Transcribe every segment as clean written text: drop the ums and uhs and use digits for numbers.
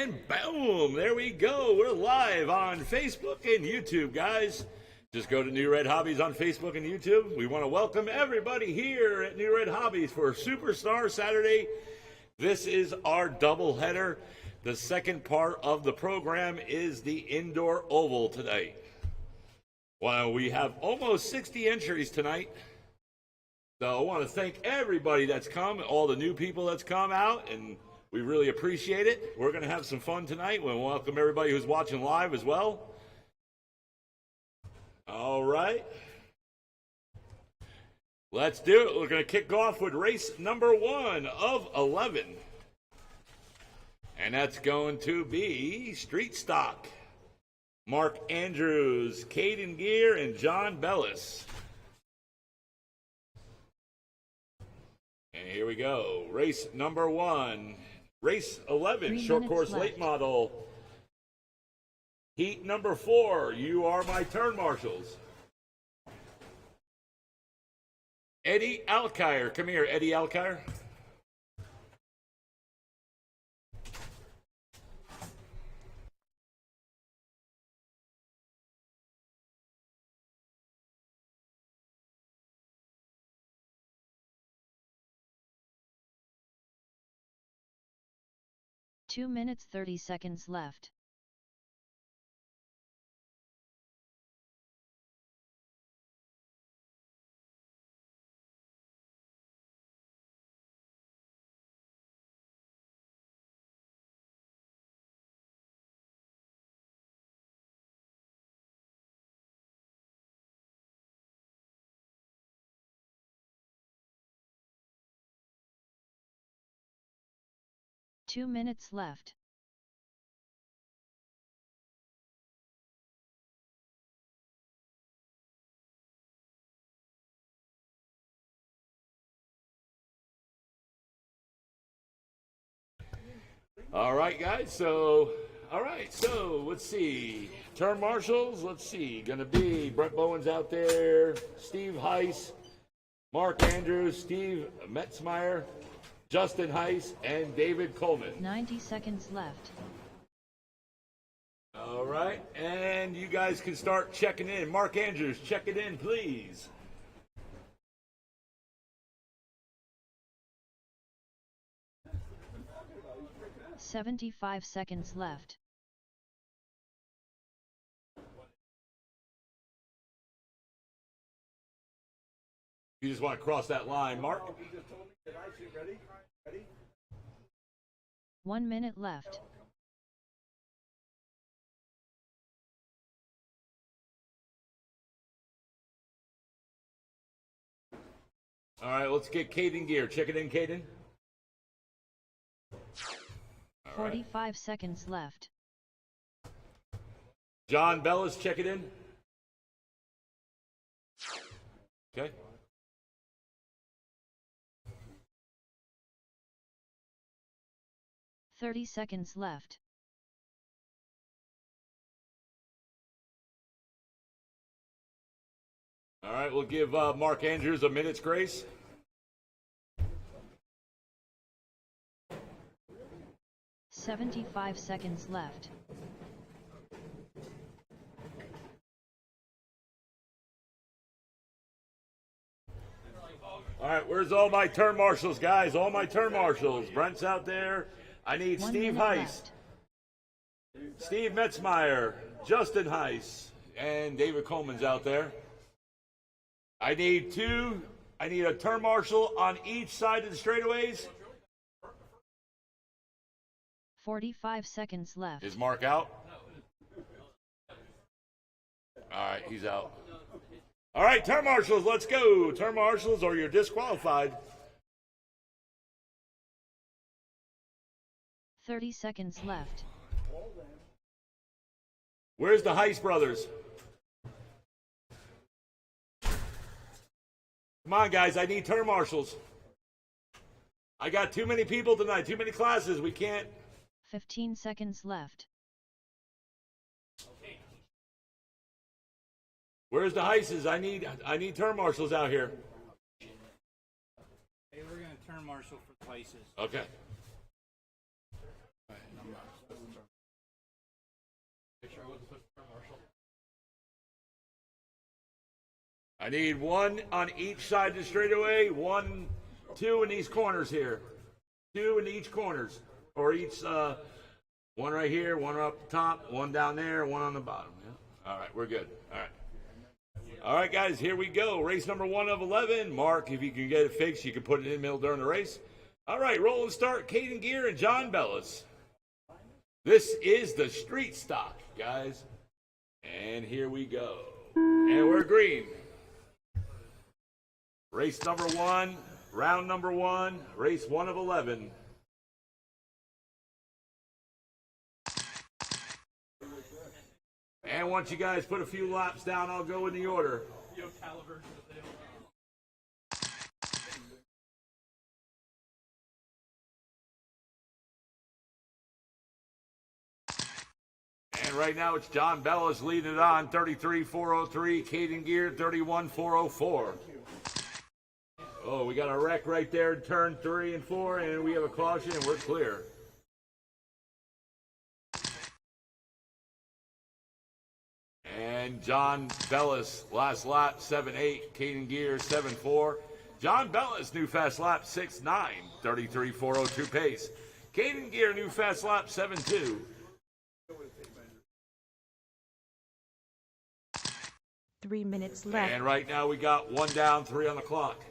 And boom, there we go. We're live on Facebook and YouTube, guys. Just go to New Red Hobbies on Facebook and YouTube. We want to welcome everybody here at New Red Hobbies for Superstar Saturday. This is our doubleheader. The second part of the program is the indoor oval today. Well, we have almost 60 entries tonight. So I want to thank everybody that's come, all the new people that's come out, and we really appreciate it. We're going to have some fun tonight. We'll welcome everybody who's watching live as well. All right. Let's do it. We're going to kick off with race number 1 of 11. And that's going to be Street Stock. Mark Andrews, Caden Gear, and John Bellis. And here we go. Race number 1. Race 11, short course late model. Heat number 4, You Are My Turn Marshals. Eddie Alkire. Come here, Eddie Alkire. Two minutes 30 seconds left. Two minutes left. All right, guys. So let's see. Turn marshals, let's see. Going to be Brett Bowen's out there, Steve Heiss, Mark Andrews, Steve Metzmeyer, Justin Heiss, and David Coleman. 90 seconds left. All right, and you guys can start checking in. Mark Andrews, check it in, please. $75 seconds left. You just want to cross that line, Mark? 1 minute left. All right, let's get Caden Gear. Check it in, Caden. 45 seconds left. John Bellis, check it in. Okay. $30 seconds left. All right, we'll give Mark Andrews a minute's grace. $75 seconds left. All right, where's all my turn marshals, guys? All my turn marshals. Brent's out there. I need Steve Heiss, Steve Metzmeyer, Justin Heiss, and David Coleman's out there. I need a turn marshal on each side of the straightaways. 45 seconds left. Is Mark out? All right, he's out. All right, turn marshals, let's go. Turn marshals or you're disqualified. 30 seconds left. Where's the Heiss brothers? Come on, guys, I need turn marshals. I got too many people tonight, too many classes. We can't. 15 seconds left. Where's the Heisses? I need turn marshals out here. Hey, we're going to turn marshal for the Heisses. Okay. I need one on each side of the straightaway, two in these corners here. Two in each corners, or each, one right here, one up top, one down there, one on the bottom. Yeah? All right, we're good. All right. All right, guys, here we go. Race number 1 of 11. Mark, if you can get it fixed, you can put it in the middle during the race. All right, roll and start. Caden Gear and John Bellis. This is the street stock, guys. And here we go. And we're green. Race number 1, round number 1, race 1 of 11. And once you guys put a few laps down, I'll go in the order. And right now it's John Bellis leading it on, 33.403. Caden Gear, 31.404. Oh, we got a wreck right there in turn 3 and 4, and we have a caution, and we're clear. And John Bellis, last lap, 7.8. Caden Gear, 7.4. John Bellis, new fast lap, 6.9. 33.402 pace. Caden Gear, new fast lap, 7.2. 3 minutes left. And right now we got 1 down, 3 on the clock.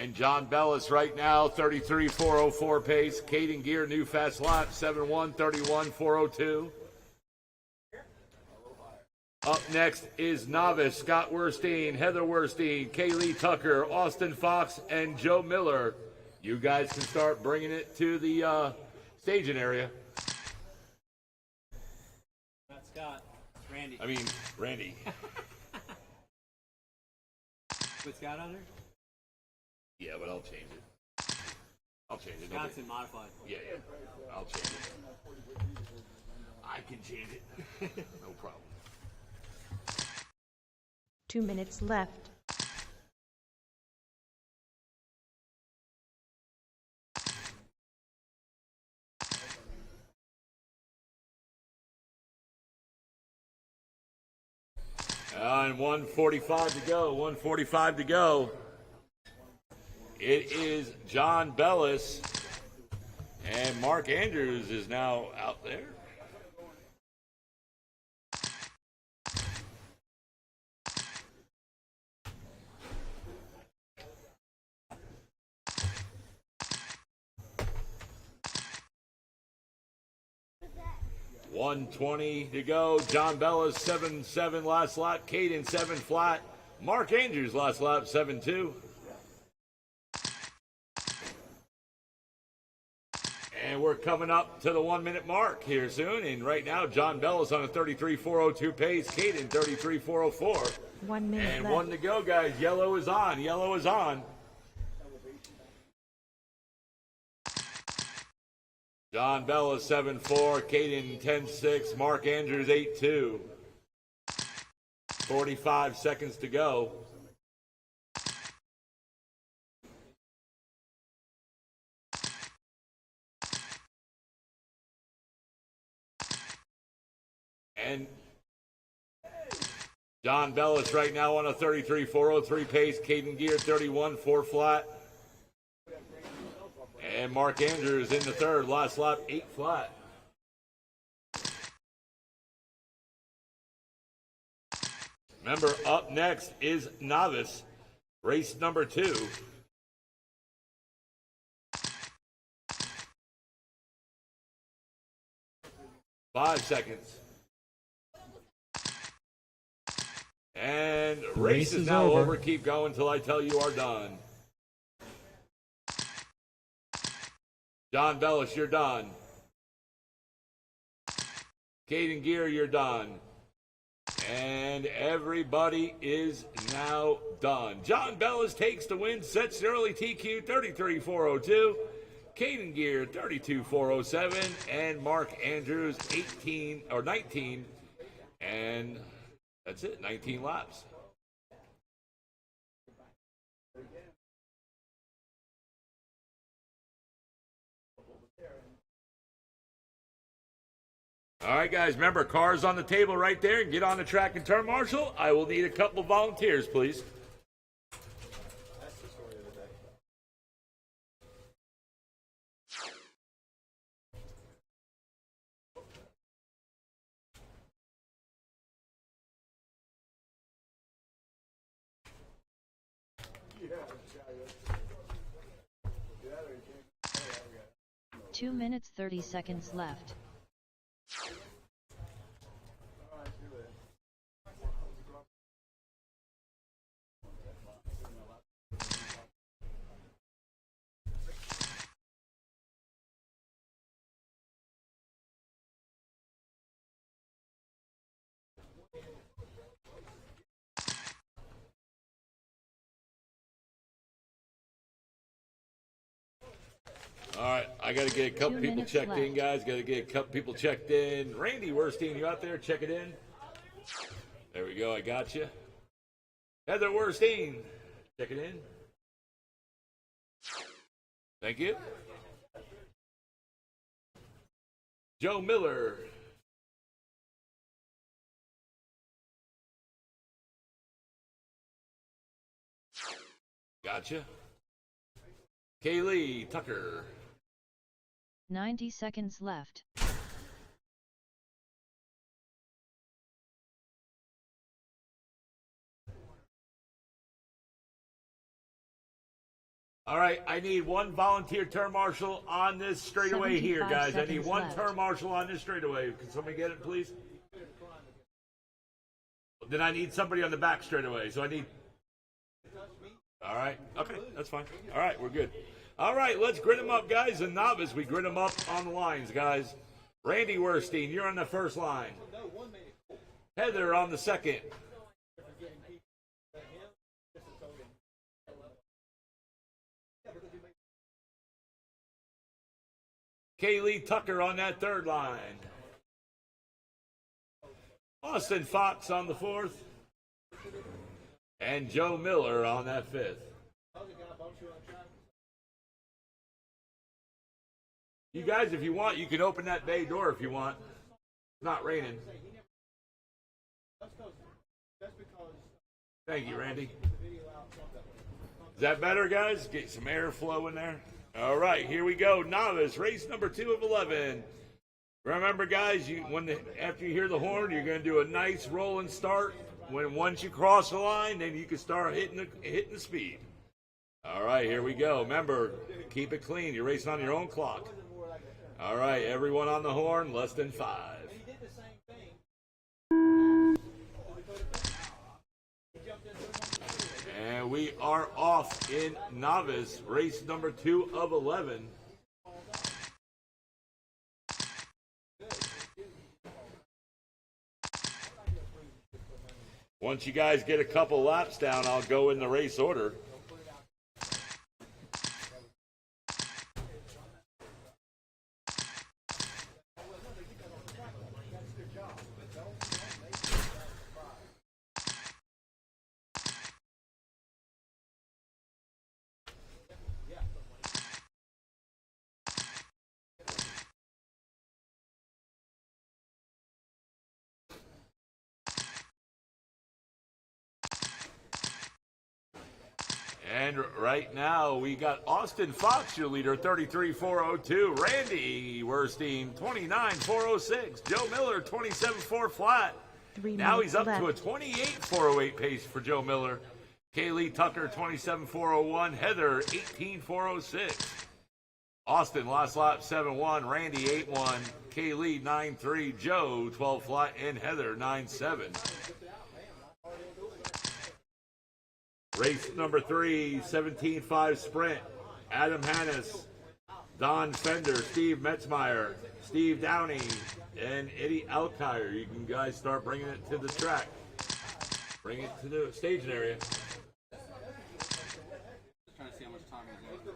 And John Bellis right now, 33.404 pace. Caden Gear, new fast lap, 7.1, 31.402. Up next is novice Scott Werstein, Heather Werstein, Kaylee Tucker, Austin Fox, and Joe Miller. You guys can start bringing it to the staging area. Not Scott, it's Randy. I mean, Randy. Put Scott on there? Yeah, but I'll change it. I'll change it. Scott's in modified. Yeah, I'll change it. I can change it. No problem. 2 minutes left. And 1:45 to go. 1:45 to go. It is John Bellis, and Mark Andrews is now out there. $1:20 to go. John Bellis 7.7 last lap. Caden 7 flat. Mark Andrews last lap 7.2. And we're coming up to the 1 minute mark here soon. And right now, John Bellis on a 33.402 pace. Caden 33.404. 1 minute And left. 1 to go, guys. Yellow is on. Yellow is on. John Bellis 7.4. Caden 10.6. Mark Andrews 8.2. 45 seconds to go. And John Bellis right now on a 33.403 pace. Caden Gear 31.4 flat. And Mark Andrews in the third. Last lap 8 flat. Remember, up next is novice. Race number 2. Five seconds. And race is now over. Keep going until I tell you are done. John Bellis, you're done. Caden Gear, you're done. And everybody is now done. John Bellis takes the win, sets the early TQ 33.402. Caden Gear 32.407, and Mark Andrews 19, and that's it, 19 laps. All right, guys, remember, cars on the table right there. Get on the track and turn, Marshall. I will need a couple volunteers, please. Two minutes 30 seconds left. All right, I got to get a couple 2 people minutes checked in, left. guys. Got to get a couple people checked in. Randy Werstein, you out there? Check it in. There we go. I got you. Heather Werstein, check it in. Thank you. Joe Miller. Gotcha. Kaylee Tucker. 90 seconds left. All right, I need one volunteer turn marshal on this straightaway here, 75 guys. I need seconds one left. turn marshal on this straightaway. Can somebody get it, please? Then I need somebody on the back straightaway. So I need. All right. Okay, that's fine. All right, we're good. All right, let's grid them up, guys. And novice, we grid them up on the lines, guys. Randy Werstein, you're on the first line. Heather on the second. Kaylee Tucker on that third line. Austin Fox on the fourth. And Joe Miller on that fifth. You guys, if you want, you can open that bay door if you want. It's not raining. Thank you, Randy. Is that better, guys? Get some air flow in there. All right, here we go. Novice, race number 2 of 11. Remember, guys, after you hear the horn, you're going to do a nice rolling start. Once you cross the line, then you can start hitting the speed. All right, here we go. Remember, keep it clean. You're racing on your own clock. All right, everyone on the horn, less than 5. And we are off in novice, race number 2 of 11. Once you guys get a couple laps down, I'll go in the race order. And right now, we got Austin Fox, your leader, 33.402. Randy Werstein, 29.406. Joe Miller, 27.4 flat. 3 Now he's minutes up to a left. 28.408 pace for Joe Miller. Kaylee Tucker, 27.401. Heather, 18.406. Austin, last lap, 7.1. Randy, 8.1. Kaylee, 9.3. Joe, 12 flat. And Heather, 9.7. Race number 3, 17.5 sprint. Adam Hannes, Don Fender, Steve Metzmeyer, Steve Downey, and Eddie Alkire. You can guys start bringing it to the track. Bring it to the staging area. Trying to see how much time is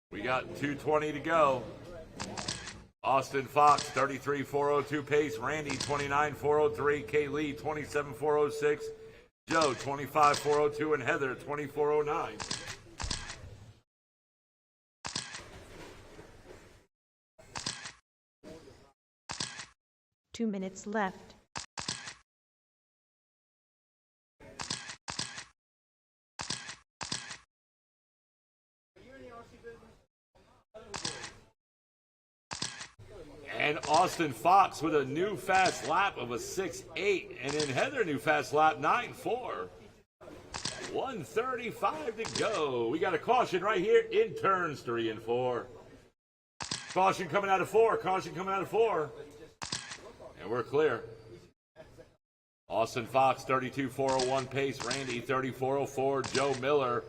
We got 2:20 to go. Austin Fox, 33.402 pace. Randy, 29.403. Kaylee, 27.406. Joe, 25.402. And Heather, 24.09. 2 minutes left. And Austin Fox with a new fast lap of a 6.8. And then Heather, new fast lap 9.4. 1:35 to go. We got a caution right here in turns 3 and 4. Caution coming out of 4. Caution coming out of 4. And we're clear. Austin Fox, 32.401 pace. Randy, 34.04. Joe Miller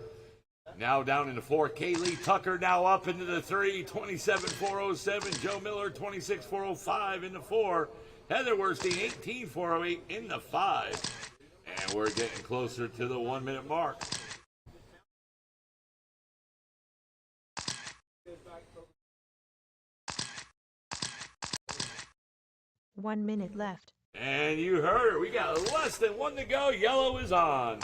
now down into 4. Kaylee Tucker now up into the 3. 27.407. Joe Miller, 26.405 in the 4. Heather Werstein, 18.408 in the 5. And we're getting closer to the 1 minute mark. One minute left. And you heard it. We got less than 1 to go. Yellow is on.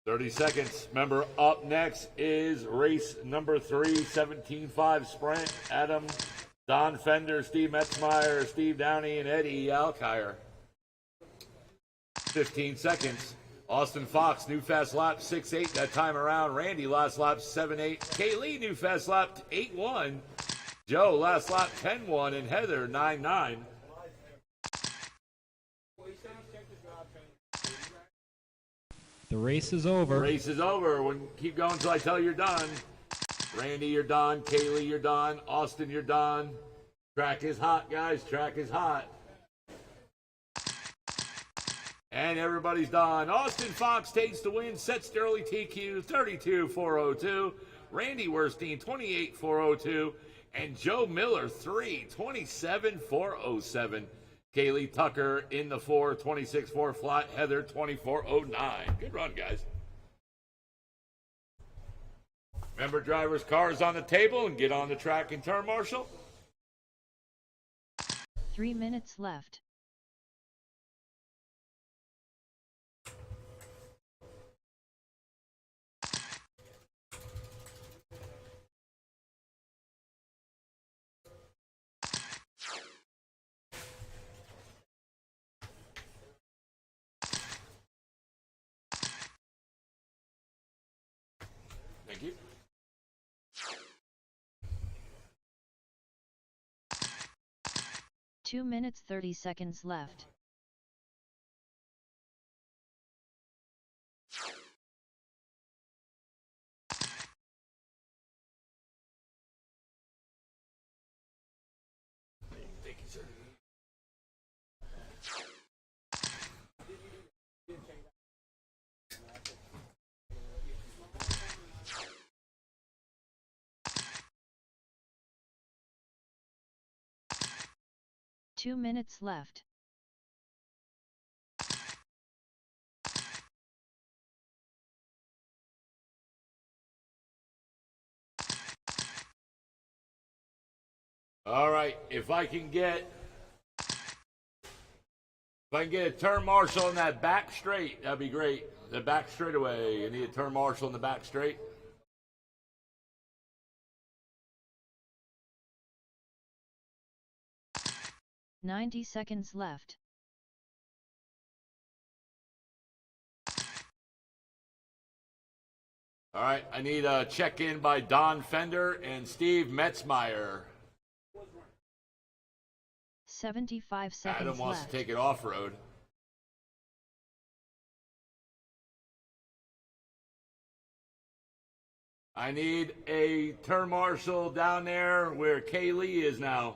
$30 seconds. Remember, up next is race number 3, 17.5 sprint. Adam, Don Fender, Steve Metzmeyer, Steve Downey, and Eddie Alkire. 15 seconds. Austin Fox, new fast lap 6.8 that time around. Randy, last lap 7.8. Kaylee, new fast lap 8.1. Joe, last lap 10.1. And Heather, 9.9. The race is over. The race is over. Keep going until I tell you you're done. Randy, you're done. Kaylee, you're done. Austin, you're done. Track is hot, guys. Track is hot. And everybody's done. Austin Fox takes the win. Sets the early TQ, 32.402. Randy Werstein, 28.402. And Joe Miller, 27.407. Kaylee Tucker in the 4, 26.4 flat. Heather, 24.09. Good run, guys. Remember, drivers' cars on the table and get on the track and turn, Marshall. 3 minutes left. Thank you. Two minutes 30 seconds left. Thank you, sir. Two minutes left. All right, if I can get a turn marshal in that back straight, that'd be great. The back straightaway. I need a turn marshal in the back straight. $90 seconds left. All right, I need a check-in by Don Fender and Steve Metzmeyer. 75 seconds Adam wants left. to take it off-road. I need a turn marshal down there where Kaylee is now.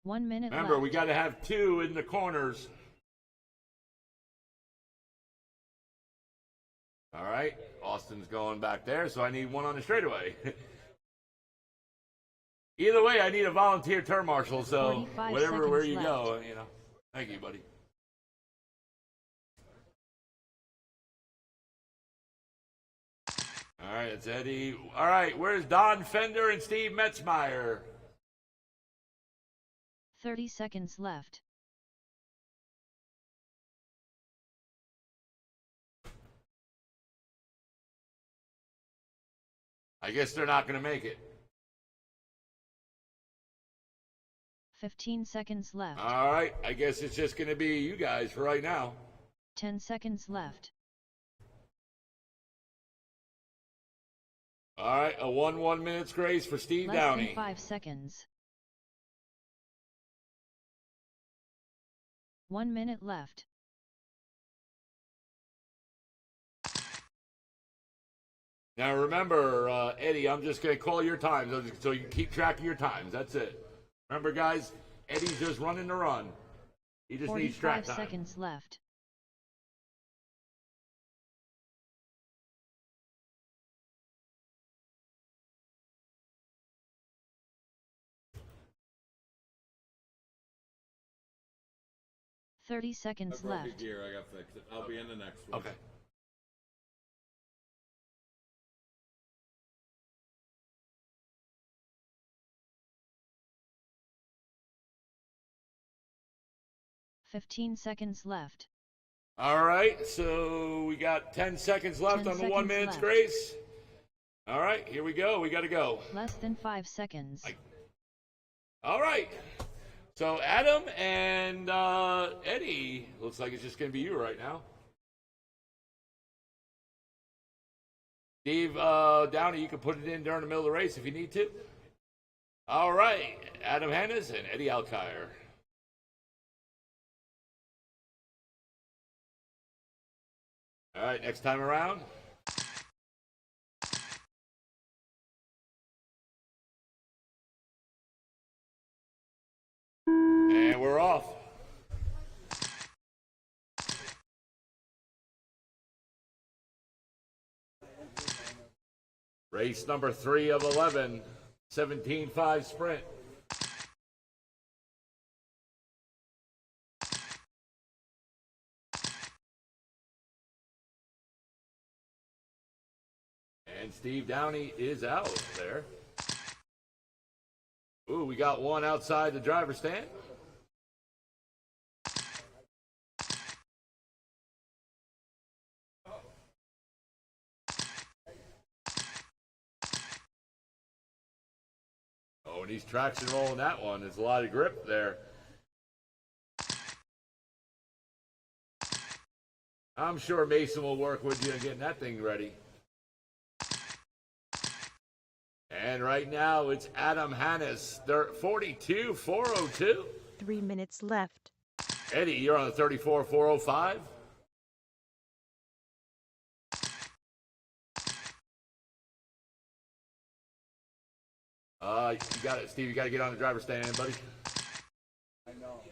1 minute Remember, left. we got to have 2 in the corners. All right, Austin's going back there, so I need 1 on the straightaway. Either way, I need a volunteer turn marshal, so 45 where you seconds go, Thank you, buddy. All right, it's Eddie. All right, where's Don Fender and Steve Metzmeyer? 30 seconds left. I guess they're not going to make it. 15 seconds left. All right, I guess it's just going to be you guys for right now. 10 seconds left. All right, a 1 minute grace for Steve Less Downey. than 5 seconds. 1 minute left. Now remember, Eddie, I'm just going to call your times so you can keep track of your times. That's it. Remember, guys, Eddie's just running the run. He just needs track 45 time. seconds left. "30 seconds I broke left. a gear. I got to fix it. I'll be in the next one. Okay. "15 seconds left. All right, so we got 10 seconds left 10 on the 1 seconds minute left. grace. All right, here we go. We got to go. Less than 5 seconds. All right. So Adam and Eddie, looks like it's just going to be you right now. Steve Downey, you can put it in during the middle of the race if you need to. All right, Adam Hannes and Eddie Alkire. All right, next time around. And we're off. Race number 3 of 11, 17.5 sprint. And Steve Downey is out there. Ooh, we got one outside the driver's stand. Oh, and he's traction rolling that one. There's a lot of grip there. I'm sure Mason will work with you in getting that thing ready. And right now it's Adam Hannes, 42.402. 3 minutes left. Eddie, you're on the 34.405. You got it, Steve. You got to get on the driver's stand, buddy. I know.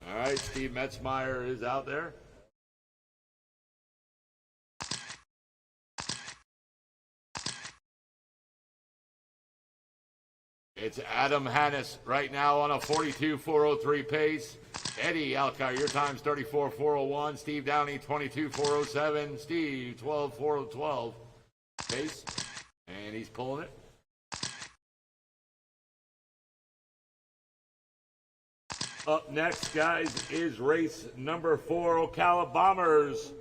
All right, Steve Metzmeyer is out there. It's Adam Hannes right now on a 42.403 pace. Eddie Alkire, your time's 34.401. Steve Downey, 22.407. Steve, 12.412 pace. And he's pulling it. Up next, guys, is race number 4, Ocala Bombers.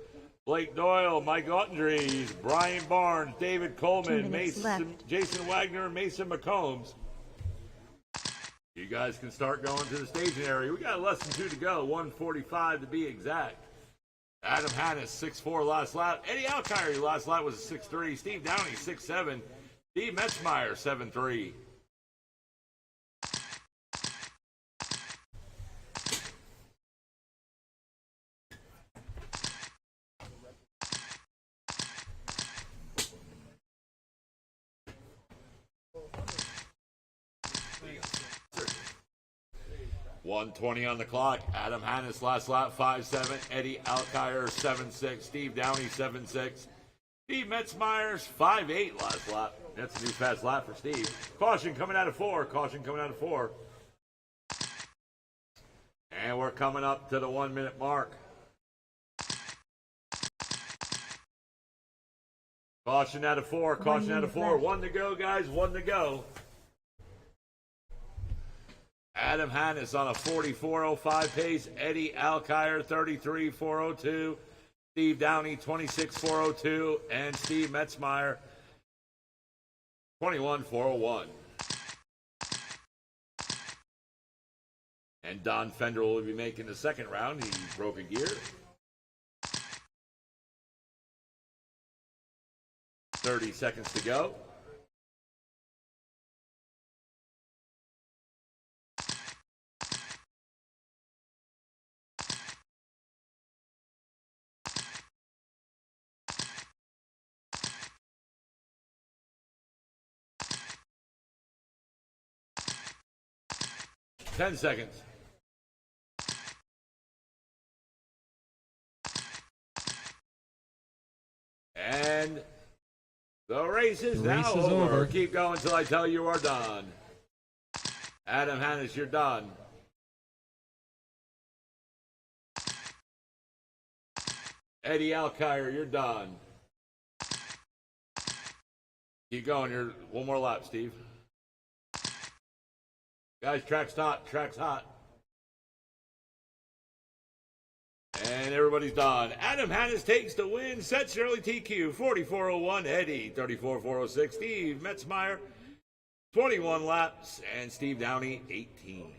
Blake Doyle, Mike Autendries, Brian Barnes, David 2 Coleman, minutes left. Jason Wagner, Mason McCombs. You guys can start going to the staging area. We got less than 2 to go, 1:45 to be exact. Adam Hannes, 6'4" last lap. Eddie Alkire, your last lap was a 6'3". Steve Downey, 6'7". Steve Metzmeyer, 7'3". Sir. 1:20 on the clock. Adam Hannes last lap 5'7". Eddie Alkire 7'6". Steve Downey 7'6". Steve Metzmeyer's 5'8" last lap. That's a new fast lap for Steve. Caution coming out of 4. Caution coming out of 4. And we're coming up to the 1 minute mark. Caution out of 4. Caution out of 4. left. 1 to go, guys. 1 to go. Adam Hannes on a 44.05 pace. Eddie Alkire 33.402. Steve Downey 26.402. And Steve Metzmeyer 21.401. And Don Fender will be making the second round. He broke a gear. 30 seconds to go. Ten seconds. And the race is now over. Keep going until I tell you are done. Adam Hannes, you're done. Eddie Alkire, you're done. Keep going. You're one more lap, Steve. Guys, track's hot. Track's hot. And everybody's done. Adam Hannes takes the win. Sets early TQ. 44.01. Eddie, 34.406. Steve Metzmeyer, 21 laps. And Steve Downey, 18.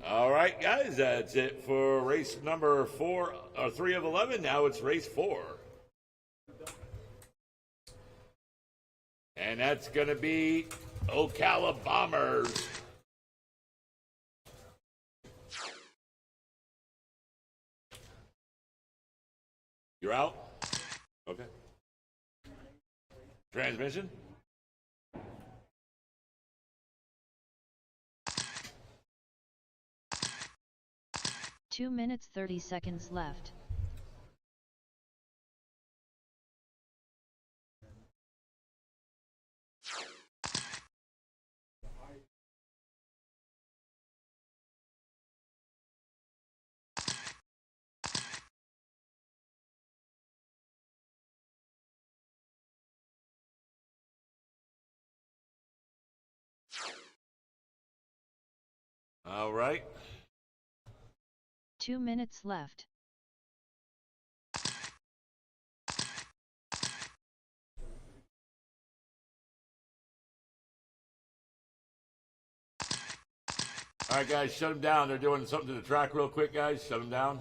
All right, guys, that's it for race number 3 of 11. Now it's race 4. And that's going to be Ocala Bombers. You're out? Okay. Transmission? Two minutes 30 seconds left. All right. 2 minutes left. All right, guys, shut them down. They're doing something to the track real quick, guys. Shut them down.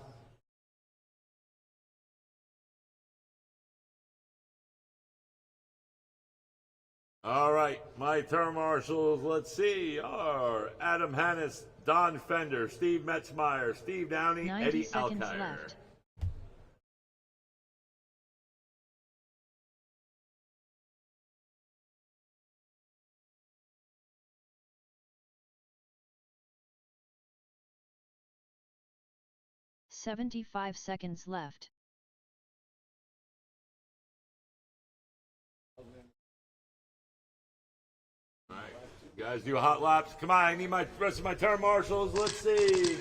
All right, my term marshals, let's see, are Adam Hannes, Don Fender, Steve Metzmeyer, Steve Downey, 90 Eddie seconds Alkire. left. "75 seconds left. All right, guys, do hot laps. Come on, I need my rest of my term marshals. Let's see.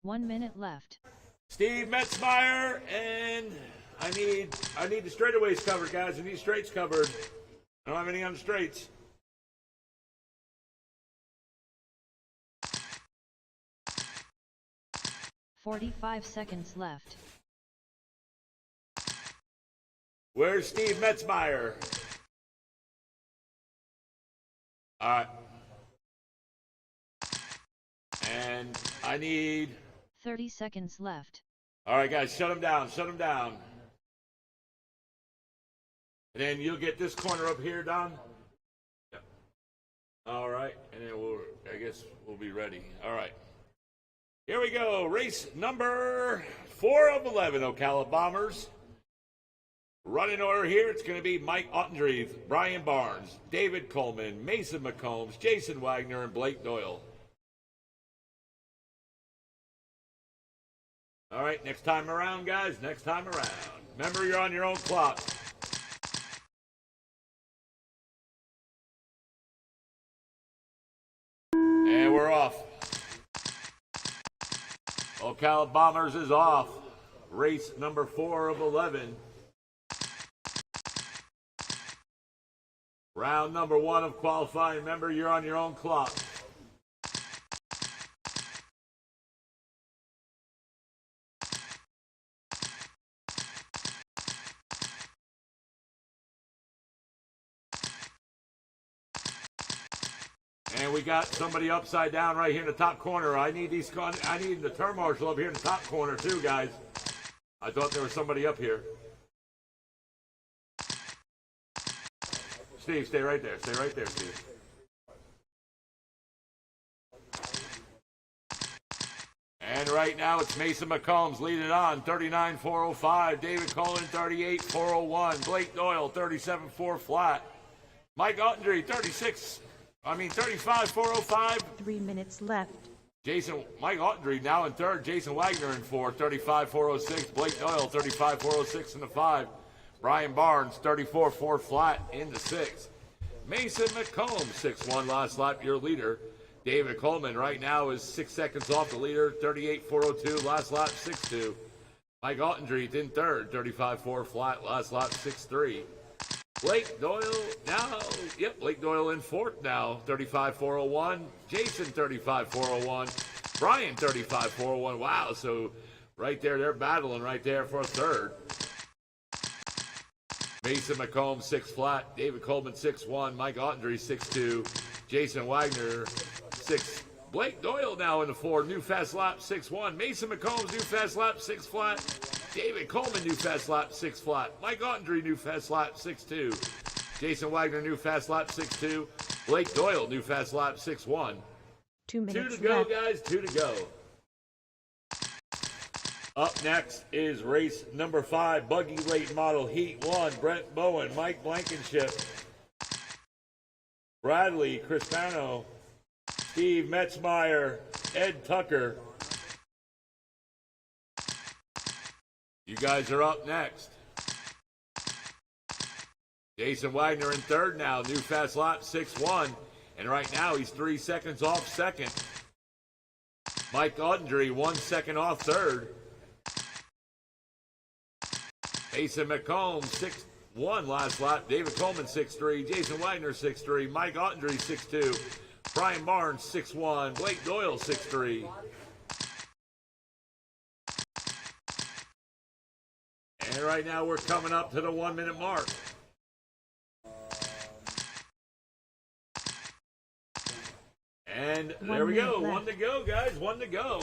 1 minute left. Steve Metzmeyer, and I need the straightaways covered, guys. I need straights covered. I don't have any on the straights. "45 seconds left. Where's Steve Metzmeyer? All right. And I need... 30 seconds left. All right, guys, shut him down. Shut him down. And then you'll get this corner up here, Don. Yep. All right, and then I guess we'll be ready. All right. Here we go. Race number 4 of 11, Ocala Bombers. Running order here, it's going to be Mike Ottendreef, Brian Barnes, David Coleman, Mason McCombs, Jason Wagner, and Blake Doyle. All right, next time around, guys, next time around. Remember, you're on your own clock. Ocala Bombers is off. Race number 4 of 11. Round number 1 of qualifying. Remember, you're on your own clock. And we got somebody upside down right here in the top corner. I need the turn marshal up here in the top corner too, guys. I thought there was somebody up here. Steve, stay right there. Stay right there, Steve. And right now it's Mason McCombs leading on, 39.405. David Cullen, 38.401. Blake Doyle, 37.4 flat. Mike Ottendry, 35.405. 3 minutes left. Mike Ottendry now in third. Jason Wagner in fourth, 35.406. Blake Doyle, 35.406 in the 5. Brian Barnes, 34.4 flat in the 6. Mason McCombs, 6-1 last lap, your leader. David Coleman right now is 6 seconds off the leader, 38.402 last lap, 6-2. Mike Ottendry in third, 35.4 flat last lap, 6-3. Blake Doyle Blake Doyle in fourth now, 35.401. Jason, 35.401. Brian, 35.401. Wow, so right there, they're battling right there for a third. Mason McCombs, 6 flat. David Coleman, 6-1. Mike Ottendry, 6-2. Jason Wagner, 6. Blake Doyle now in the 4. New fast lap, 6-1. Mason McCombs, new fast lap, 6 flat. David Coleman, new fast lap, 6 flat. Mike Ottendry, new fast lap, 6-2. Jason Wagner, new fast lap, 6-2. Blake Doyle, new fast lap, 6-1. 2 minutes 2 to go, left. guys. 2 to go. Up next is race number 5, Buggy Late Model Heat 1. Brent Bowen, Mike Blankenship, Bradley Crispano, Steve Metzmeyer, Ed Tucker. You guys are up next. Jason Wagner in third now, new fast lap, 6-1. And right now he's 3 seconds off second. Mike Ottendry, 1 second off third. Mason McCombs, 6-1 last lap. David Coleman, 6-3. Jason Wagner, 6-3. Mike Ottendry, 6-2. Brian Barnes, 6-1. Blake Doyle, 6-3. And right now we're coming up to the 1 minute mark. And there we go. 1 to go, guys. 1 to go.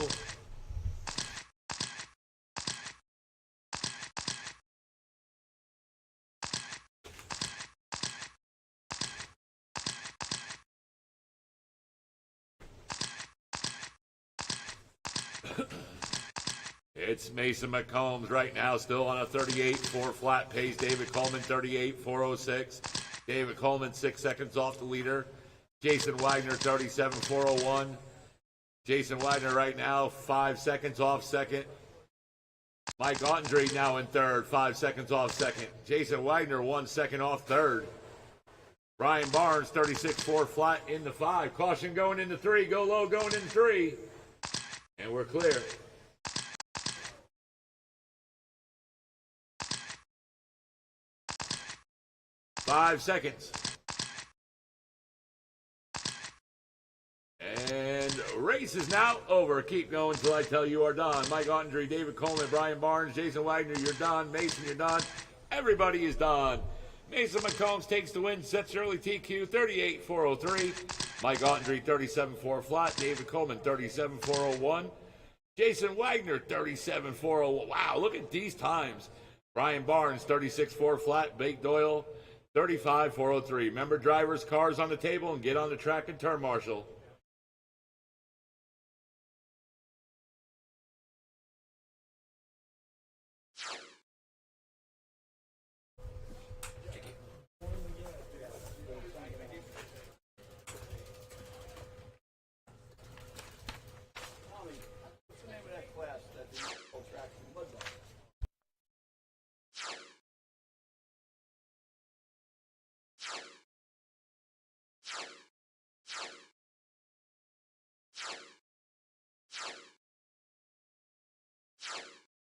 It's Mason McCombs right now, still on a 38.4 flat pace. David Coleman, 38.406. David Coleman, 6 seconds off the leader. Jason Wagner, 37.401. Jason Wagner right now, 5 seconds off second. Mike Ottendry now in third, 5 seconds off second. Jason Wagner, 1 second off third. Brian Barnes, 36.4 flat in the 5. Caution going into 3. Go low going into 3. And we're clear. Five seconds. And race is now over. Keep going until I tell you are done. Mike Ottendry, David Coleman, Brian Barnes, Jason Wagner, you're done. Mason, you're done. Everybody is done. Mason McCombs takes the win, sets early TQ, 38.403. Mike Ottendry, 37.4 flat. David Coleman, 37.401. Jason Wagner, 37.401. Wow, look at these times. Brian Barnes, 36.4 flat. Blake Doyle, 35.403. Remember, drivers, cars on the table, and get on the track and turn marshal.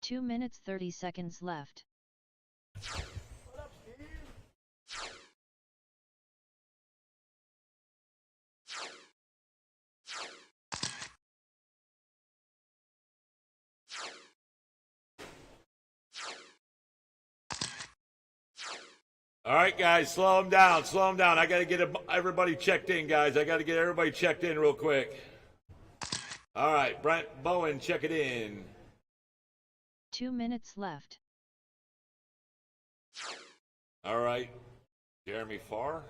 2 minutes 30 seconds left. All right, guys, slow them down. Slow them down. I got to get everybody checked in, guys. I got to get everybody checked in real quick. All right, Brent Bowen, check it in. 2 minutes left. All right, Jeremy Farr.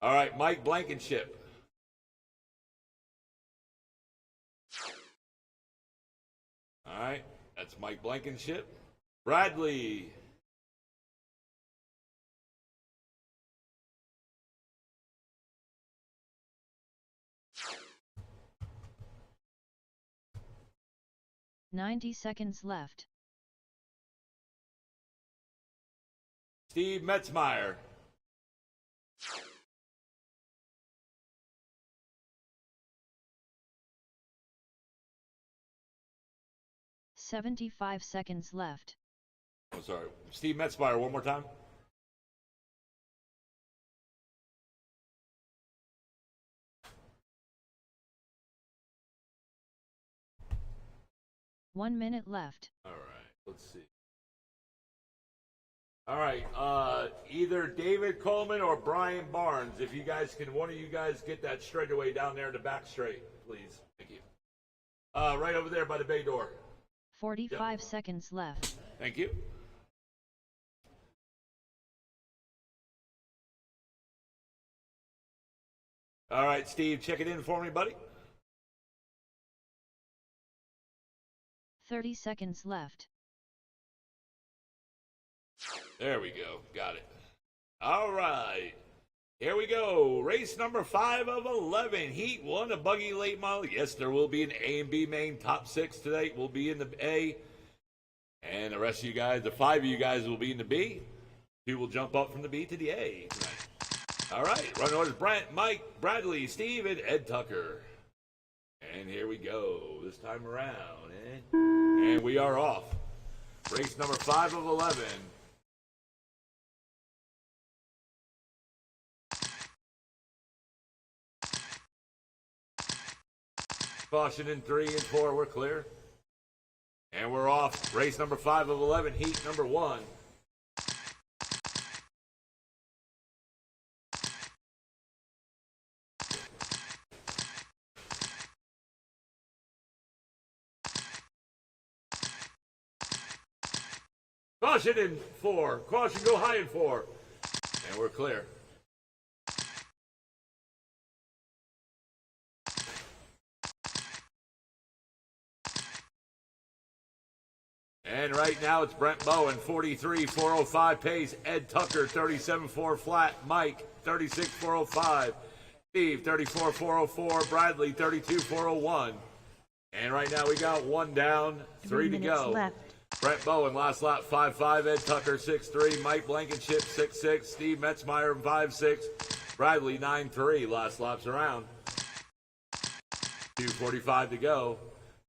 All right, Mike Blankenship. All right, that's Mike Blankenship. Bradley. $90 seconds left. Steve Metzmeyer. $75 seconds left. Oh, sorry. Steve Metzmeyer, one more time. One minute left. All right, let's see. All right, either David Coleman or Brian Barnes. If you guys can, one of you guys get that straightaway down there in the back straight, please. Thank you. Right over there by the bay door. 45 seconds left. Thank you. All right, Steve, check it in for me, buddy. 30 seconds left. There we go. Got it. All right. Here we go. Race number 5 of 11. Heat 1, a buggy late model. Yes, there will be an A and B main. Top 6 today will be in the A. And the rest of you guys, the 5 of you guys will be in the B. 2 will jump up from the B to the A tonight. All right. Running orders: Brent, Mike, Bradley, Steve, and Ed Tucker. And here we go. This time around. And we are off. Race number 5 of 11. Caution in 3 and 4, we're clear. And we're off. Race number 5 of 11, heat number 1. Caution in 4. Caution go high in 4. And we're clear. And right now it's Brent Bowen, 43.405 pace. Ed Tucker, 37.4 flat. Mike, 36.405. Steve, 34.404. Bradley, 32.401. And right now we got 1 down, 3 to go. Left. Brent Bowen, last lap, 5.5. Ed Tucker, 6.3. Mike Blankenship, 6.6. Steve Metzmeyer, 5.6. Bradley, 9.3. Last laps around. 2:45 to go.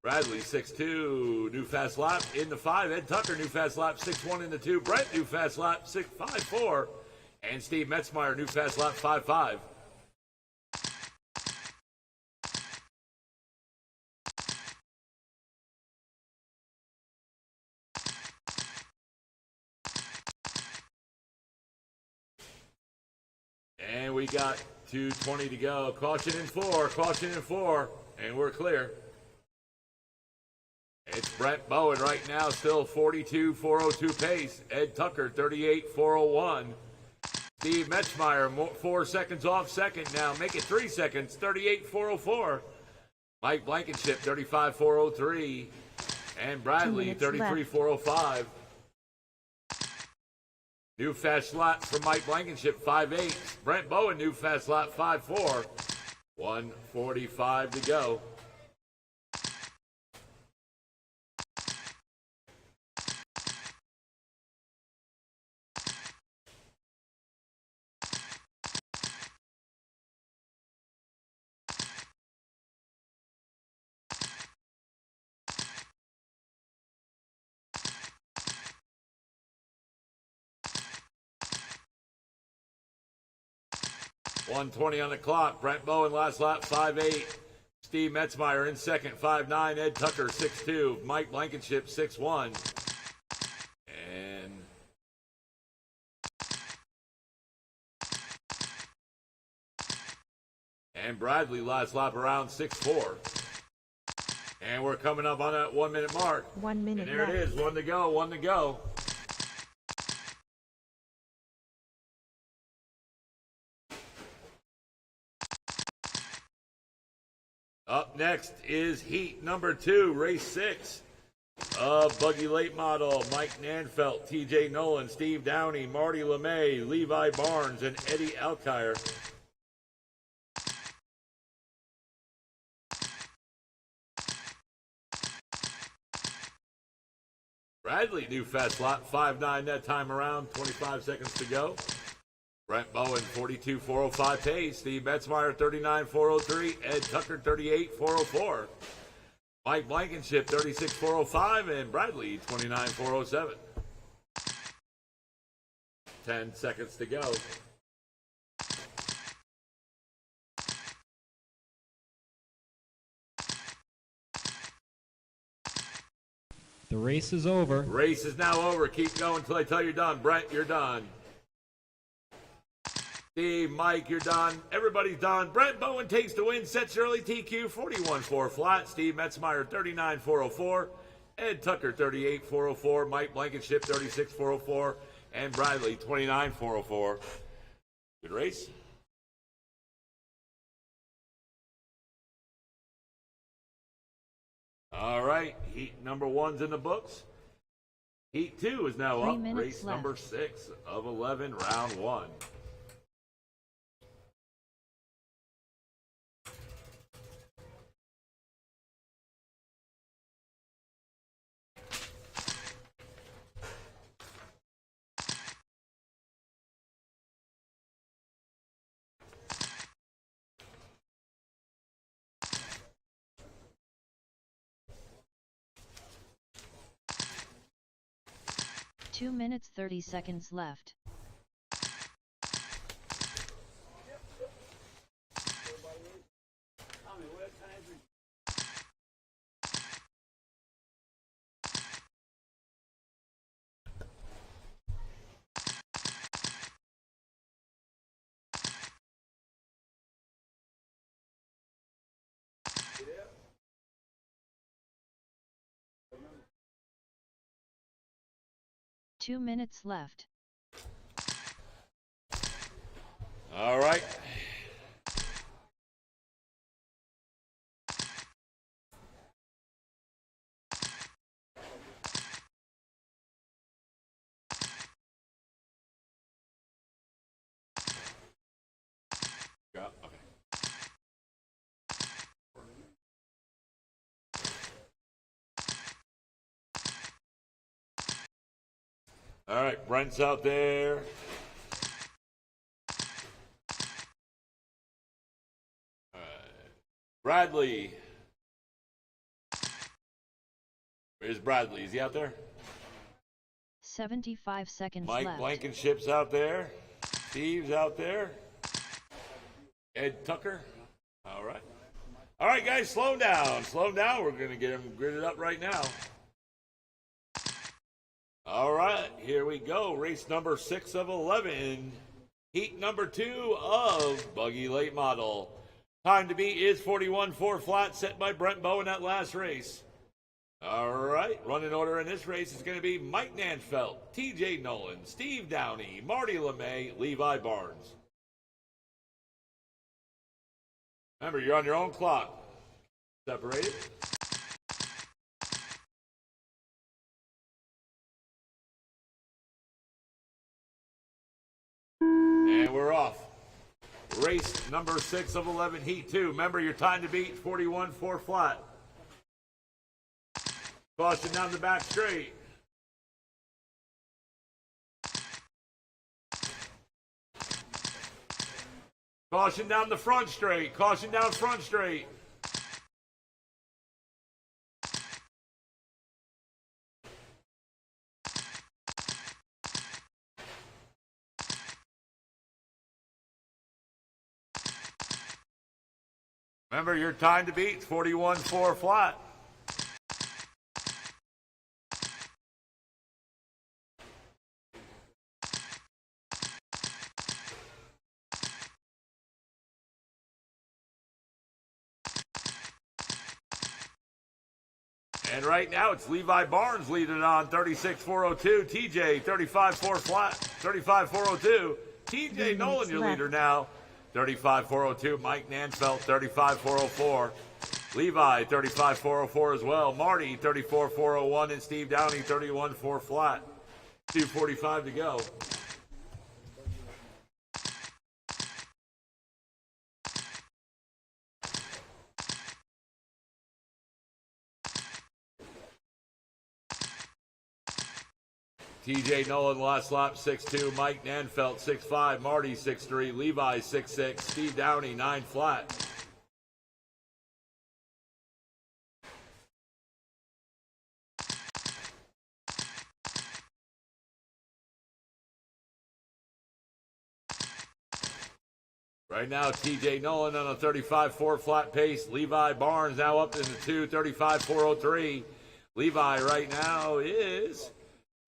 Bradley, 6.2. New fast lap in the 5. Ed Tucker, new fast lap, 6.1 in the 2. Brent, new fast lap, 5.4. And Steve Metzmeyer, new fast lap, 5.5. And we got 2:20 to go. Caution in 4. Caution in 4. And we're clear. It's Brent Bowen right now, still 42.402 pace. Ed Tucker, 38.401. Steve Metzmeyer, 4 seconds off second now. Make it 3 seconds, 38.404. Mike Blankenship, 35.403. And Bradley, 33.405. New fast lap for Mike Blankenship, 5.8. Brent Bowen, new fast lap, 5.4. 1:45 to go. 1:20 on the clock. Brent Bowen last lap 5.8. Steve Metzmeyer in second 5.9. Ed Tucker 6.2. Mike Blankenship 6.1. And Bradley last lap around 6.4. And we're coming up on that 1 minute mark. 1 minute and there left. it is. One to go. One to go. Up next is heat number 2, race 6 of Buggy Late Model. Mike Nanfelt, TJ Nolan, Steve Downey, Marty LeMay, Levi Barnes, and Eddie Alkire. Bradley, new fast lap, 5.9 that time around, 25 seconds to go. Brent Bowen, 42.405 pace. Steve Metzmeyer, 39.403. Ed Tucker, 38.404. Mike Blankenship, 36.405. And Bradley, 29.407. 10 seconds to go. The race is over. Race is now over. Keep going until I tell you you're done. Brent, you're done. Steve, Mike, you're done. Everybody's done. Brent Bowen takes the win. Sets early TQ, 41.4 flat. Steve Metzmeyer, 39.404. Ed Tucker, 38.404. Mike Blankenship, 36.404. And Bradley, 29.404. Good race. All right, heat number 1's in the books. Heat 2 is now 3 up. minutes Race left. number 6 of 11, round 1. Two minutes 30 seconds left. Two minutes left. All right. Yeah, okay. All right, Brent's out there. Bradley. Where's Bradley? Is he out there? 75 seconds Mike left. Blankenship's out there. Steve's out there. Ed Tucker. All right. All right, guys, slow down. Slow down. We're going to get him gridded up right now. All right, here we go. Race number 6 of 11. Heat number 2 of Buggy Late Model. Time to beat is 41.4 flat, set by Brent Bowen that last race. All right, running order in this race is going to be Mike Nanfelt, TJ Nolan, Steve Downey, Marty LeMay, Levi Barnes. Remember, you're on your own clock. Separated. And we're off. Race number 6 of 11, heat 2. Remember, your time to beat, 41.4 flat. Caution down the back straight. Caution down the front straight. Caution down front straight. Remember, your time to beat, 41-4 flat. And right now, it's Levi Barnes leading on 36-402. TJ, 35-4 flat, 35-402. TJ Nolan, your leader now, 35-402. Mike Nanfelt, 35-404. Levi, 35-404 as well. Marty, 34-401. And Steve Downey, 31-4 flat. 2:45 to go. TJ Nolan last lap 6'2", Mike Nanfelt 6'5", Marty 6'3", Levi 6'6", Steve Downey 9 flat. Right now, TJ Nolan on a 35-4 flat pace. Levi Barnes now up in the 2, 35-403. Levi right now is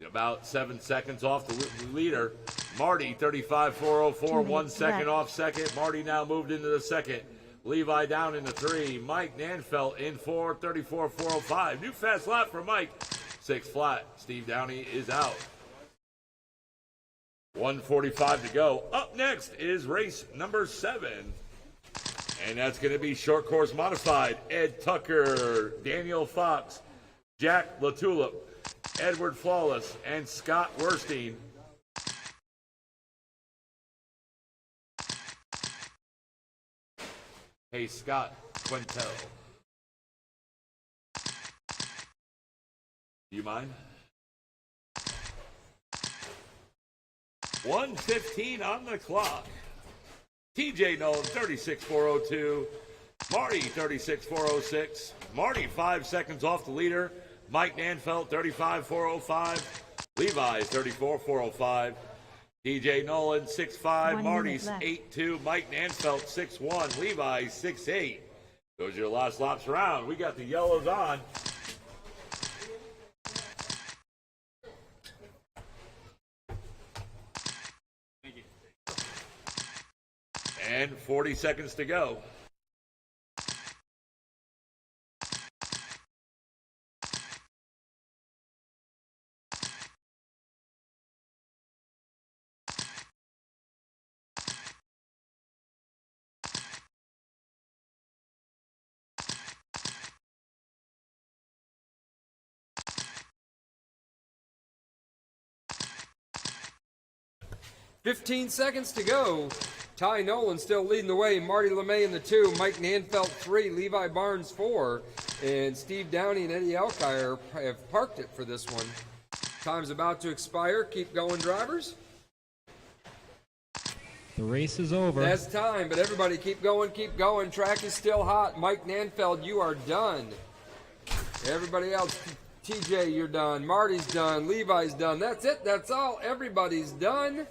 about 7 seconds off the leader. Marty, 35-404, 1 second off second. Marty now moved into the second. Levi down in the 3. Mike Nanfelt in 4, 34-405. New fast lap for Mike. 6 flat. Steve Downey is out. 1:45 to go. Up next is race number 7. And that's going to be short course modified. Ed Tucker, Daniel Fox, Jack LaTulip, Edward Flawless, and Scott Werstein. Hey, Scott Quintel. Do you mind? 1:15 on the clock. TJ Nolan, 36-402. Marty, 36-406. Marty, 5 seconds off the leader. Mike Nanfelt, 35-405. Levi, 34-405. TJ Nolan, 6'5". Marty's 8'2". Mike Nanfelt, 6'1". Levi, 6'8". Those are your last laps around. We got the yellows on. And 40 seconds to go. $15 seconds to go. Ty Nolan still leading the way. Marty LeMay in the 2. Mike Nanfelt 3. Levi Barnes 4. And Steve Downey and Eddie Alkire have parked it for this one. Time's about to expire. Keep going, drivers. The race is over. That's time, but everybody keep going, keep going. Track is still hot. Mike Nanfeld, you are done. Everybody else, TJ, you're done. Marty's done. Levi's done. That's it. That's all. Everybody's done.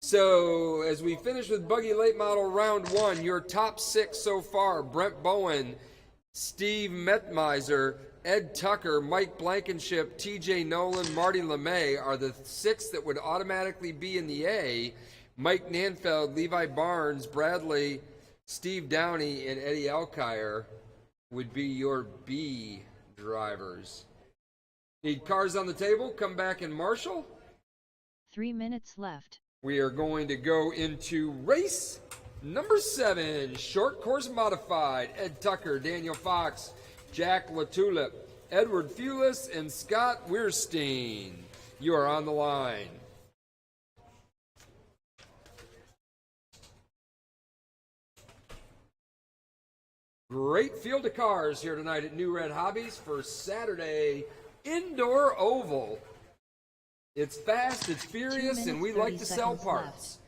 So as we finish with Buggy Late Model Round 1, your top 6 so far: Brent Bowen, Steve Metmeiser, Ed Tucker, Mike Blankenship, TJ Nolan, Marty LeMay are the 6 that would automatically be in the A. Mike Nanfeld, Levi Barnes, Bradley, Steve Downey, and Eddie Alkire would be your B drivers. Need cars on the table? Come back and marshal. 3 minutes left. We are going to go into race number 7, short course modified. Ed Tucker, Daniel Fox, Jack LaTulip, Edward Fulis, and Scott Weirstein. You are on the line. Great field of cars here tonight at New Red Hobbies for Saturday Indoor Oval. It's fast, it's furious, and we like to sell parts.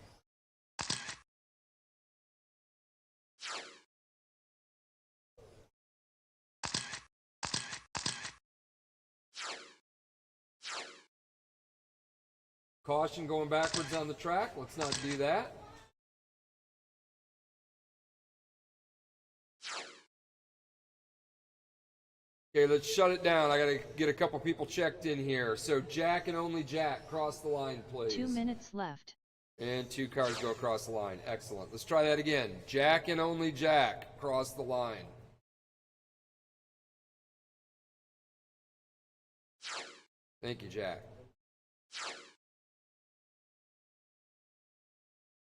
Caution going backwards on the track. Let's not do that. Okay, let's shut it down. I got to get a couple people checked in here. So Jack and only Jack, cross the line, please. 2 minutes left. And 2 cars go across the line. Excellent. Let's try that again. Jack and only Jack, cross the line. Thank you, Jack.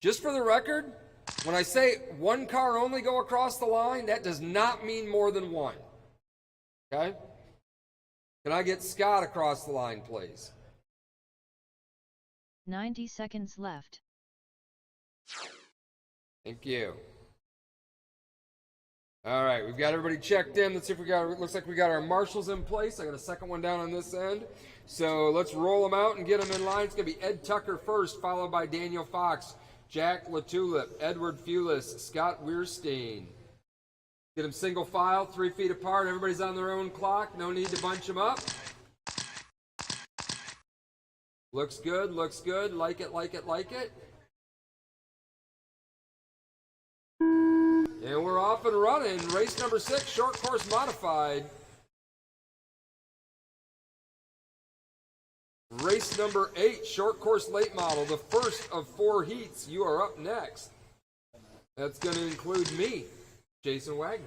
Just for the record, when I say 1 car only go across the line, that does not mean more than 1. Okay? Can I get Scott across the line, please? 90 seconds left. Thank you. All right, we've got everybody checked in. Let's see if we got, looks like we got our marshals in place. I got a second one down on this end. So let's roll them out and get them in line. It's going to be Ed Tucker first, followed by Daniel Fox, Jack LaTulip, Edward Fulis, Scott Weirstein. Get them single file, 3 feet apart. Everybody's on their own clock. No need to bunch them up. Looks good, looks good. Like it, like it, like it. And we're off and running. Race number 6, short course modified. Race number 8, short course late model. The first of 4 heats. You are up next. That's going to include me, Jason Wagner.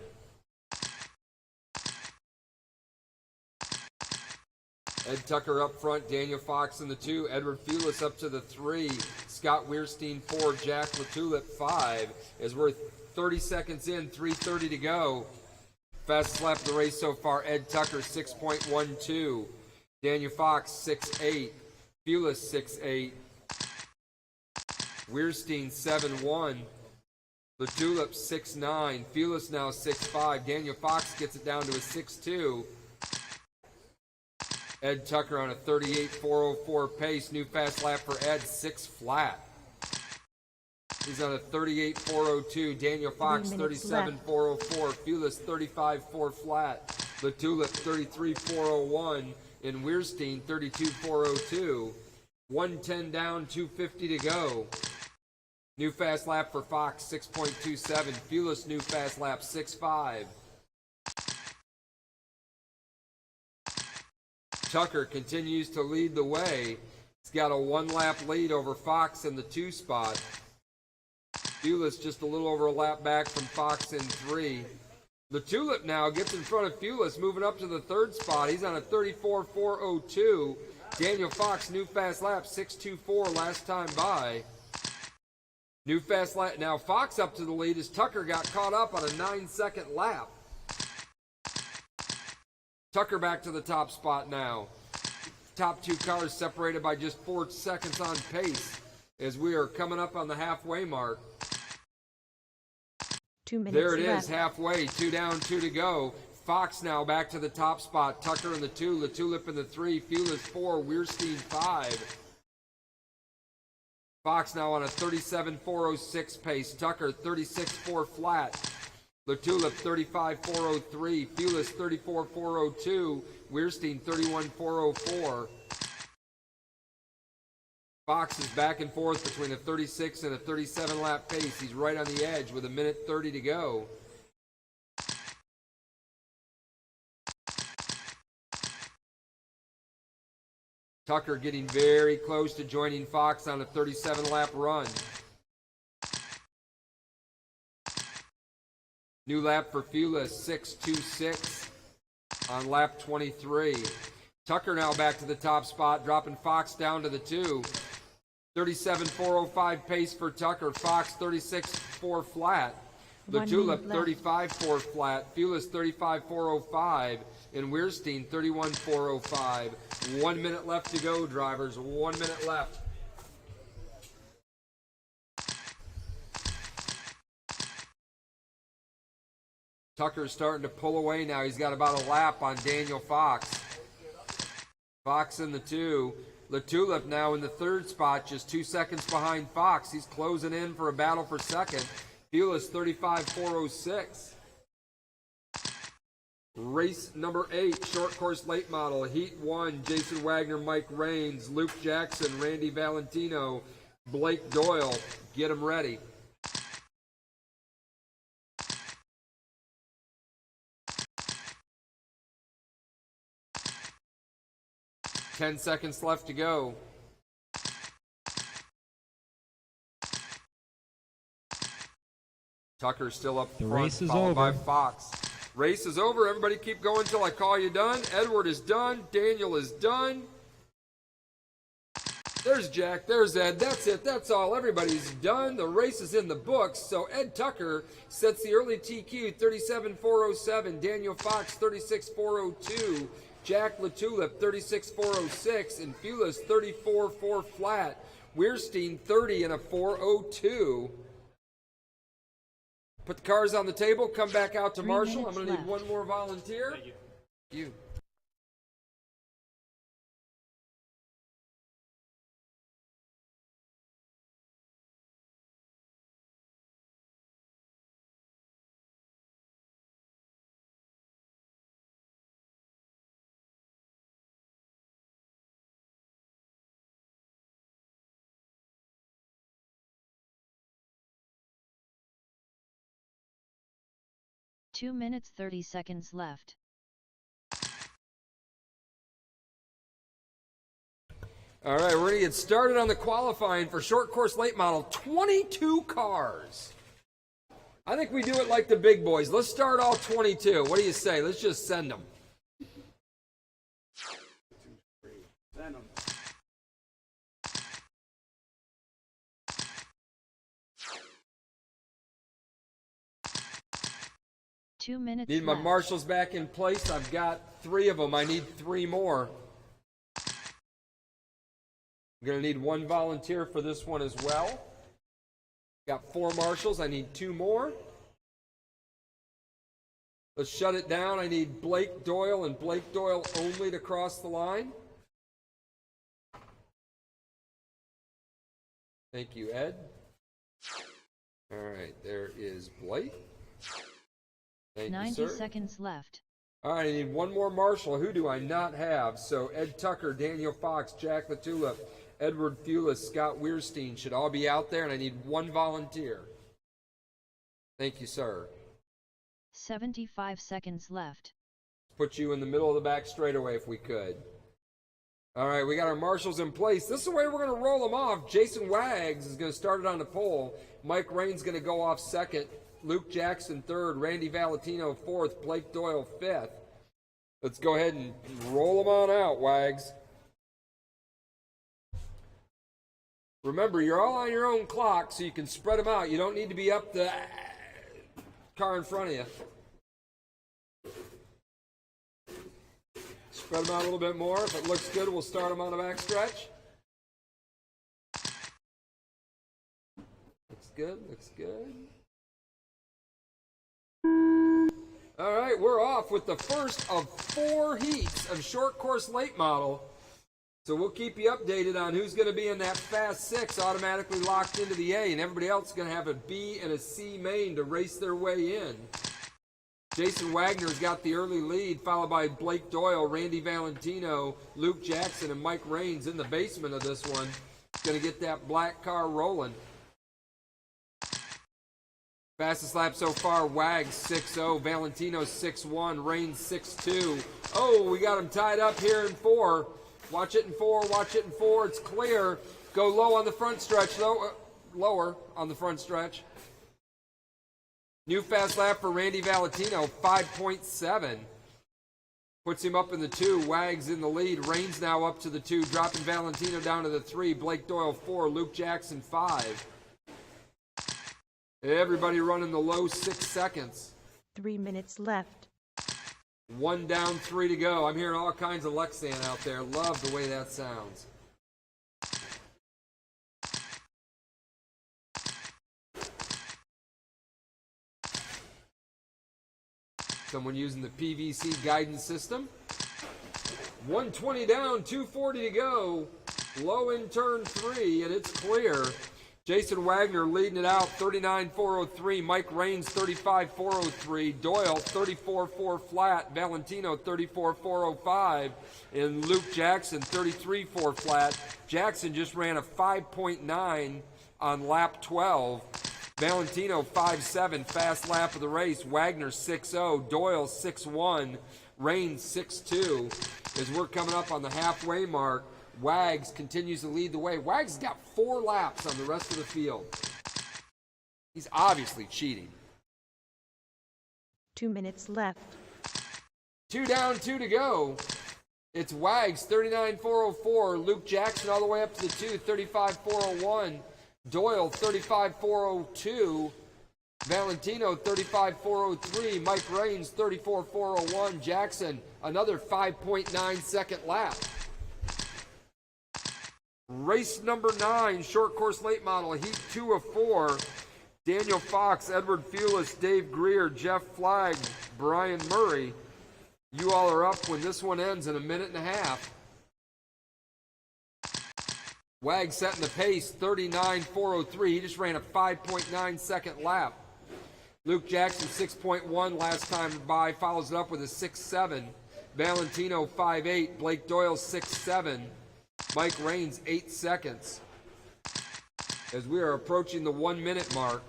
Ed Tucker up front, Daniel Fox in the 2, Edward Fulis up to the 3, Scott Weirstein 4, Jack LaTulip 5. As we're 30 seconds in, 3:30 to go. Fastest lap of the race so far, Ed Tucker 6.12, Daniel Fox 6.8, Fulis 6.8, Weirstein 7.1, LaTulip 6.9, Fulis now 6.5, Daniel Fox gets it down to a 6.2. Ed Tucker on a 38.404 pace. New fast lap for Ed, 6 flat. He's on a 38.402. Daniel Fox, 37.404. Fulis, 35.4 flat. LaTulip, 33.401. And Weirstein, 32.402. 110 down, 250 to go. New fast lap for Fox, 6.27. Fulis, new fast lap, 6.5. Tucker continues to lead the way. He's got a 1-lap lead over Fox in the 2 spot. Fulis just a little over a lap back from Fox in 3. LaTulip now gets in front of Fulis, moving up to the 3rd spot. He's on a 34.402. Daniel Fox, new fast lap, 6.24 last time by. New fast lap. Now Fox up to the lead as Tucker got caught up on a 9-second lap. Tucker back to the top spot now. Top 2 cars separated by just 4 seconds on pace as we are coming up on the halfway mark. 2 minutes There it left. is, halfway, 2 down, 2 to go. Fox now back to the top spot. Tucker in the 2, LaTulip in the 3, Fulis 4, Weirstein 5. Fox now on a 37.406 pace. Tucker 36.4 flat. LaTulip 35.403, Fulis 34.402, Weirstein 31.404. Fox is back and forth between a 36 and a 37 lap pace. He's right on the edge with 1:30 to go. Tucker getting very close to joining Fox on a 37 lap run. New lap for Fulis, 6.26 on lap 23. Tucker now back to the top spot, dropping Fox down to the 2. 37.405 pace for Tucker. Fox 36.4 flat. LaTulip 35.4 flat. Fulis 35.405. And Weirstein 31.405. 1 minute left to go, drivers. 1 minute left. Tucker's starting to pull away now. He's got about a lap on Daniel Fox. Fox in the 2. LaTulip now in the 3rd spot, just 2 seconds behind Fox. He's closing in for a battle for 2nd. Fulis 35.406. Race number 8, short course late model. Heat 1, Jason Wagner, Mike Raines, Luke Jackson, Randy Valentino, Blake Doyle. Get them ready. 10 seconds left to go. Tucker's still up The front, race is followed by over. Fox. Race is over. Everybody keep going until I call you done. Edward is done. Daniel is done. There's Jack. There's Ed. That's it. That's all. Everybody's done. The race is in the books. So Ed Tucker sets the early TQ 37.407. Daniel Fox 36.402. Jack LaTulip 36.406. And Fulis 34.4 flat. Weirstein 30 and a 402. Put the cars on the table. Come back out to 3 Marshall. I'm minutes going to need left. one more volunteer. Thank you. Two minutes 30 seconds left. All right, we're going to get started on the qualifying for short course late model. 22 cars. I think we do it like the big boys. Let's start all 22. What do you say? Let's just send them. Send them. 2 minutes Need my left. marshals back in place. I've got 3 of them. I need 3 more. I'm going to need 1 volunteer for this one as well. Got 4 marshals. I need 2 more. Let's shut it down. I need Blake Doyle and Blake Doyle only to cross the line. Thank you, Ed. All right, there is Blake. Thank 90 you, sir. seconds left. All right, I need 1 more marshal. Who do I not have? So Ed Tucker, Daniel Fox, Jack LaTulip, Edward Fulis, Scott Weirstein should all be out there, and I need 1 volunteer. Thank you, sir. 75 seconds left. Put you in the middle of the back straightaway if we could. All right, we got our marshals in place. This is the way we're going to roll them off. Jason Wags is going to start it on the pole. Mike Rain's going to go off second. Luke Jackson third. Randy Valentino fourth. Blake Doyle fifth. Let's go ahead and roll them on out, Wags. Remember, you're all on your own clock, so you can spread them out. You don't need to be up the car in front of you. Spread them out a little bit more. If it looks good, we'll start them on the back stretch. Looks good, looks good. All right, we're off with the first of 4 heats of short course late model. So we'll keep you updated on who's going to be in that Fast 6 automatically locked into the A, and everybody else is going to have a B and a C main to race their way in. Jason Wagner's got the early lead, followed by Blake Doyle, Randy Valentino, Luke Jackson, and Mike Rains in the basement of this one. Going to get that black car rolling. Fastest lap so far, Wags 6-0, Valentino 6-1, Rains 6-2. Oh, we got them tied up here in 4. Watch it in 4, watch it in 4. It's clear. Go low on the front stretch, lower on the front stretch. New fast lap for Randy Valentino, 5.7. Puts him up in the 2. Wags in the lead. Rains now up to the 2, dropping Valentino down to the 3. Blake Doyle 4. Luke Jackson 5. Everybody running the low 6 seconds. 3 minutes left. 1 down, 3 to go. I'm hearing all kinds of Lexan out there. Love the way that sounds. Someone using the PVC guidance system. 120 down, 240 to go. Low in turn 3, and it's clear. Jason Wagner leading it out, 39.403. Mike Rains, 35.403. Doyle, 34.4 flat. Valentino, 34.405. And Luke Jackson, 33.4 flat. Jackson just ran a 5.9 on lap 12. Valentino 5.7, fast lap of the race. Wagner 6.0, Doyle 6.1, Reigns 6-2. As we're coming up on the halfway mark, Wags continues to lead the way. Wags has got 4 laps on the rest of the field. He's obviously cheating. 2 minutes left. 2 down, 2 to go. It's Wags, 39.404. Luke Jackson all the way up to the 2, 35.401. Doyle, 35.402. Valentino, 35.403. Mike Reigns, 34.401. Jackson, another 5.9 second lap. Race number 9, short course late model, heat 2 of 4. Daniel Fox, Edward Fulis, Dave Greer, Jeff Flagg, Brian Murray. You all are up when this one ends in a minute and a half. Wag setting the pace, 39.403. He just ran a 5.9 second lap. Luke Jackson, 6.1 last time by, follows it up with a 6.7. Valentino, 5.8. Blake Doyle, 6.7. Mike Reigns, 8 seconds. As we are approaching the 1 minute mark,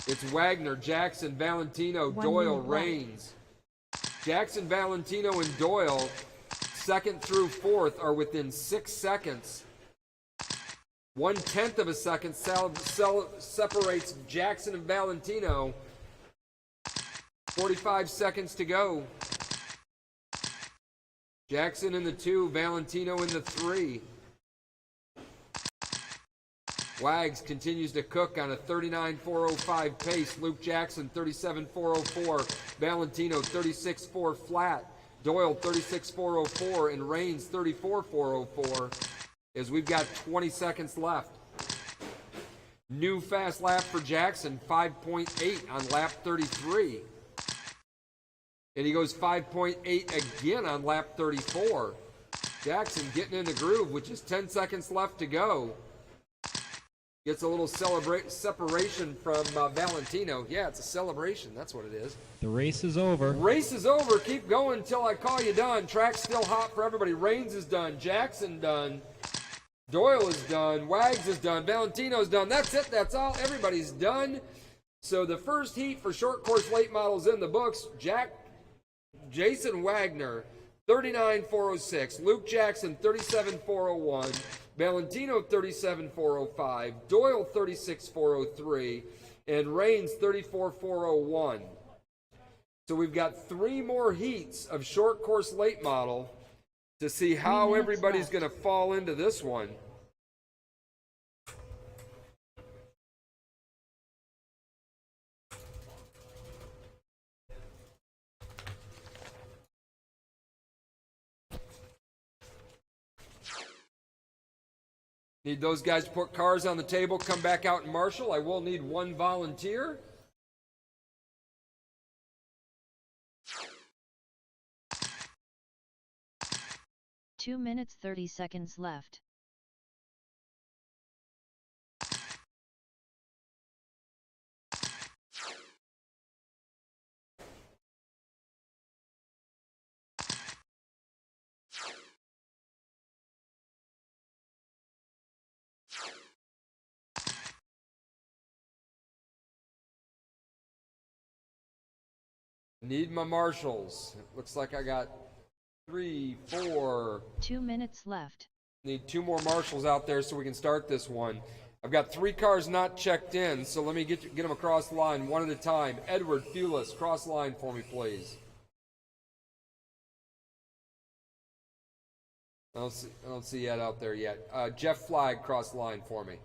it's Wagner, Jackson, Valentino, 1 Doyle, minute left. Reigns. Jackson, Valentino, and Doyle, 2nd through 4th, are within 6 seconds. 1/10 of a second separates Jackson and Valentino. 45 seconds to go. Jackson in the 2, Valentino in the 3. Wags continues to cook on a 39.405 pace. Luke Jackson, 37.404. Valentino, 36.4 flat. Doyle, 36.404. And Reigns, 34.404. As we've got 20 seconds left. New fast lap for Jackson, 5.8 on lap 33. And he goes 5.8 again on lap 34. Jackson getting in the groove with just 10 seconds left to go. Gets a little separation from Valentino. Yeah, it's a celebration. That's what it is. The race is over. Race is over. Keep going until I call you done. Track's still hot for everybody. Reigns is done. Jackson done. Doyle is done. Wags is done. Valentino's done. That's it. That's all. Everybody's done. So the first heat for short course late models in the books. Jason Wagner, 39.406. Luke Jackson, 37.401. Valentino, 37.405. Doyle, 36.403. And Reigns, 34.401. So we've got 3 more heats of short course late model to see how 3 minutes everybody's left. going to fall into this one. Need those guys to put cars on the table, come back out and marshal. I will need 1 volunteer. Two minutes 30 seconds left. Need my marshals. It looks like I got 3, 4. 2 minutes left. Need 2 more marshals out there so we can start this one. I've got 3 cars not checked in, so let me get them across the line one at a time. Edward Fulis, cross line for me, please. I don't see Ed out there yet. Jeff Flagg, cross line for me.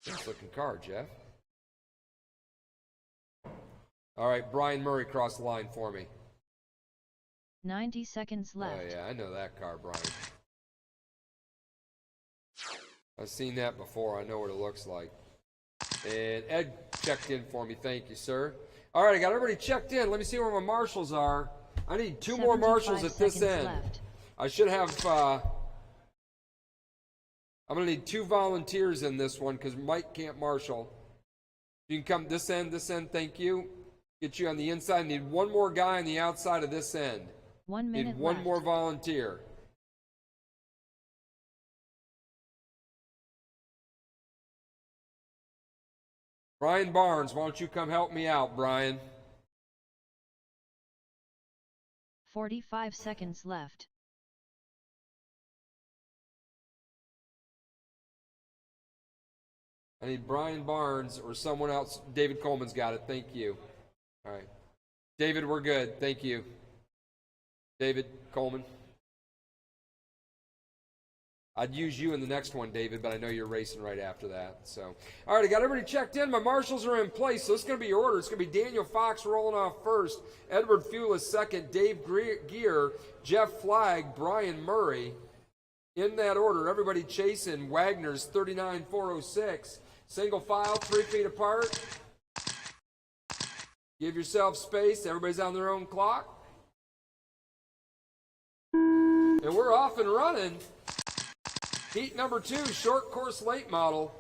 Nice looking car, Jeff. All right, Brian Murray, cross the line for me. 90 seconds left. Oh yeah, I know that car, Brian. I've seen that before. I know what it looks like. And Ed checked in for me. Thank you, sir. All right, I got everybody checked in. Let me see where my marshals are. I need 2 more marshals at this end. Left. I should have... I'm going to need 2 volunteers in this one because Mike can't marshal. You can come this end, thank you. Get you on the inside. Need 1 more guy on the outside of this end. 1 minute Need 1 left. more volunteer. Brian Barnes, why don't you come help me out, Brian? 45 seconds left. I need Brian Barnes or someone else. David Coleman's got it. Thank you. All right. David, we're good. Thank you. David Coleman. I'd use you in the next one, David, but I know you're racing right after that. So, all right, I got everybody checked in. My marshals are in place, so this is going to be your order. It's going to be Daniel Fox rolling off first, Edward Fulis second, Dave Gear, Jeff Flagg, Brian Murray. In that order, everybody chasing Wagner's 39,406. Single file, 3 feet apart. Give yourself space. Everybody's on their own clock. And we're off and running. Heat number 2, short course late model.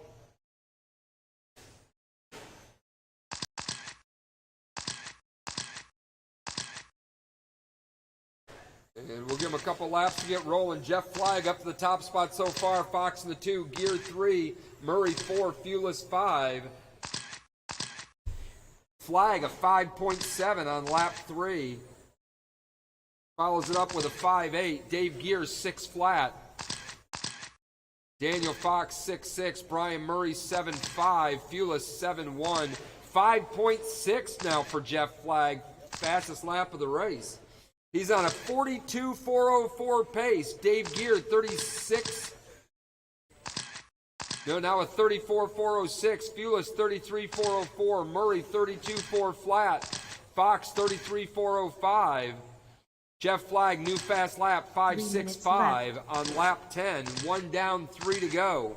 And we'll give him a couple laps to get rolling. Jeff Flagg up to the top spot so far. Fox in the 2, Gear 3, Murray 4, Fulis 5. Flagg a 5.7 on lap 3. Follows it up with a 5.8. Dave Gear 6 flat. Daniel Fox 6.6. Brian Murray 7.5. Fulis 7.1. 5.6 now for Jeff Flagg. Fastest lap of the race. He's on a 42.404 pace. Dave Gear 36. No, now a 34.406. Fulis 33.404. Murray 32.4 flat. Fox 33.405. Jeff Flagg, new fast lap, 5.65 on lap 10. 1 down, 3 to go.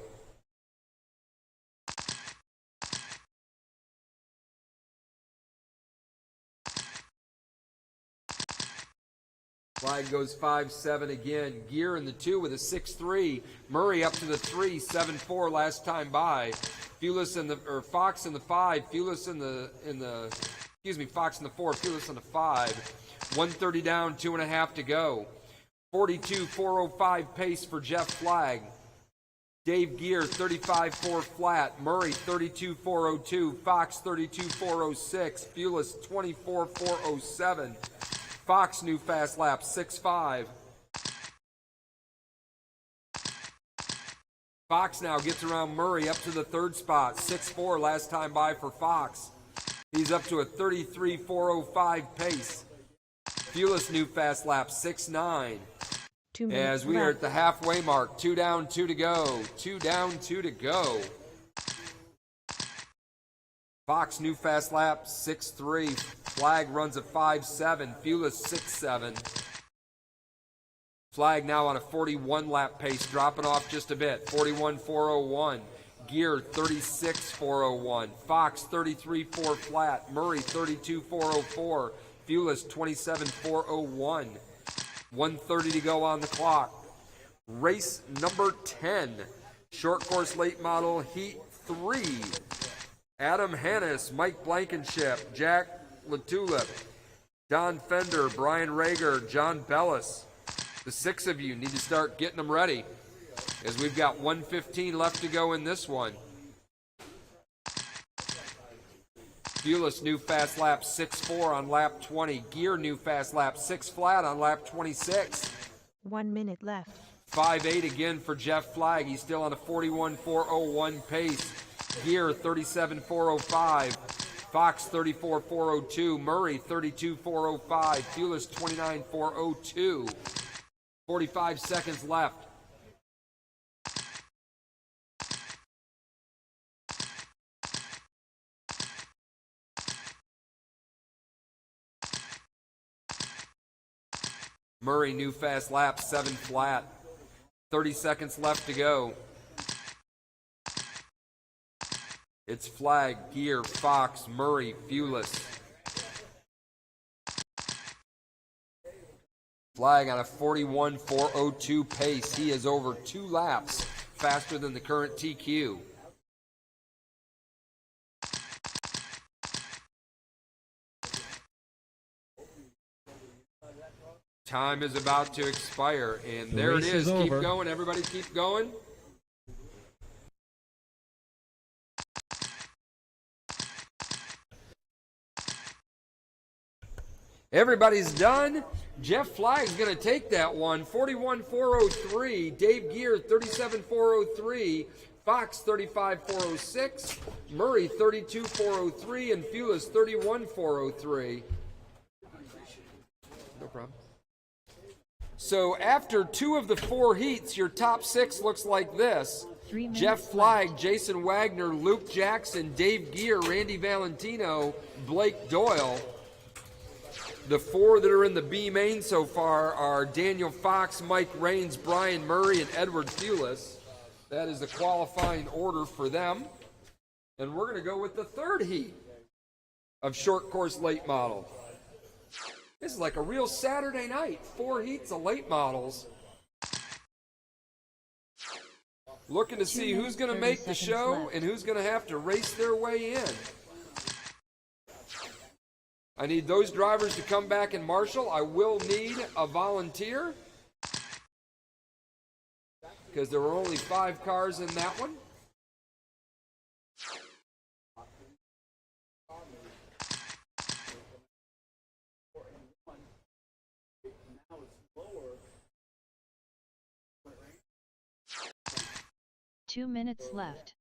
Flagg goes 5.7 again. Gear in the 2 with a 6.3. Murray up to the 3, 7.4 last time by. Fulis in the Fox in the 5. Fulis in the Fox in the 4. Fulis in the 5. 130 down, 2.5 to go. 42.405 pace for Jeff Flagg. Dave Gear 35.4 flat. Murray 32.402. Fox 32.406. Fulis 24.407. Fox new fast lap 6.5. Fox now gets around Murray up to the 3rd spot. 6.4 last time by for Fox. He's up to a 33.405 pace. Fulis new fast lap 6.9. 2 minutes As we left. are at the halfway mark, 2 down, 2 to go. 2 down, 2 to go. Fox new fast lap 6.3. Flagg runs a 5.7. Fulis 6.7. Flagg now on a 41 lap pace, dropping off just a bit. 41.401. Gear 36.401. Fox 33.4 flat. Murray 32.404. Fulis 27.401. 1:30 to go on the clock. Race number 10. Short course late model Heat 3. Adam Hannes, Mike Blankenship, Jack Latulip, Don Fender, Brian Rager, John Bellis. The 6 of you need to start getting them ready, as we've got 1:15 left to go in this one. Fulis new fast lap 6.4 on lap 20. Gear new fast lap 6 flat on lap 26. 1 minute left. 5.8 again for Jeff Flagg. He's still on a 41.401 pace. Gear 37.405. Fox 34.402. Murray 32.405. Fulis 29.402. 45 seconds left. Murray new fast lap 7 flat. 30 seconds left to go. It's Flagg, Gear, Fox, Murray, Fulis. Flagg on a 41.402 pace. He is over 2 laps faster than the current TQ. Time is about to expire, and there it race is. is Keep over. going. Everybody keep going. Everybody's done. Jeff Flagg's going to take that one. 41,403. Dave Gear, 37,403. Fox, 35,406. Murray, 32,403. And Fulis, 31,403. No problem. So after 2 of the 4 heats, your top 6 looks like this. 3 minutes Jeff Flagg, left. Jason Wagner, Luke Jackson, Dave Gear, Randy Valentino, Blake Doyle. The 4 that are in the B main so far are Daniel Fox, Mike Raines, Brian Murray, and Edward Fulis. That is the qualifying order for them. And we're going to go with the 3rd heat of short course late model. This is like a real Saturday night. 4 heats of late models. Looking to see who's going to make the show and who's going to have to race their way in. I need those drivers to come back and marshal. I will need a volunteer because there were only 5 cars in that one. Two minutes left.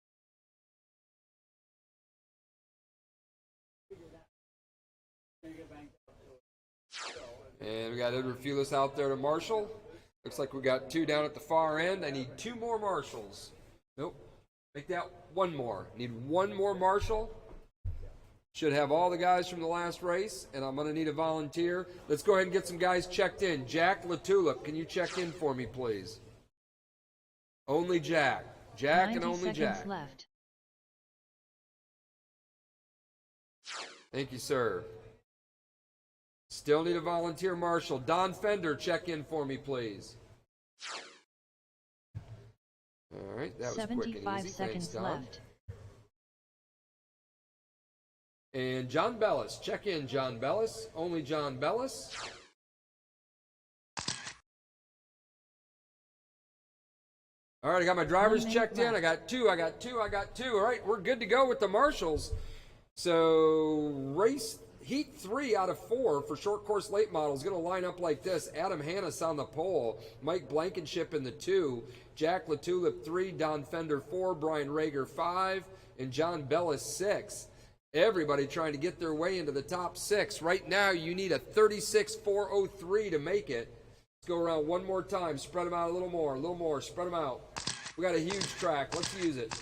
And we got Edward Fulis out there to marshal. Looks like we got 2 down at the far end. I need 2 more marshals. Nope. Make that 1 more. Need 1 more marshal. Should have all the guys from the last race, and I'm going to need a volunteer. Let's go ahead and get some guys checked in. Jack LaTulip, can you check in for me, please? Only Jack. Jack and only 90 seconds Jack. left. Thank you, sir. Still need a volunteer marshal. Don Fender, check in for me, please. All right, that was quick and 75 easy. seconds Thanks, Don. left. And John Bellis, check in, John Bellis. Only John Bellis. All right, I got my drivers checked in. I got 2. All right, we're good to go with the marshals. So race heat 3 out of 4 for short course late model is going to line up like this. Adam Hannes on the pole, Mike Blankenship in the 2, Jack LaTulip 3, Don Fender 4, Brian Rager 5, and John Bellis 6. Everybody trying to get their way into the top 6. Right now, you need a 36,403 to make it. Let's go around one more time. Spread them out a little more. Spread them out. We got a huge track. Let's use it.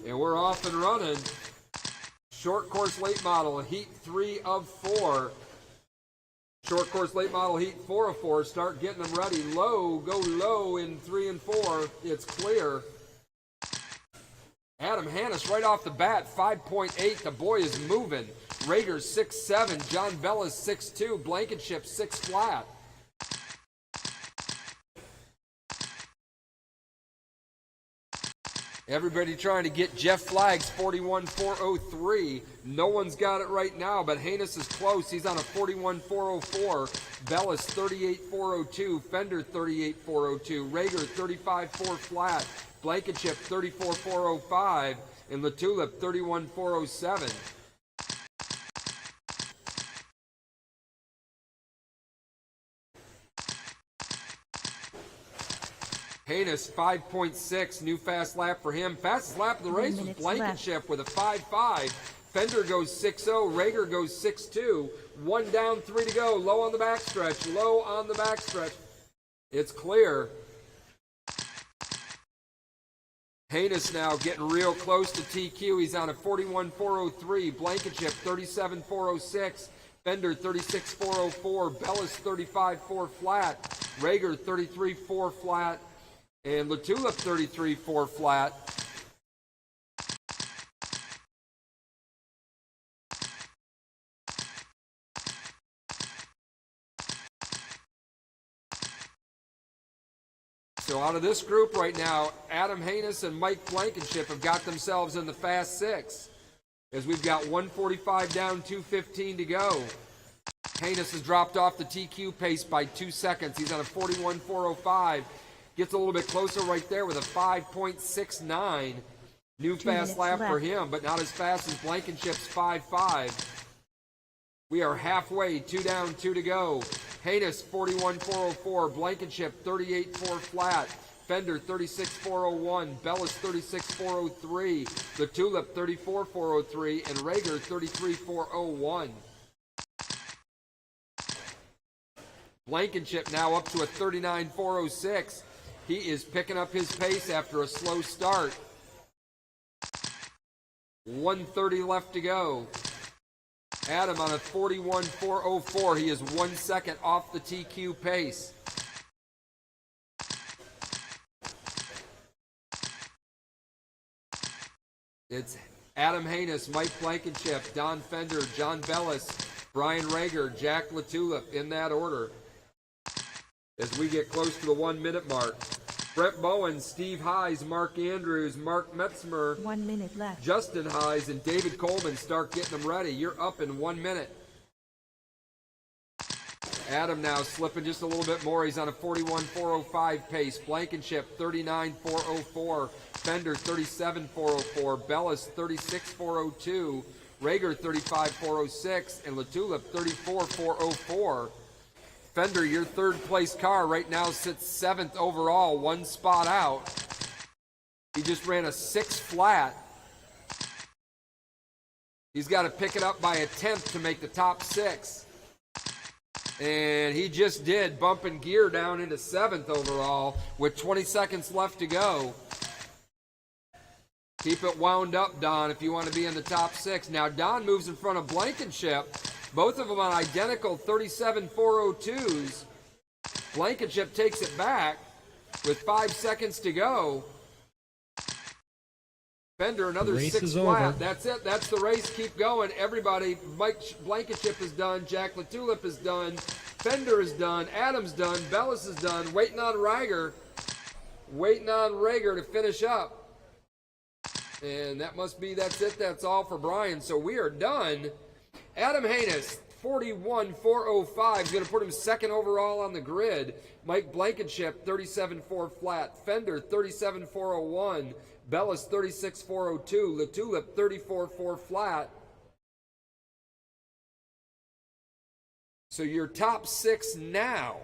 And we're off and running. Short course late model, heat 3 of 4. Short course late model, heat 4 of 4. Start getting them ready. Low, go low in 3 and 4. It's clear. Adam Hannes right off the bat, 5.8. The boy is moving. Rager 6.7. John Bellis 6.2. Blankenship 6 flat. Everybody trying to get Jeff Flagg's 41,403. No one's got it right now, but Hannes is close. He's on a 41,404. Bellis 38,402. Fender 38,402. Rager 35,4 flat. Blankenship 34,405. And LaTulip 31,407. Hannes 5.6, new fast lap for him. Fastest lap of the race was Blankenship with a 5.5. Fender goes 6.0. Rager goes 6.2. 1 down, 3 to go. Low on the backstretch. Low on the backstretch. It's clear. Hannes now getting real close to TQ. He's on a 41,403. Blankenship 37,406. Fender 36,404. Bellis 35,4 flat. Rager 33,4 flat. And LaTulip 33,4 flat. So out of this group right now, Adam Hannes and Mike Blankenship have got themselves in the fast 6. As we've got 145 down, 215 to go. Hannes has dropped off the TQ pace by 2 seconds. He's on a 41,405. Gets a little bit closer right there with a 5.69. New 2 fast minutes lap for left. him, but not as fast as Blankenship's 5.5. We are halfway, 2 down, 2 to go. Haynes 41.404, Blankenship 38.4 flat, Fender 36.401, Bellis 36.403, the Tulip 34.403, and Rager 33.401. Blankenship now up to a 39.406. He is picking up his pace after a slow start. 1:30 left to go. Adam on a 41.404. He is 1 second off the TQ pace. It's Adam Haynes, Mike Blankenship, Don Fender, John Bellis, Brian Rager, Jack LaTulip in that order. As we get close to the 1 minute mark. Brett Bowen, Steve Hayes, Mark Andrews, Mark Metzmer, 1 minute left. Justin Hayes, and David Coleman start getting them ready. You're up in 1 minute. Adam now slipping just a little bit more. He's on a 41.405 pace. Blankenship 39.404. Fender 37.404. Bellis 36.402. Rager 35.406. And LaTulip 34.404. Fender, your third place car right now sits 7th overall, 1 spot out. He just ran a 6 flat. He's got to pick it up by a 10th to make the top 6. And he just did, bumping gear down into 7th overall with 20 seconds left to go. Keep it wound up, Don, if you want to be in the top 6. Now, Don moves in front of Blankenship. Both of them on identical 37.402s. Blankenship takes it back with 5 seconds to go. Fender, another The race 6 is flat. over. That's it. That's the race. Keep going. Everybody, Mike Blankenship is done. Jack LaTulip is done. Fender is done. Adams done. Bellis is done. Waiting on Rager. Waiting on Rager to finish up. And that must be, that's it. That's all for Brian. So we are done. Adam Haynes, 41.405, is going to put him 2nd overall on the grid. Mike Blankenship, 37.4 flat. Fender, 37.401. Bellis, 36.402. LaTulip, 34.4 flat. So your top 6 now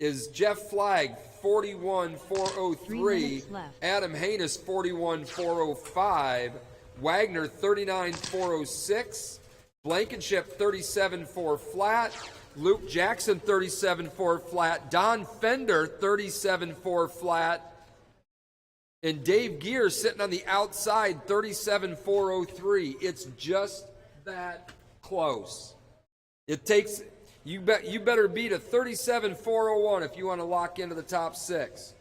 is Jeff Flagg, 41.403. 3 minutes left. Adam Haynes, 41.405. Wagner, 39.406. Blankenship, 37.4 flat. Luke Jackson, 37.4 flat. Don Fender, 37.4 flat. And Dave Gear sitting on the outside, 37.403. It's just that close. It takes, you better beat a 37.401 if you want to lock into the top 6.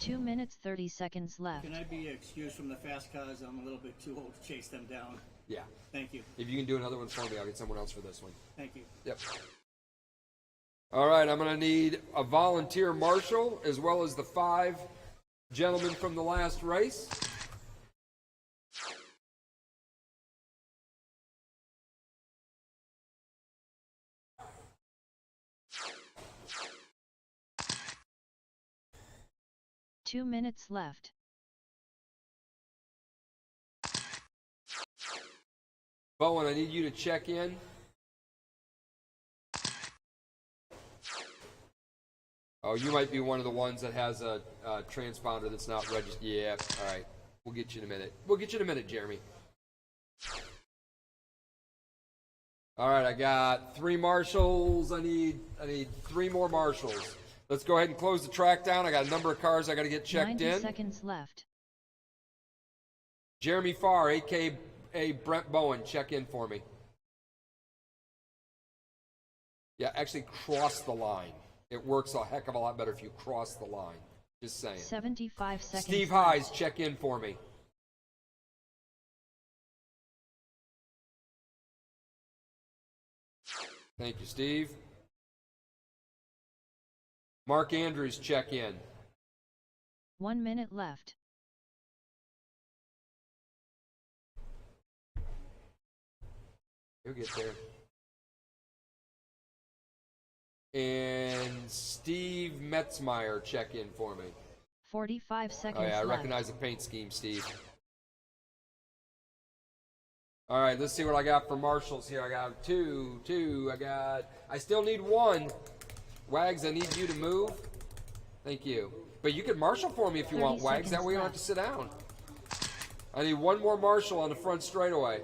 2 minutes 30 seconds left. Can I be excused from the fast cars? I'm a little bit too old to chase them down. Yeah. Thank you. If you can do another one for me, I'll get someone else for this one. Thank you. Yep. All right, I'm going to need a volunteer marshal as well as the 5 gentlemen from the last race. Two minutes left. Bowen, I need you to check in. Oh, you might be one of the ones that has a transponder that's not registered. Yeah, all right. We'll get you in a minute. We'll get you in a minute, Jeremy. All right, I got 3 marshals. I need 3 more marshals. Let's go ahead and close the track down. I got a number of cars I got to get checked 90 in. seconds left. Jeremy Farr, a.k.a. Brent Bowen, check in for me. Yeah, actually cross the line. It works a heck of a lot better if you cross the line. Just saying. 75 seconds Steve left. Hayes, check in for me. Thank you, Steve. Mark Andrews, check in. 1 minute left. He'll get there. And Steve Metzmeyer, check in for me. 45 seconds Oh yeah, I left. recognize the paint scheme, Steve. All right, let's see what I got for marshals here. I got two. I still need one. Wags, I need you to move. Thank you. But you can marshal for me if you 30 want, Wags. That seconds way you don't have left. to sit down. I need one more marshal on the front straightaway.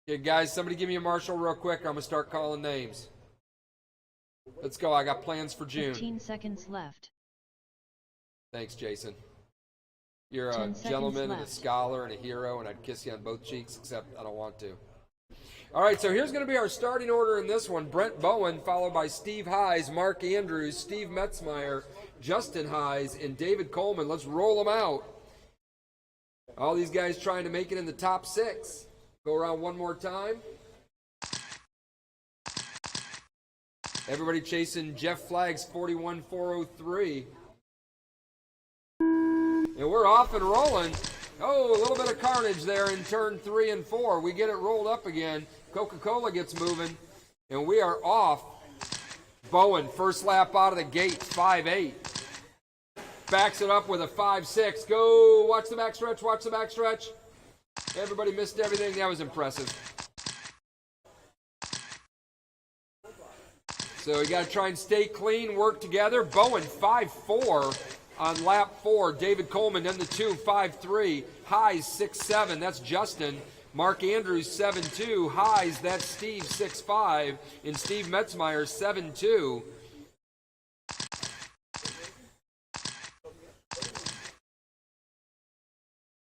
Okay, guys, somebody give me a marshal real quick. I'm going to start calling names. Let's go. I got plans for June. 15 seconds left. Thanks, Jason. You're 10 a seconds gentleman and a left. scholar and a hero, and I'd kiss you on both cheeks, except I don't want to. All right, so here's going to be our starting order in this one. Brent Bowen, followed by Steve Highs, Mark Andrews, Steve Metzmeyer, Justin Highs, and David Coleman. Let's roll them out. All these guys trying to make it in the top 6. Go around one more time. Everybody chasing Jeff Flagg's 41-403. And we're off and rolling. Oh, a little bit of carnage there in turn 3 and 4. We get it rolled up again. Coca-Cola gets moving, and we are off. Bowen, first lap out of the gate, 5.8. Backs it up with a 5.6. Go, watch the backstretch, watch the backstretch. Everybody missed everything. That was impressive. So we got to try and stay clean, work together. Bowen, 5.4 on lap 4. David Coleman in the 2, 5.3. Highs, 6.7. That's Justin. Mark Andrews, 7.2. Highs, that's Steve, 6.5. And Steve Metzmeyer, 7.2.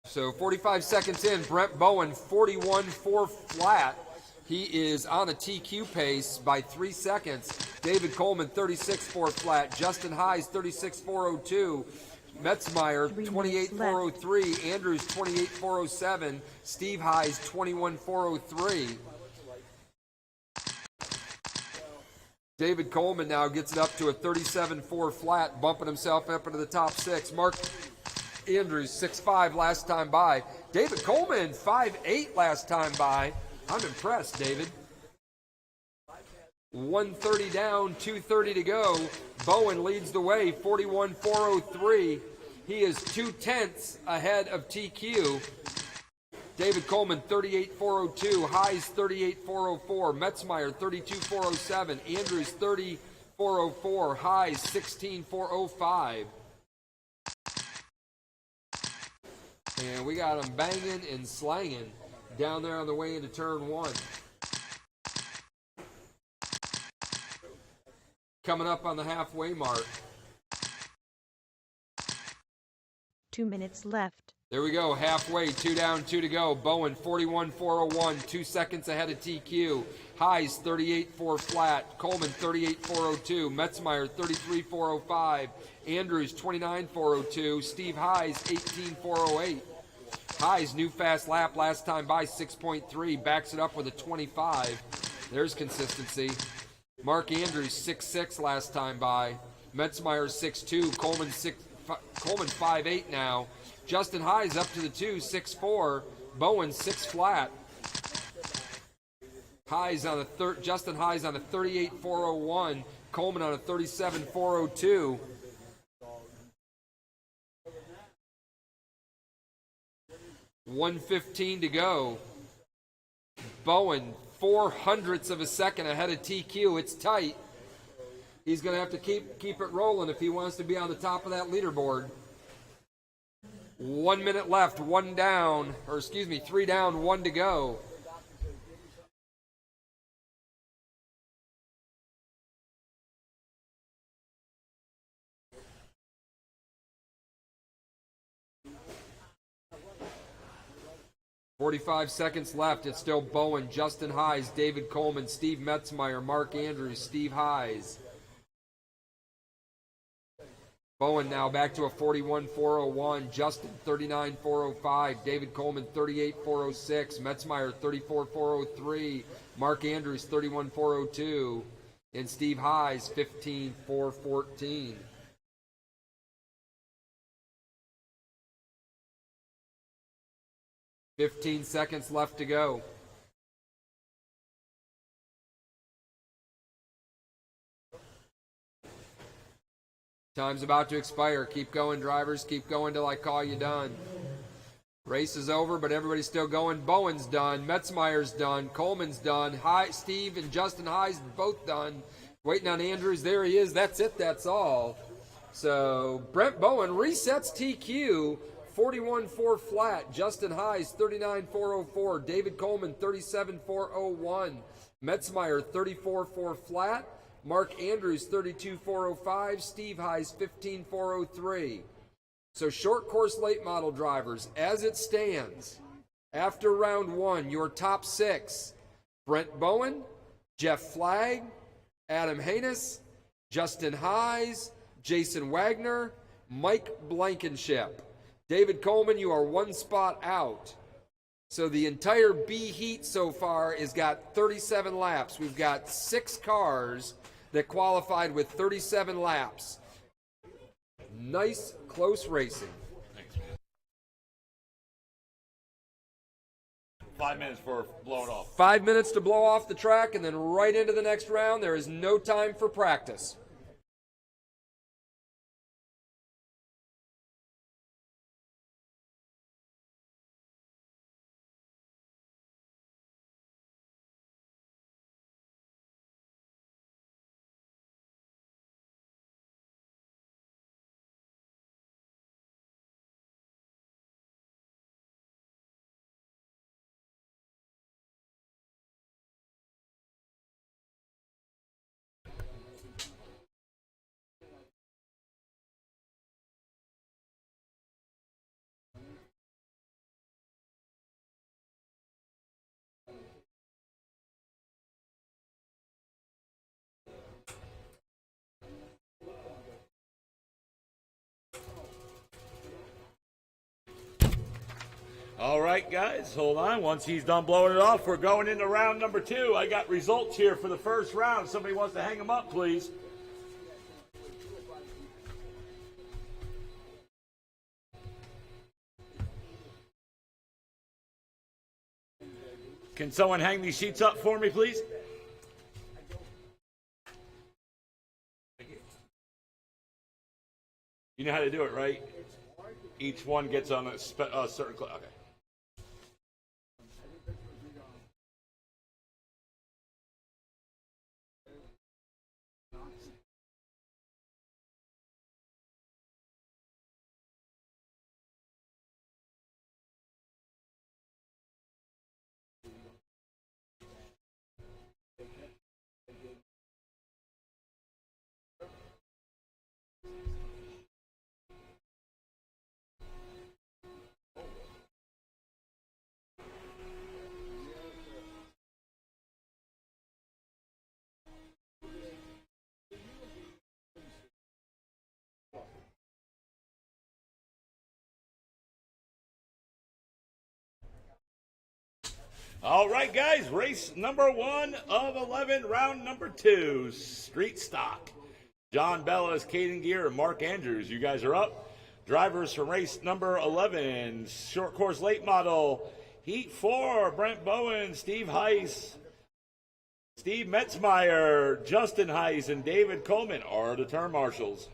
So 45 seconds in, Brent Bowen, 41-4 flat. He is on a TQ pace by 3 seconds. David Coleman, 36-4 flat. Justin Highs, 36-402. Metzmeyer, 28-403. Andrews, 28-407. Steve Highs, 21-403. David Coleman now gets it up to a 37-4 flat, bumping himself up into the top 6. Mark Andrews, 6.5 last time by. David Coleman, 5.8 last time by. I'm impressed, David. 130 down, 2:30 to go. Bowen leads the way, 41-403. He is 0.2 ahead of TQ. David Coleman, 38-402. Highs, 38-404. Metzmeyer, 32-407. Andrews, 30-404. Highs, 16-405. And we got them banging and slanging down there on the way into turn 1. Coming up on the halfway mark. 2 minutes left. There we go, halfway, 2 down, 2 to go. Bowen, 41-401, 2 seconds ahead of TQ. Highs, 38-4 flat. Coleman, 38-402. Metzmeyer, 33-405. Andrews, 29-402. Steve Highs, 18-408. Highs, new fast lap last time by, 6.3. Backs it up with a 25. There's consistency. Mark Andrews, 6.6 last time by. Metzmeyer, 6.2. Coleman 5.8 now. Justin Highs up to the 2, 6.4. Bowen, 6 flat. Highs on the Justin Highs on a 38.401. Coleman on a 37.402. $1:15 to go. Bowen, 0.04 of a second ahead of TQ. It's tight. He's going to have to keep it rolling if he wants to be on the top of that leaderboard. 1 minute left, 3 down, 1 to go. $45 seconds left. It's still Bowen, Justin Highs, David Coleman, Steve Metzmeyer, Mark Andrews, Steve Highs. Bowen now back to a 41.401. Justin 39.405. David Coleman 38.406. Metzmeyer 34.403. Mark Andrews 31.402. And Steve Highs 15.414. $15 seconds left to go. Time's about to expire. Keep going, drivers. Keep going till I call you done. Race is over, but everybody's still going. Bowen's done. Metzmeyer's done. Coleman's done. Steve and Justin High's both done. Waiting on Andrews. There he is. That's it. That's all. So Brent Bowen resets TQ 41.4 flat. Justin Highs 39.404. David Coleman 37.401. Metzmeyer 34.4 flat. Mark Andrews 32.405. Steve Highs 15.403. So short course late model drivers, as it stands, after round one, your top six: Brent Bowen, Jeff Flagg, Adam Haynes, Justin Highs, Jason Wagner, Mike Blankenship. David Coleman, you are one spot out. So the entire B heat so far has got 37 laps. We've got 6 cars that qualified with 37 laps. Nice, close racing. Thanks, man. 5 minutes for blow it off. 5 minutes to blow off the track and then right into the next round. There is no time for practice. All right, guys, hold on. Once he's done blowing it off, we're going into round number 2. I got results here for the first round. Somebody wants to hang them up, please. Can someone hang these sheets up for me, please? You know how to do it, right? Each one gets on a certain clock. Okay. All right, guys, race number 1 of 11, round number 2, street stock. John Bellas, Caden Gear, and Mark Andrews, you guys are up. Drivers from race number 11, short course late model, heat 4, Brent Bowen, Steve Heiss, Steve Metzmeyer, Justin Heiss, and David Coleman are the turn marshals.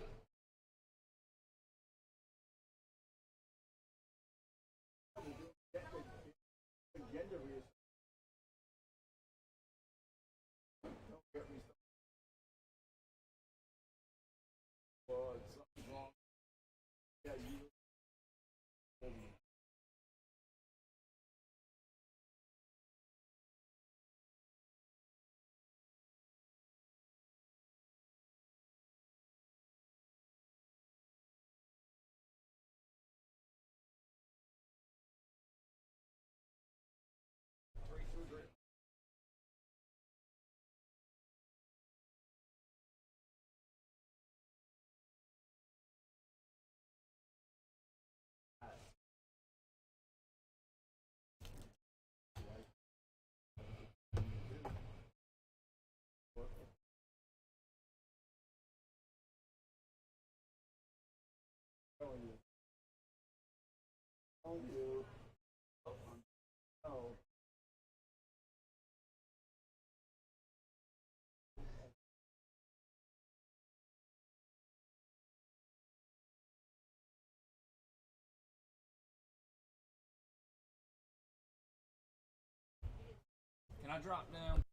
I dropped down.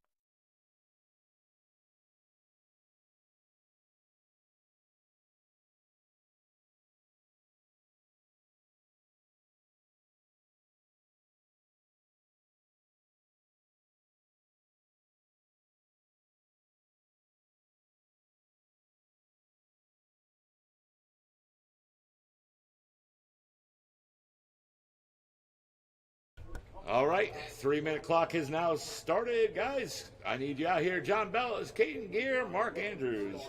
All right, 3-minute clock has now started, guys. I need you out here. John Bellis, Caden Gear, Mark Andrews.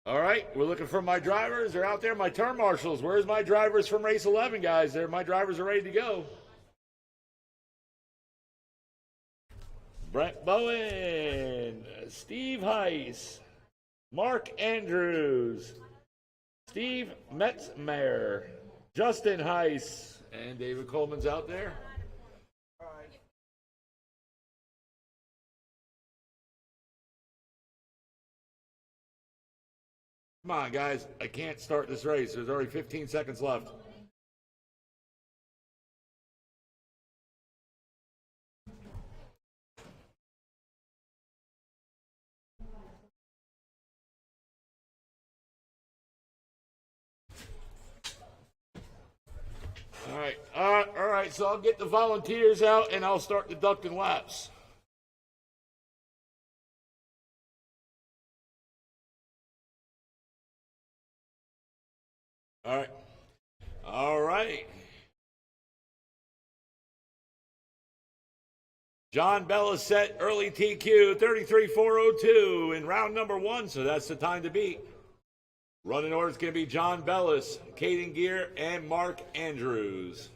All right, we're looking for my drivers. They're out there, my turn marshals. Where's my drivers from race 11, guys? My drivers are ready to go. Brent Bowen, Steve Heiss, Mark Andrews, Steve Metzmeyer, Justin Heiss, and David Coleman's out there. Come on, guys. I can't start this race. There's already 15 seconds left. All right. So I'll get the volunteers out and I'll start deducting laps. All right. John Bella set early TQ 33.402 in round number 1, so that's the time to beat. Running order is going to be John Bellis, Caden Gear, and Mark Andrews.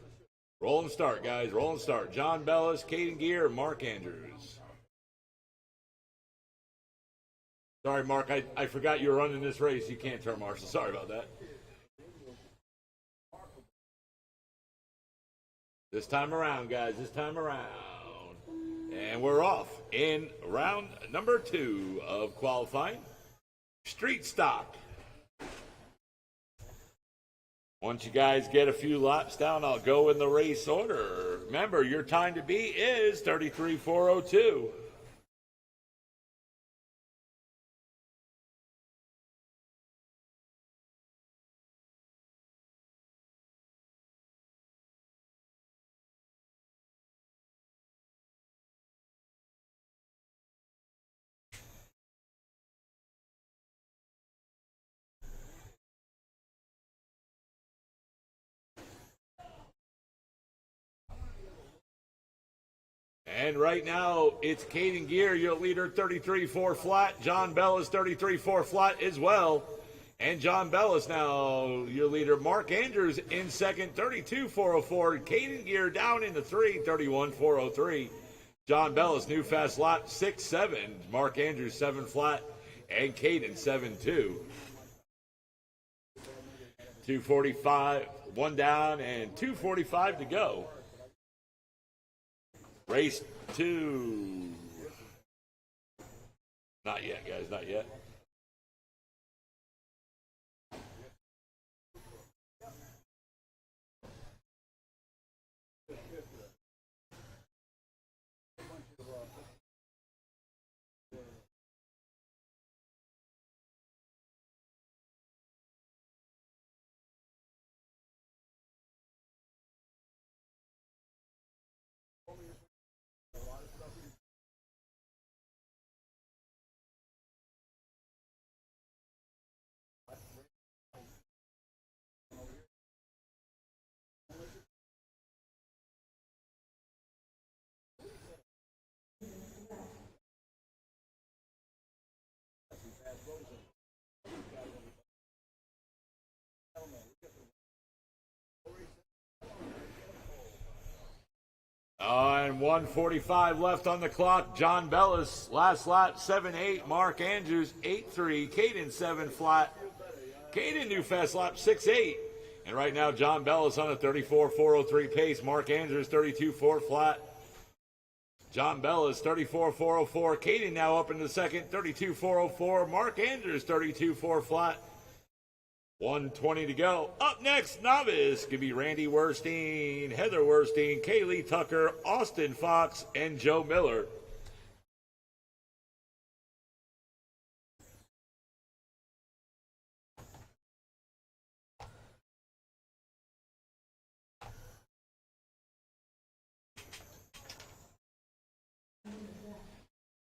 Roll and start, guys. Roll and start. John Bellis, Caden Gear, Mark Andrews. Sorry, Mark. I forgot you were running this race. You can't turn marshal. Sorry about that. This time around, guys. This time around. And we're off in round number 2 of qualifying. Street stock. Once you guys get a few laps down, I'll go in the race order. Remember, your time to beat is 33.402. And right now, it's Caden Gear, your leader, 33-4 flat. John Bellis, 33-4 flat as well. And John Bellis now, your leader. Mark Andrews in second, 32-404. Caden Gear down in the 3, 31-403. John Bellis, new fast lap, 6-7. Mark Andrews, 7 flat. And Caden, 7-2. 2:45, one down, and 2:45 to go. Race 2. Not yet, guys, not yet. And 1:45 left on the clock. John Bellis, last lap, 7-8. Mark Andrews, 8-3. Caden, 7 flat. Caden, new fast lap, 6-8. And right now, John Bellis on a 34-403 pace. Mark Andrews, 32-4 flat. John Bellis, 34-404. Caden now up in the second, 32-404. Mark Andrews, 32-4 flat. 1:20 to go. Up next, novice could be Randy Werstein, Heather Werstein, Kaylee Tucker, Austin Fox, and Joe Miller.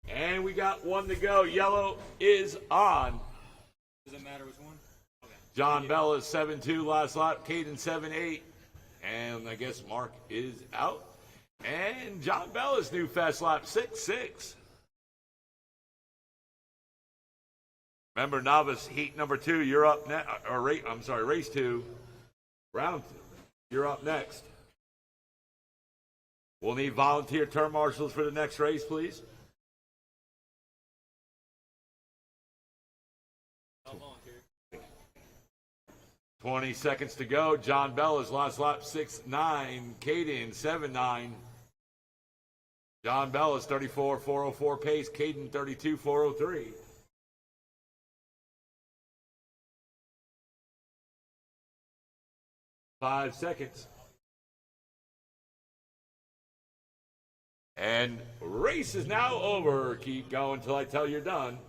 And we got one to go. Yellow is on. Does it matter which one? John Bellis, 7-2 last lap. Caden, 7-8. And I guess Mark is out. And John Bellis, new fast lap, 6-6. Remember, novice heat number 2, you're up next. Race 2, round 2. You're up next. We'll need volunteer turn marshals for the next race, please. 20 seconds to go. John Bellis, last lap, 6-9. Caden, 7-9. John Bellis, 34-404 pace. Caden, 32-403. Five seconds. And race is now over. Keep going until I tell you're done.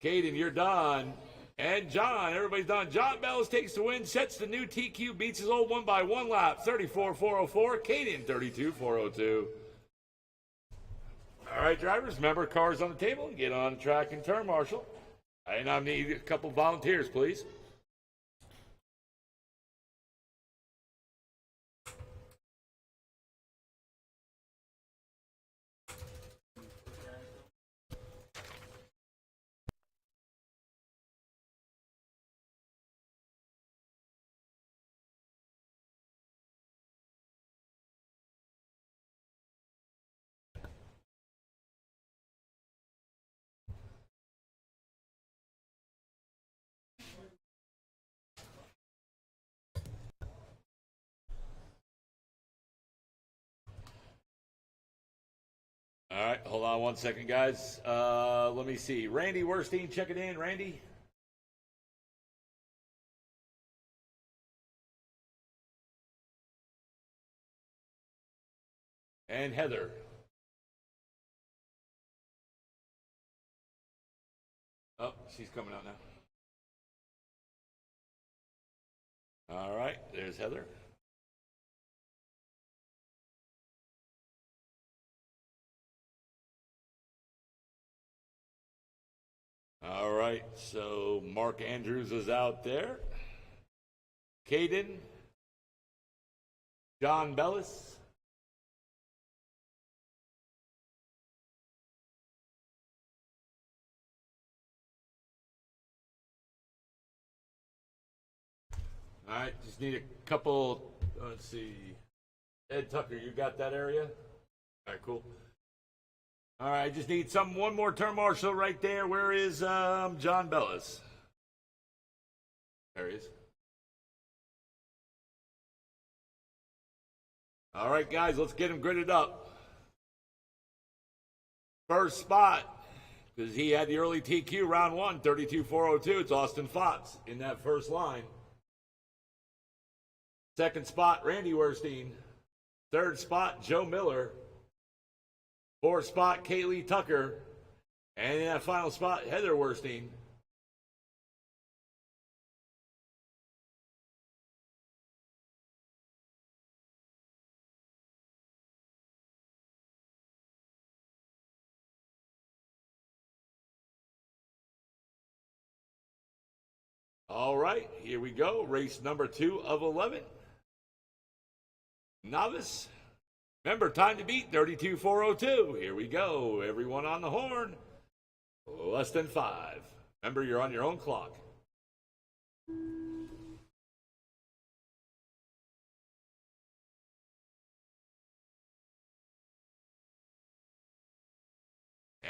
Caden, you're done. And John, everybody's done. John Bellis takes the win, sets the new TQ, beats his old one by 1 lap, 34-404. Caden, 32-402. All right, drivers, remember, cars on the table. Get on the track and turn marshal. And I need a couple volunteers, please. All right, hold on one second, guys. Let me see. Randy Werstein, check it in. Randy? And Heather. Oh, she's coming out now. All right, there's Heather. All right, so Mark Andrews is out there. Caden, John Bellis, All right, just need a couple. Let's see. Ed Tucker, you got that area? All right, cool. All right, just need one more turn marshal right there. Where is John Bellis? There he is. All right, guys, let's get him gridded up. First spot, because he had the early TQ round 1, 32-402. It's Austin Fox in that first line. Second spot, Randy Werstein. Third spot, Joe Miller. Fourth spot, Kaylee Tucker. And in that final spot, Heather Werstein. All right, here we go. Race number 2 of 11. Novice. Remember, time to beat 32-402. Here we go. Everyone on the horn. Less than 5. Remember, you're on your own clock.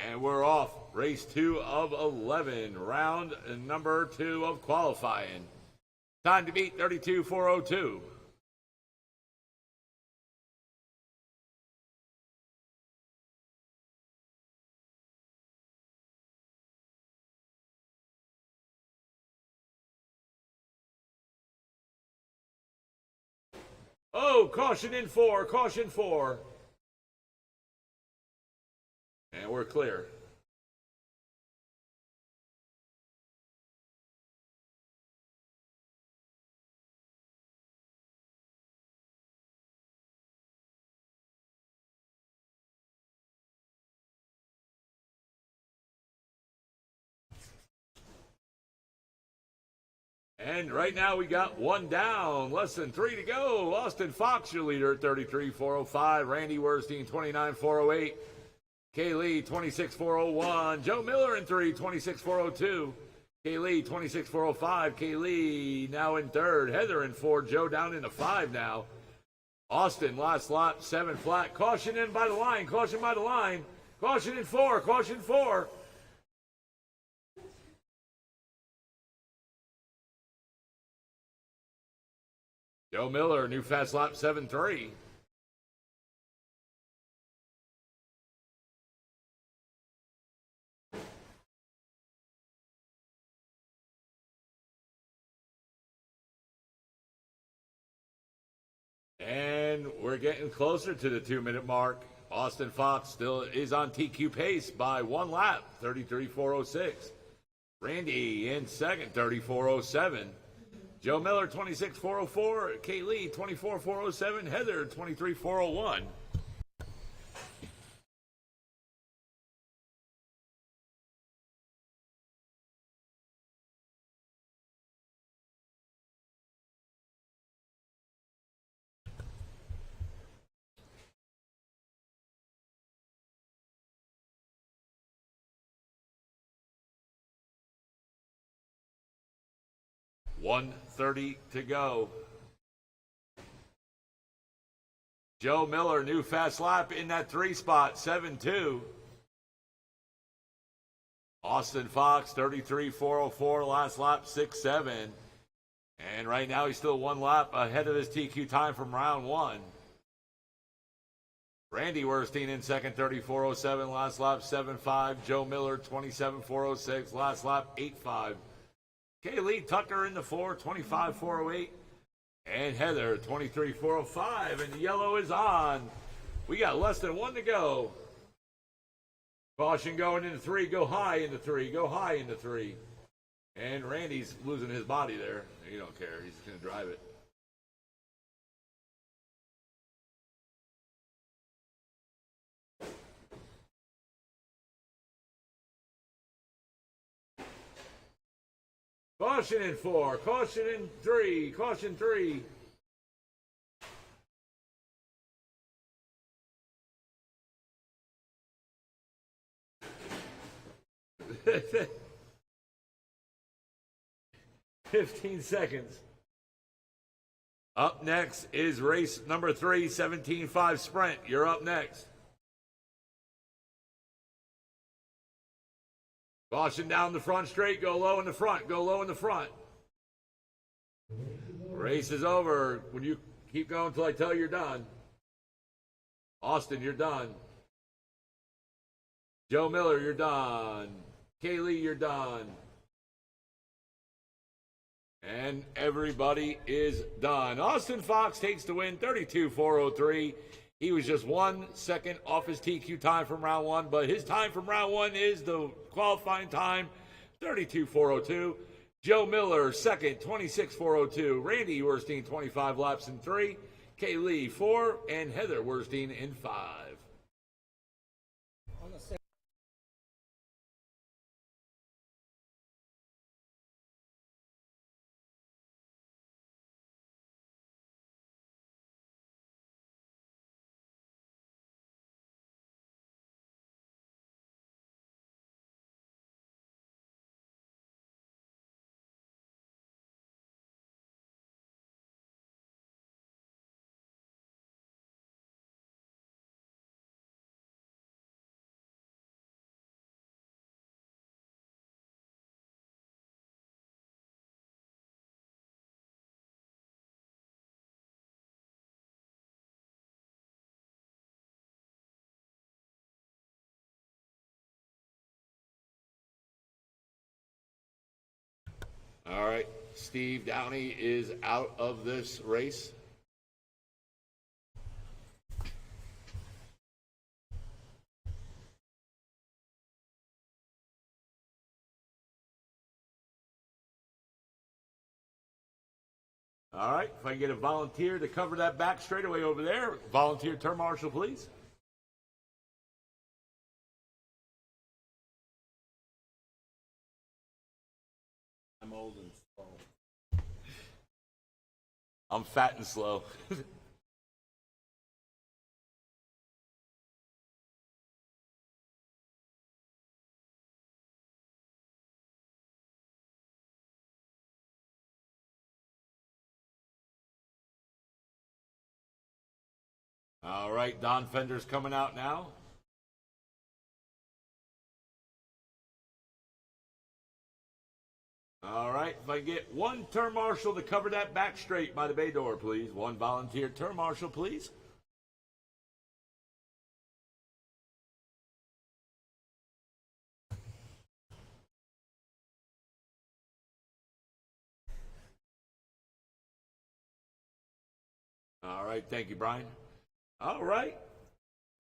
And we're off. Race 2 of 11. Round number 2 of qualifying. Time to beat 32-402. Oh, caution in 4, caution 4. And we're clear. And right now we got one down, less than 3 to go. Austin Fox, your leader at 33-405. Randy Werstein, 29-408. Kaylee, 26-401. Joe Miller in 3, 26-402. Kaylee, 26-405. Kaylee now in 3rd. Heather in 4. Joe down into 5 now. Austin, last lap, 7 flat. Caution in by the line. Caution by the line. Caution in 4. Caution 4. Joe Miller, new fast lap, 7-3. And we're getting closer to the 2-minute mark. Austin Fox still is on TQ pace by 1 lap, 33-406. Randy in 2nd, 34-07. Joe Miller, 26-404. Kaylee, 24-407. Heather, 23-401. .130 to go. Joe Miller, new fast lap in that 3 spot, 7-2. Austin Fox, 33-404, last lap, 6-7. And right now he's still 1 lap ahead of his TQ time from round 1. Randy Werstein in 2nd, 34-07, last lap, 7-5. Joe Miller, 27-406, last lap, 8-5. Kaylee Tucker in the 4, 25-408. And Heather, 23-405. And the yellow is on. We got less than 1 to go. Caution going into 3. Go high into 3. Go high into 3. And Randy's losing his body there. He don't care. He's going to drive it. Caution in 4, caution in 3, caution 3. $15 seconds. Up next is race number 3, 17.5 sprint. You're up next. Caution down the front straight. Go low in the front. Go low in the front. Race is over. When you keep going until I tell you you're done. Austin, you're done. Joe Miller, you're done. Kaylee, you're done. And everybody is done. Austin Fox takes the win, 32.403. He was just 1 second off his TQ time from round 1, but his time from round 1 is the qualifying time, 32.402. Joe Miller, second, 26.402. Randy Werstein, 25 laps in 3. Kaylee, 4. And Heather Werstein in 5. All right, Steve Downey is out of this race. All right, if I can get a volunteer to cover that back straightaway over there. Volunteer turn marshal, please. I'm old and slow. I'm fat and slow. All right, Don Fender's coming out now. All right, if I get one turn marshal to cover that back straight by the bay door, please. One volunteer turn marshal, please. All right, thank you, Brian. All right.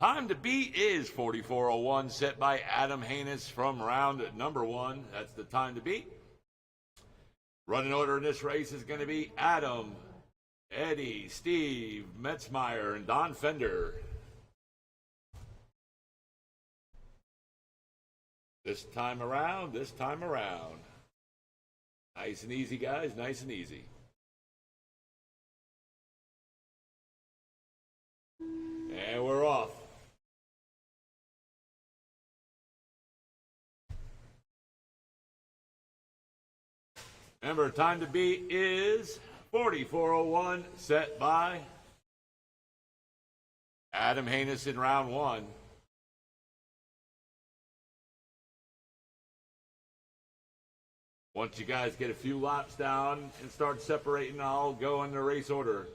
Time to beat is 44:01, set by Adam Hanus from round number 1. That's the time to beat. Running order in this race is going to be Adam, Eddie, Steve, Metzmeyer, and Don Fender. This time around. Nice and easy, guys, nice and easy. And we're off. Remember, time to beat is 44:01, set by Adam Hanus in round 1. Once you guys get a few laps down and start separating, I'll go in the race order.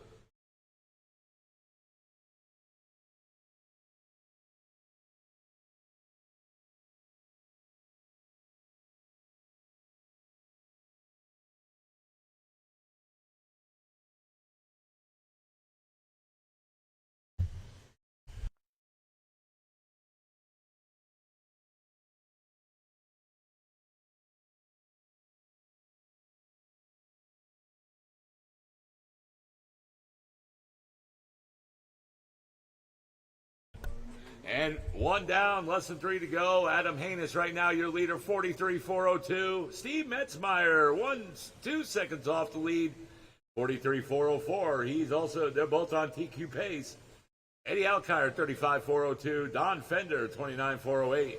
And one down, less than 3 to go. Adam Hanus right now your leader, 43.402. Steve Metzmeyer, 2 seconds off the lead, 43.404. They're both on TQ pace. Eddie Alkire, 35.402. Don Fender, 29.408.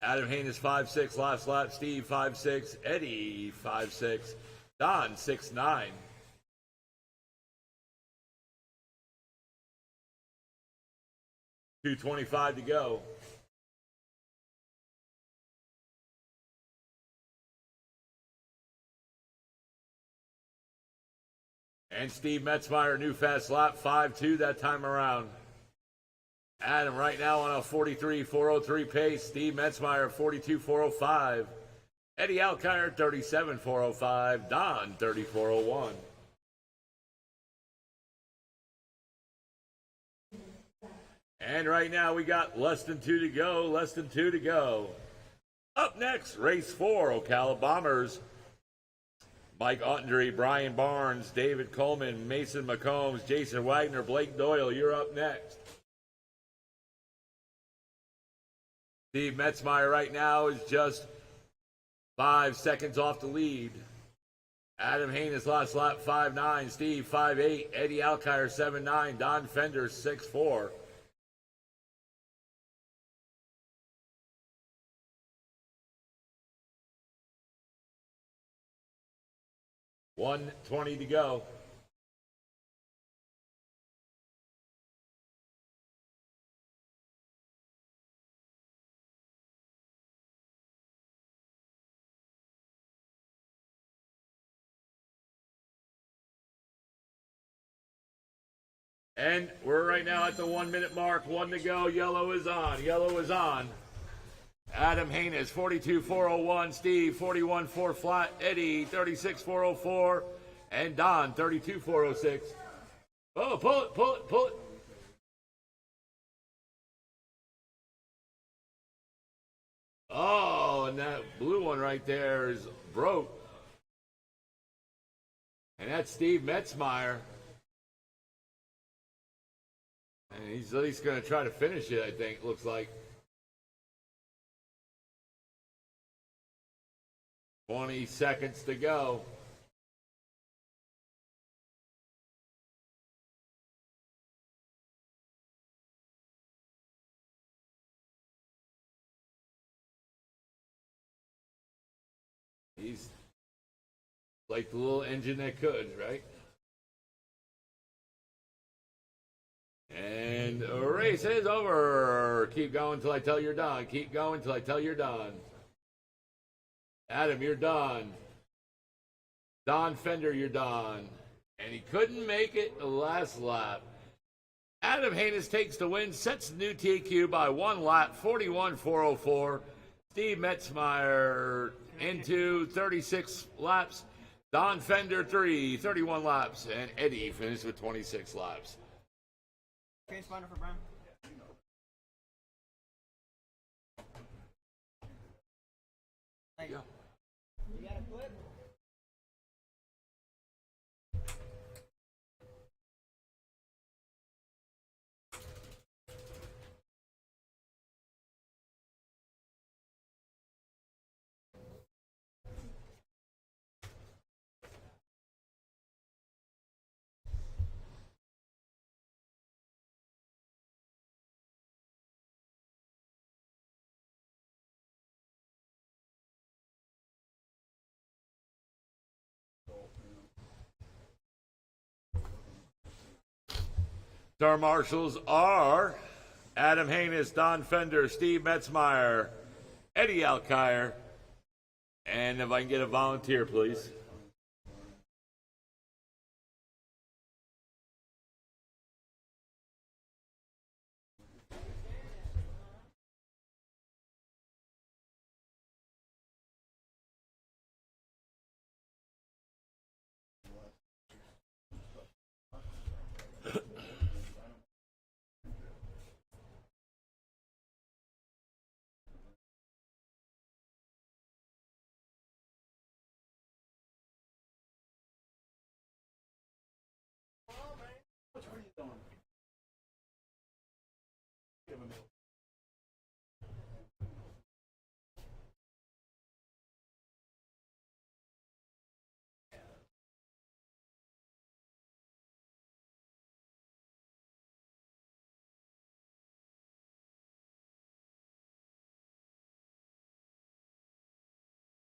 Adam Hanus, 5.6 last lap. Steve, 5.6. Eddie, 5.6. Don, 6.9. 2:25 to go. And Steve Metzmeyer, new fast lap, 5.2 that time around. Adam right now on a 43.403 pace. Steve Metzmeyer, 42.405. Eddie Alkire, 37.405. Don, 34.01. And right now we got less than 2 to go, less than 2 to go. Up next, race 4, Ocala Bombers. Mike Ottendry, Brian Barnes, David Coleman, Mason McCombs, Jason Wagner, Blake Doyle, you're up next. Steve Metzmeyer right now is just 5 seconds off the lead. Adam Haynes last lap 5.9, Steve 5.8, Eddie Alkire 7.9, Don Fender 6.4. $1:20 to go. And we're right now at the 1 minute mark. 1 to go. Yellow is on. Yellow is on. Adam Haynes, 42.401. Steve, 41.4 flat. Eddie, 36.404. And Don, 32.406. Oh, pull it, pull it, pull it. Oh, and that blue one right there is broke. And that's Steve Metzmeyer. And he's at least going to try to finish it, I think, looks like. 20 seconds to go. He's like the little engine that could, right? And the race is over. Keep going till I tell you're done. Keep going till I tell you're done. Adam, you're done. Don Fender, you're done. And he couldn't make it the last lap. Adam Haynes takes the win, sets the new TQ by 1 lap, 41.404. Steve Metzmeyer into 36 laps. Don Fender, 31 laps. And Eddie finished with 26 laps. Transponder for Brian. Thank you. You got a clip? Star Marshals are Adam Haynes, Don Fender, Steve Metzmeyer, Eddie Alkire, and if I can get a volunteer, please.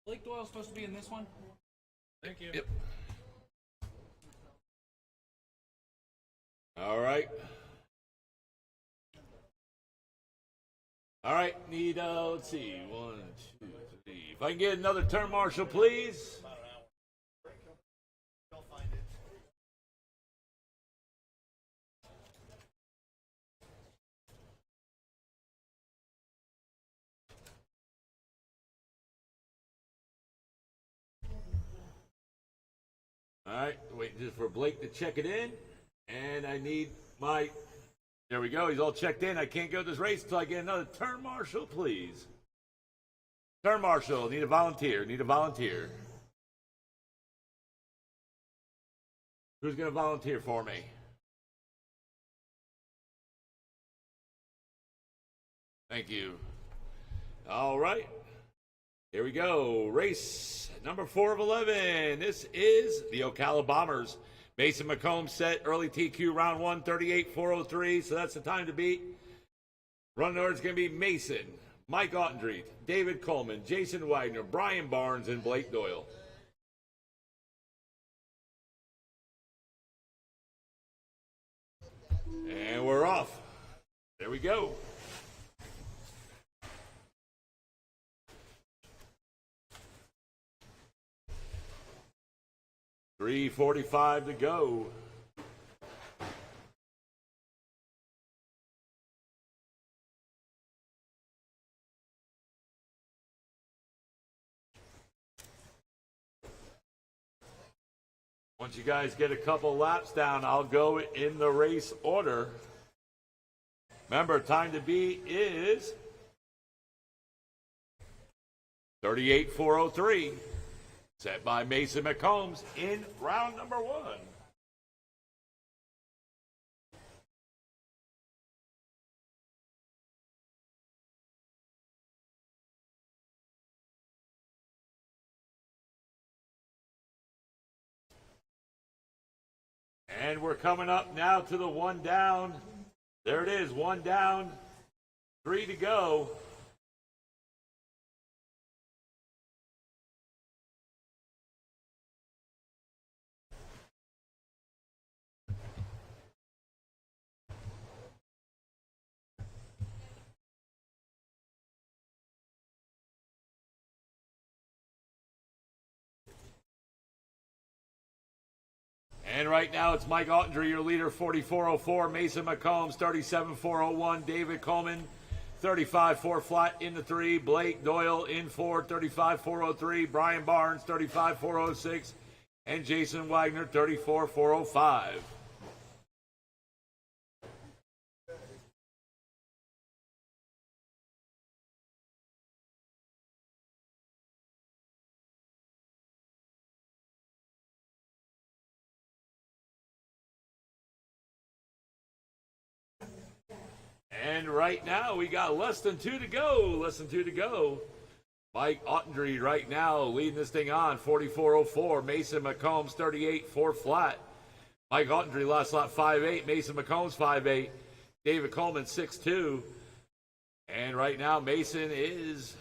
Blake Doyle's supposed to be in this one? Thank you. Yep. All right. All right, need, let's see, 1, 2, 3. If I can get another turn marshal, please. All right, waiting just for Blake to check it in. And I need my, there we go, he's all checked in. I can't go this race until I get another turn marshal, please. Turn marshal, need a volunteer, Who's going to volunteer for me? Thank you. All right. Here we go. Race number 4 of 11. This is the Ocala Bombers. Mason McComb set early TQ round 1, 38.403. So that's the time to beat. Running order is going to be Mason, Mike Ottendreet, David Coleman, Jason Wagner, Brian Barnes, and Blake Doyle. And we're off. There we go. .345 to go. Once you guys get a couple laps down, I'll go in the race order. Remember, time to beat is 38.403. Set by Mason McCombs in round number 1. And we're coming up now to the 1 down. There it is, 1 down, 3 to go. And right now it's Mike Ottendreet, your leader, 44.04. Mason McCombs, 37.401. David Coleman, 35.4 flat in the 3. Blake Doyle in 4, 35.403. Brian Barnes, 35.406. And Jason Wagner, 34.405. And right now, we got less than 2 to go. Mike Ottendreet right now leading this thing on, 44.04. Mason McCombs, 38.4 flat. Mike Ottendreet last lap, 5.8. Mason McCombs, 5.8. David Coleman, 6.2. And right now, Mason is...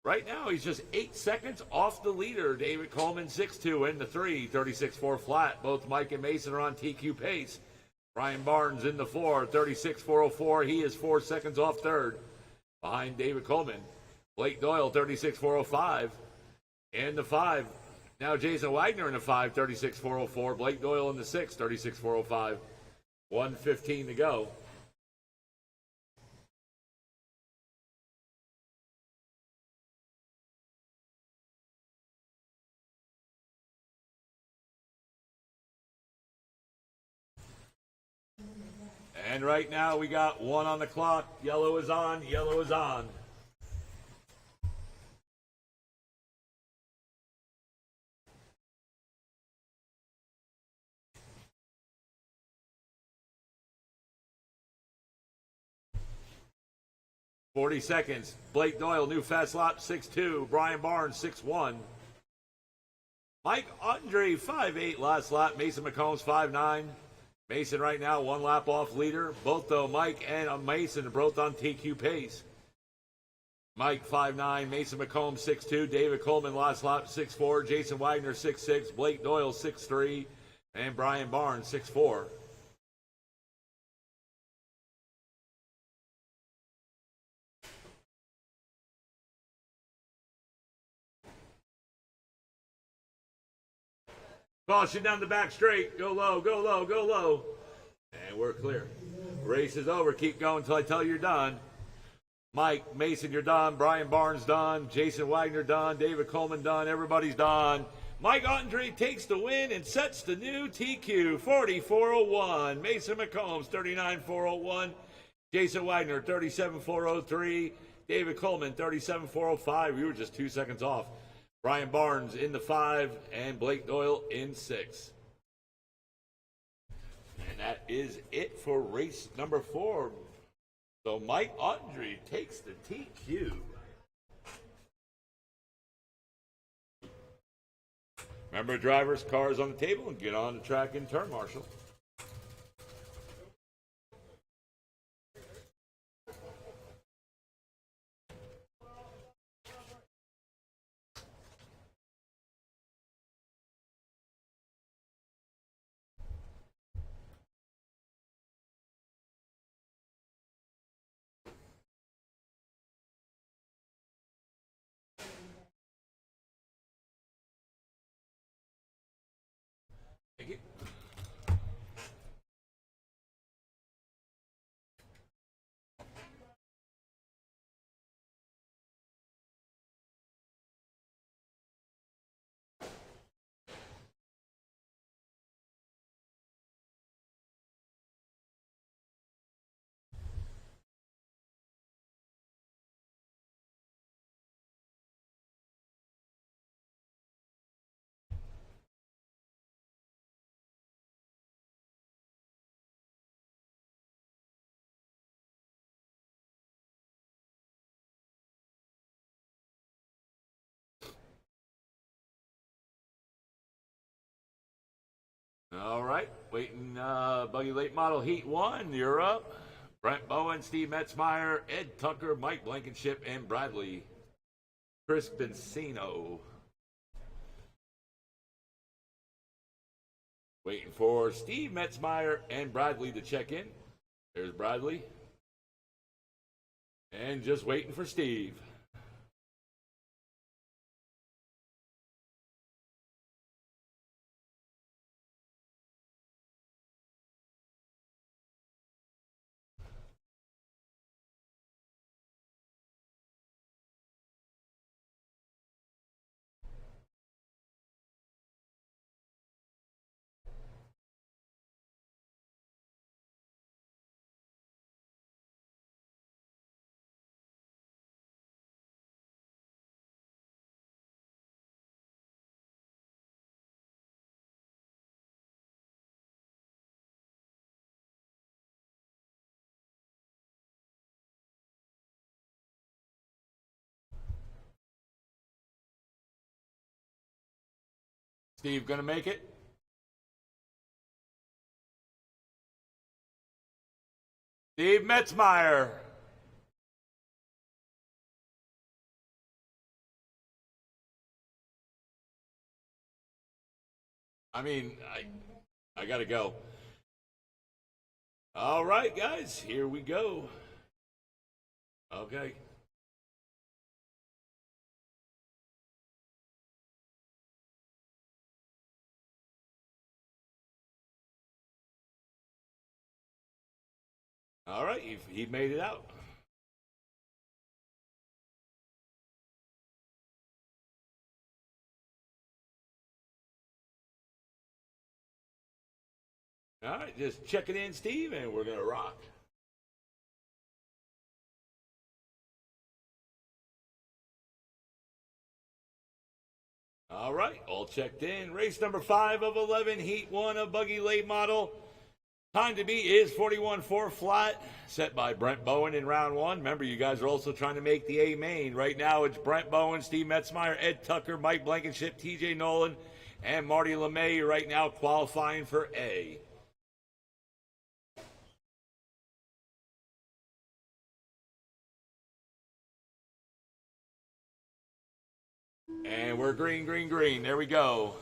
Right now, he's just 8 seconds off the leader. David Coleman, 6.2 in the 3, 36.4 flat. Both Mike and Mason are on TQ pace. Brian Barnes in the 4, 36.404. He is 4 seconds off third behind David Coleman. Blake Doyle, 36.405. In the 5. Now Jason Wagner in the 5, 36.404. Blake Doyle in the 6, 36.405. 1:15 to go. And right now we got 1 on the clock. Yellow is on. 40 seconds. Blake Doyle, new fast lap, 6.2. Brian Barnes, 6.1. Mike Ottendreet, 5.8 last lap. Mason McCombs, 5.9. Mason right now 1 lap off leader. Both though, Mike and Mason are both on TQ pace. Mike 5.9, Mason McCombs 6.2, David Coleman last lap 6.4, Jason Wagner 6.6, Blake Doyle 6.3, and Brian Barnes 6.4. Caution down the back straight. Go low, go low, go low. And we're clear. Race is over. Keep going until I tell you you're done. Mike Mason, you're done. Brian Barnes, done. Jason Wagner, done. David Coleman, done. Everybody's done. Mike Andre takes the win and sets the new TQ, 44.01. Mason McCombs, 39.401. Jason Wagner, 37.403. David Coleman, 37.405. We were just 2 seconds off. Brian Barnes in the 5, and Blake Doyle in 6. And that is it for race number 4. So Mike Andre takes the TQ. Remember, drivers, cars on the table, and get on the track and turn, Marshall. Thank you. All right, waiting buggy late model heat 1, you're up. Brent Bowen, Steve Metzmeyer, Ed Tucker, Mike Blankenship, and Bradley Chris Benzino. Waiting for Steve Metzmeyer and Bradley to check in. There's Bradley. And just waiting for Steve. Steve gonna make it? Steve Metzmeyer. I gotta go. All right, guys, here we go. Okay. All right, he made it out. All right, just checking in, Steve, and we're going to rock. All right, all checked in. Race number 5 of 11, Heat 1 of Buggy Late Model. Time to beat is 41.4 flat, set by Brent Bowen in round 1. Remember, you guys are also trying to make the A main. Right now, it's Brent Bowen, Steve Metzmeyer, Ed Tucker, Mike Blankenship, TJ Nolan, and Marty LeMay right now qualifying for A. And we're green, green, green. There we go.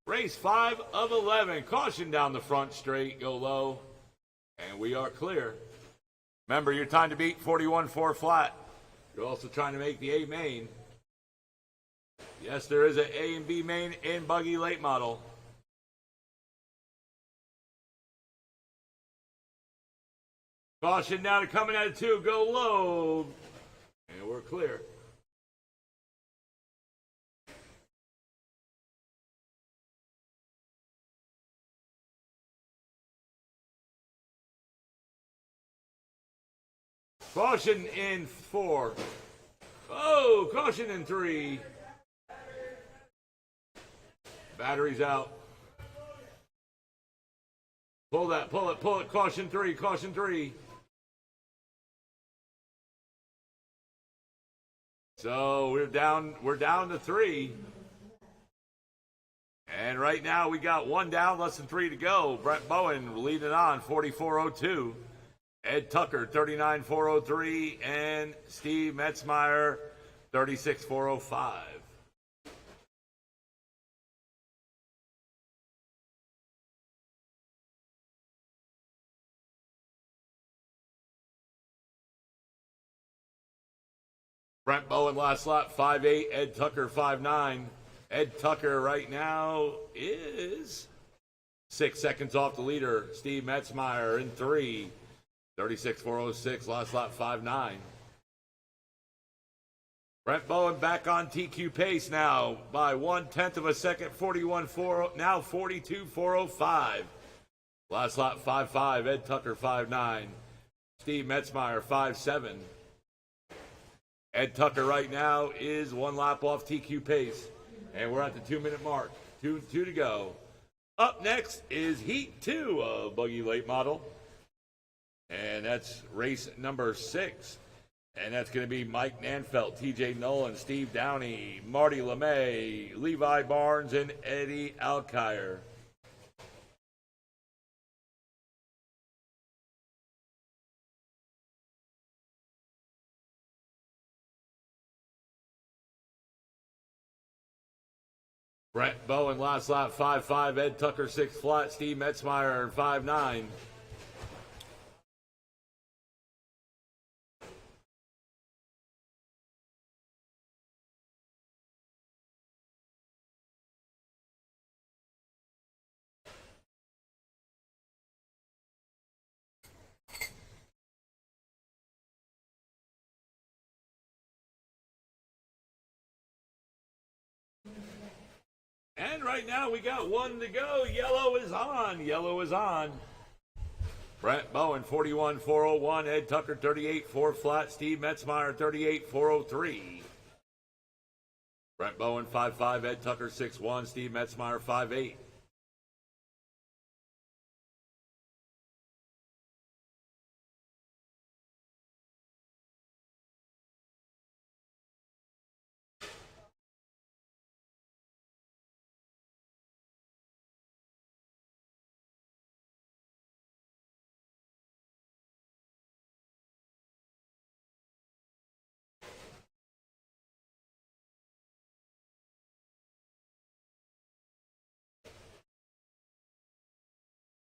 Race 5 of 11. Caution down the front straight. Go low. And we are clear. Remember, your time to beat 41.4 flat. You're also trying to make the A main. Yes, there is an A and B main in Buggy Late Model. Caution now to coming out of 2. Go low. And we're clear. Caution in 4. Oh, caution in 3. Battery's out. Pull that, pull it, pull it. Caution 3, caution 3. So we're down to 3. And right now we got 1 down, less than 3 to go. Brett Bowen leading on, 44.02. Ed Tucker, 39.403. And Steve Metzmeyer, 36.405. Brent Bowen last lap, 5.8. Ed Tucker, 5.9. Ed Tucker right now is 6 seconds off the leader. Steve Metzmeyer in 3. 36.406. Last lap, 5.9. Brent Bowen back on TQ pace now by 1/10 of a second. 41.4. Now 42.405. Last lap, 5.5. Ed Tucker, 5.9. Steve Metzmeyer, 5.7. Ed Tucker right now is 1 lap off TQ pace. And we're at the 2-minute mark. Two to go. Up next is Heat 2 of Buggy Late Model. And that's race number 6. And that's going to be Mike Nanfelt, TJ Nolan, Steve Downey, Marty LeMay, Levi Barnes, and Eddie Alkire. Brent Bowen last lap 5.5. Ed Tucker 6 flat. Steve Metzmeyer 5.9. And right now we got 1 to go. Yellow is on. Yellow is on. Brent Bowen, 41.401. Ed Tucker, 38.4 flat. Steve Metzmeyer, 38.403. Brent Bowen, 5.5. Ed Tucker, 6.1. Steve Metzmeyer, 5.8.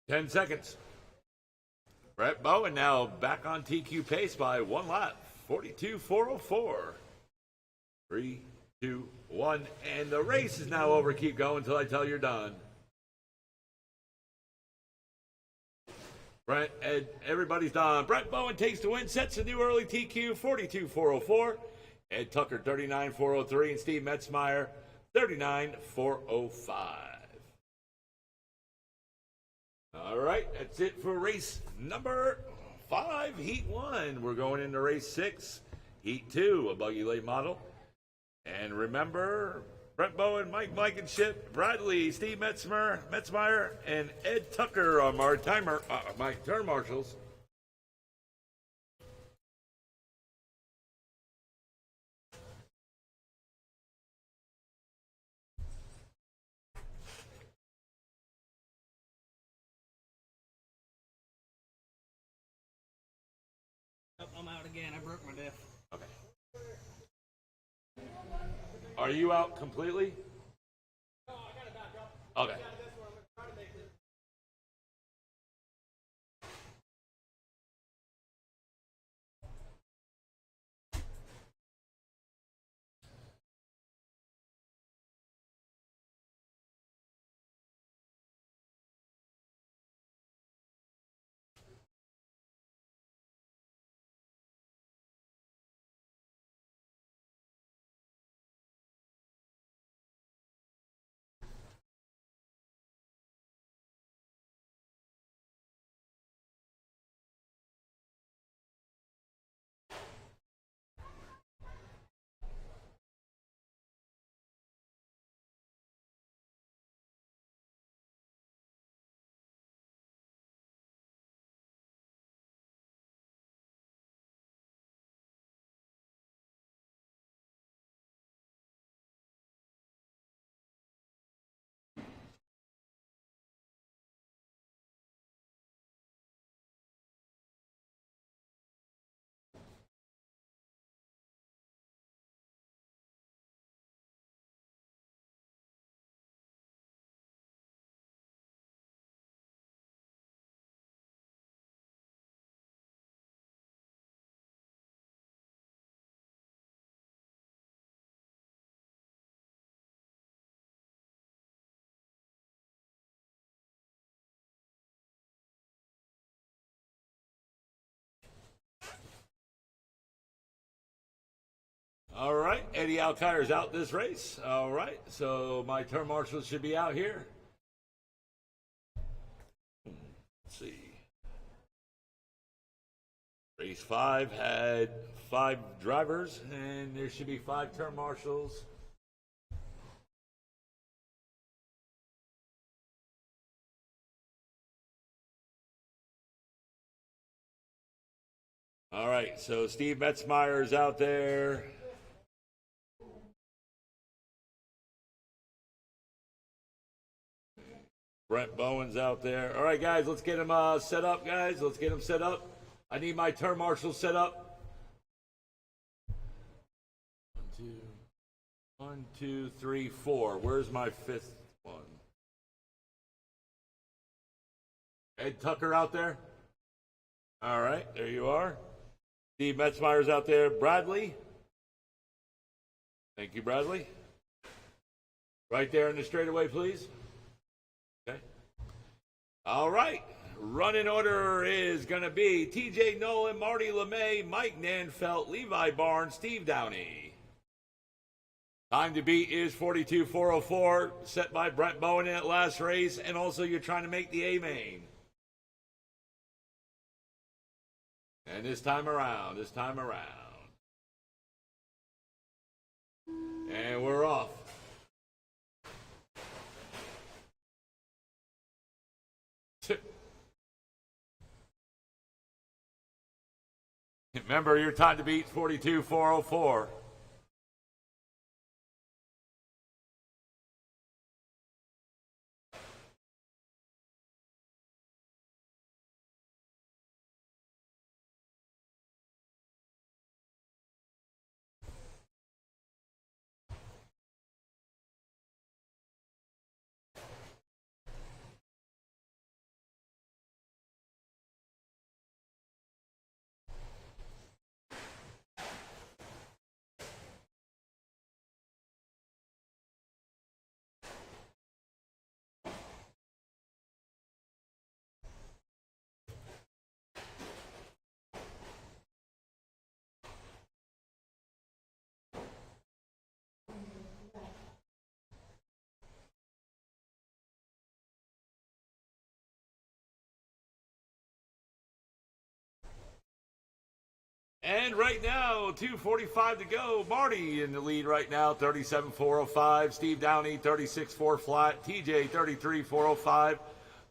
Ten seconds. Brett Bowen now back on TQ pace by 1 lap. 42.404. 3, 2, 1. And the race is now over. Keep going until I tell you're done. Brent, Ed, everybody's done. Brett Bowen takes the win, sets a new early TQ, 42.404. Ed Tucker, 39.403. And Steve Metzmeyer, 39.405. All right, that's it for race number 5, Heat 1. We're going into race 6, Heat 2, a Buggy Late Model. And remember, Brent Bowen, Mike Blankenship, Bradley, Steve Metzmeyer, and Ed Tucker are my turn marshals. I'm out again. I broke my diff. Okay. Are you out completely? No, I got it back up. Okay. All right, Eddie Alkire's out this race. All right, so my turn marshals should be out here. Let's see. Race 5 had 5 drivers, and there should be 5 turn marshals. All right, so Steve Metzmeyer is out there. Brent Bowen's out there. All right, guys, let's get him set up, guys. Let's get him set up. I need my turn marshal set up. 1, 2, 3, 4. Where's my 5th one? Ed Tucker out there? All right, there you are. Steve Metzmeyer's out there. Bradley? Thank you, Bradley. Right there in the straightaway, please. Okay. All right. Running order is going to be TJ Nolan, Marty LeMay, Mike Nanfelt, Levi Barnes, Steve Downey. Time to beat is 42.404, set by Brent Bowen in that last race, and also you're trying to make the A main. And this time around. And we're off. Remember, your time to beat 42.404. And right now, 2:45 to go. Marty in the lead right now, 37.405. Steve Downey, 36.4 flat. TJ, 33.405.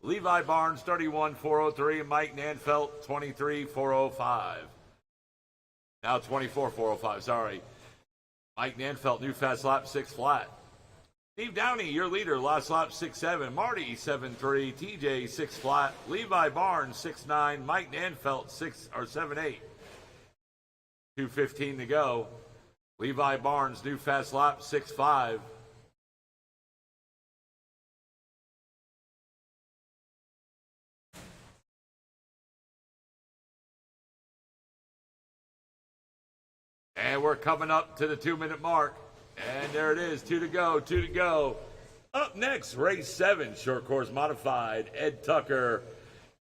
Levi Barnes, 31.403. And Mike Nanfelt, 23.405. Now 24.405, sorry. Mike Nanfelt, new fast lap, 6 flat. Steve Downey, your leader, last lap, 6.7. Marty, 7.3. TJ, 6 flat. Levi Barnes, 6.9. Mike Nanfelt, 7.8. 2:15 to go. Levi Barnes, new fast lap, 6.5. And we're coming up to the 2-minute mark. And there it is, 2 to go. Up next, race 7, short course modified. Ed Tucker,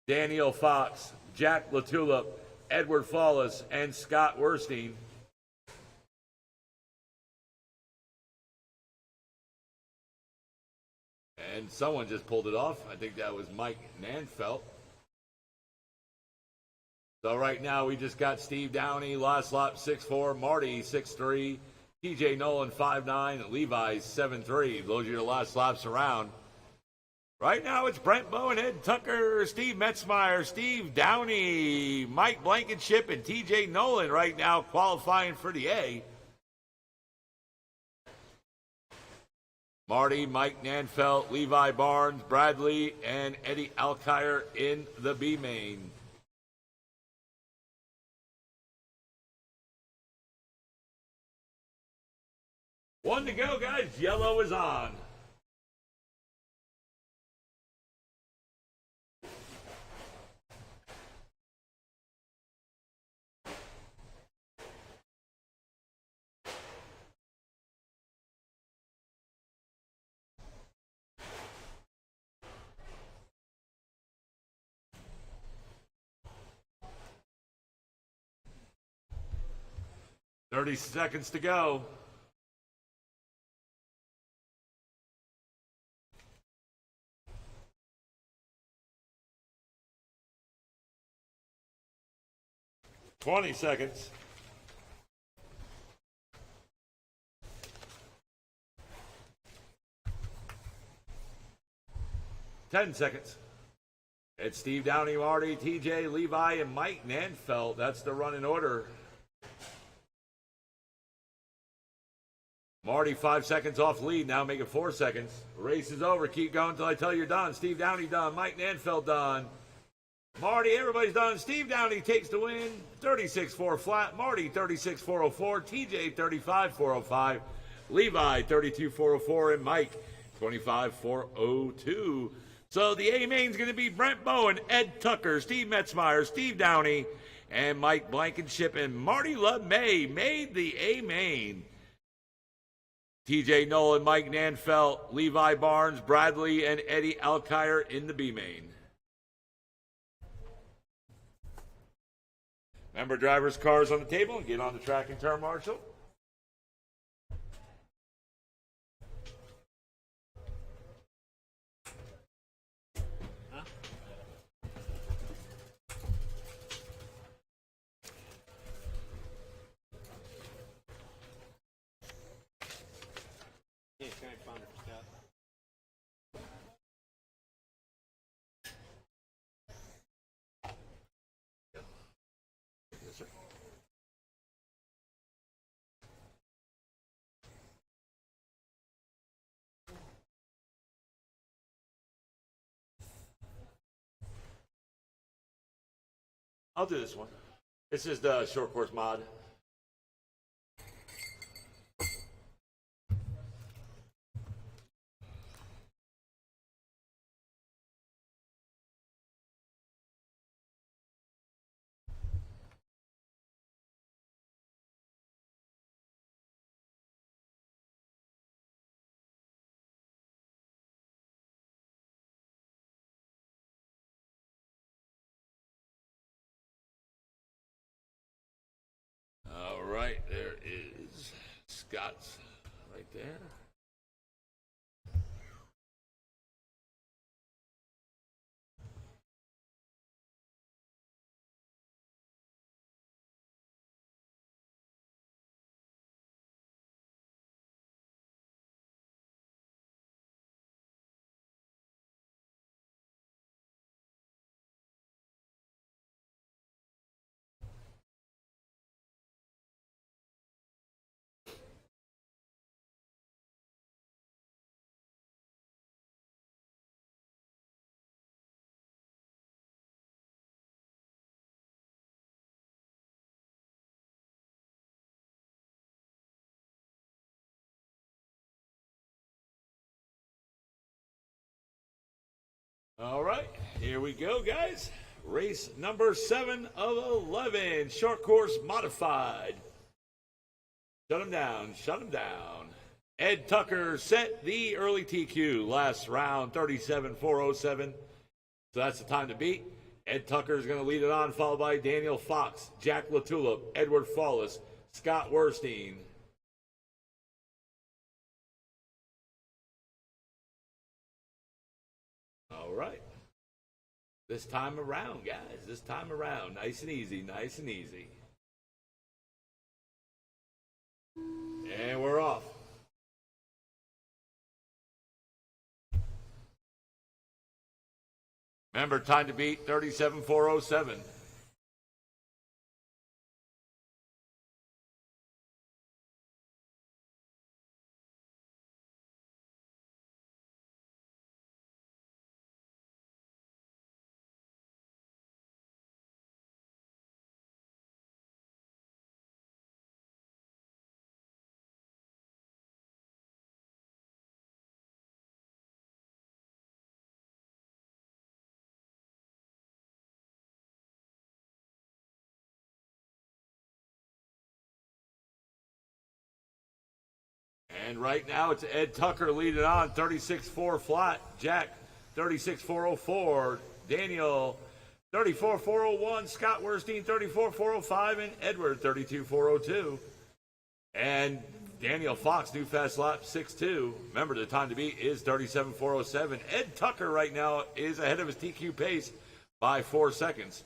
Daniel Fox, Jack LaTulip, Edward Flawless, and Scott Werstein. And someone just pulled it off. I think that was Mike Nanfelt. So right now we just got Steve Downey, last lap 6.4, Marty 6.3, TJ Nolan 5.9, Levi 7.3. Those are your last laps around. Right now, it's Brent Bowen, Ed Tucker, Steve Metzmeyer, Steve Downey, Mike Blankenship, and TJ Nolan right now qualifying for the A. Marty, Mike Nanfelt, Levi Barnes, Bradley, and Eddie Alkire in the B main. One to go, guys. Yellow is on. 30 seconds to go. $20 seconds. 10 seconds. It's Steve Downey, Marty, TJ, Levi, and Mike Nanfeld. That's the running order. Marty 5 seconds off lead, now make it 4 seconds. Race is over. Keep going until I tell you you're done. Steve Downey done. Mike Nanfeld done. Marty, everybody's done. Steve Downey takes the win. 36-4 flat. Marty 36-404. TJ 35-405. Levi 32-404. And Mike 25-402. So the A main's going to be Brent Bowen, Ed Tucker, Steve Metzmeyer, Steve Downey, and Mike Blankenship and Marty LeMay made the A main. TJ Nolan, Mike Nanfeld, Levi Barnes, Bradley, and Eddie Alkire in the B main. Remember, drivers' cars on the table and get on the track and turn, Marshall. I'll do this one. This is the short course mod. All right, there is Scott's right there. All right, here we go, guys. Race number 7 of 11, short course modified. Shut him down, shut him down. Ed Tucker set the early TQ, last round, 37-407. So that's the time to beat. Ed Tucker is going to lead it on, followed by Daniel Fox, Jack LaTulip, Edward Fawless, Scott Werstein. All right. This time around, guys. This time around. Nice and easy. Nice and easy. And we're off. Remember, time to beat 37-407. And right now it's Ed Tucker leading on, 36-4 flat. Jack, 36-404. Daniel, 34-401. Scott Werstein, 34-405. And Edward, 32-402. And Daniel Fox, new fast lap 6.2. Remember, the time to beat is 37.407. Ed Tucker right now is ahead of his TQ pace by 4 seconds,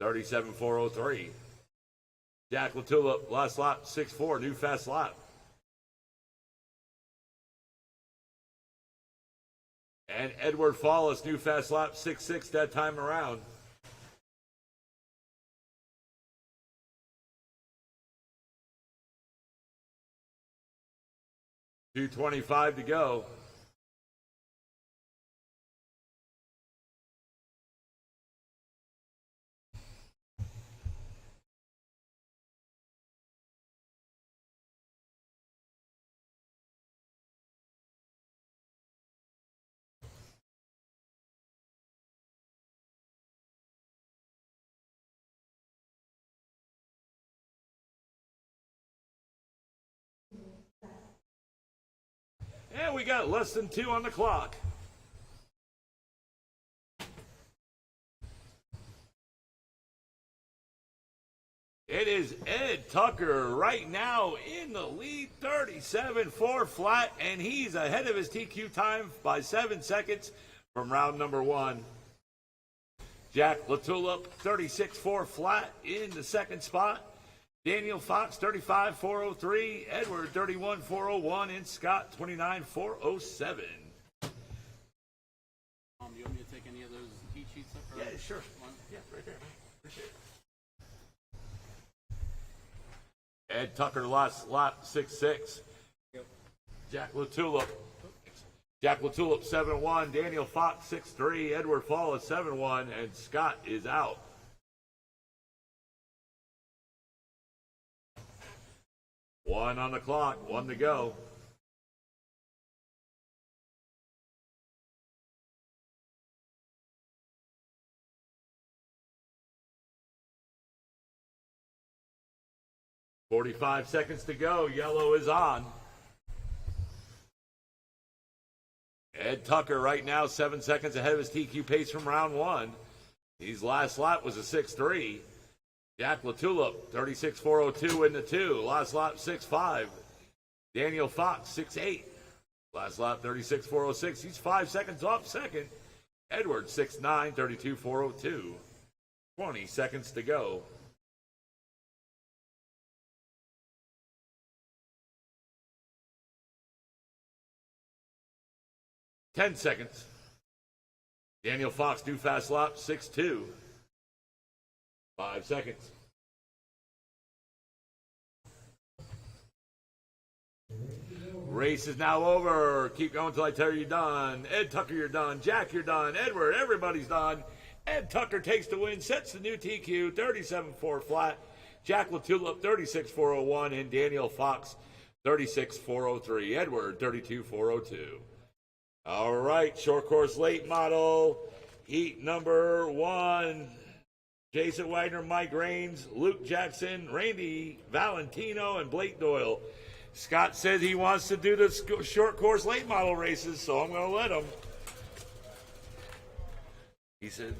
37.403. Jack Latula, last lap 6.4, new fast lap. And Edward Fallis, new fast lap 6.6 that time around. .225 to go. And we got less than 2 on the clock. It is Ed Tucker right now in the lead, 37.4 flat, and he's ahead of his TQ time by 7 seconds from round number 1. Jack Latulip, 36.4 flat in the second spot. Daniel Fox, 35.403. Edward, 31.401. And Scott, 29.407. Do you want me to take any of those heat sheets up? Yeah, sure. Yeah, right there. Appreciate it. Ed Tucker, last lap 6.6. Jack Latulip. Jack Latulip, 7.1. Daniel Fox, 6.3. Edward Fall is 7.1. And Scott is out. One on the clock, 1 to go. .45 seconds to go. Yellow is on. Ed Tucker right now 7 seconds ahead of his TQ pace from round 1. His last lap was a 6.3. Jack Latulip, 36.402 in the 2. Last lap, 6.5. Daniel Fox, 6.8. Last lap, 36.406. He's 5 seconds off second. Edward, 6.9, 32.402. 20 seconds to go. Ten seconds. Daniel Fox, new fast lap, 6.2. 5 seconds. Race is now over. Keep going until I tell you you're done. Ed Tucker, you're done. Jack, you're done. Edward, everybody's done. Ed Tucker takes the win, sets the new TQ, 37.4 flat. Jack Latulip, 36.401. And Daniel Fox, 36.403. Edward, 32.402. All right, short course late model, heat number 1. Jason Wagner, Mike Raines, Luke Jackson, Randy Valentino, and Blake Doyle. Scott said he wants to do the short course late model races, so I'm going to let him. He said...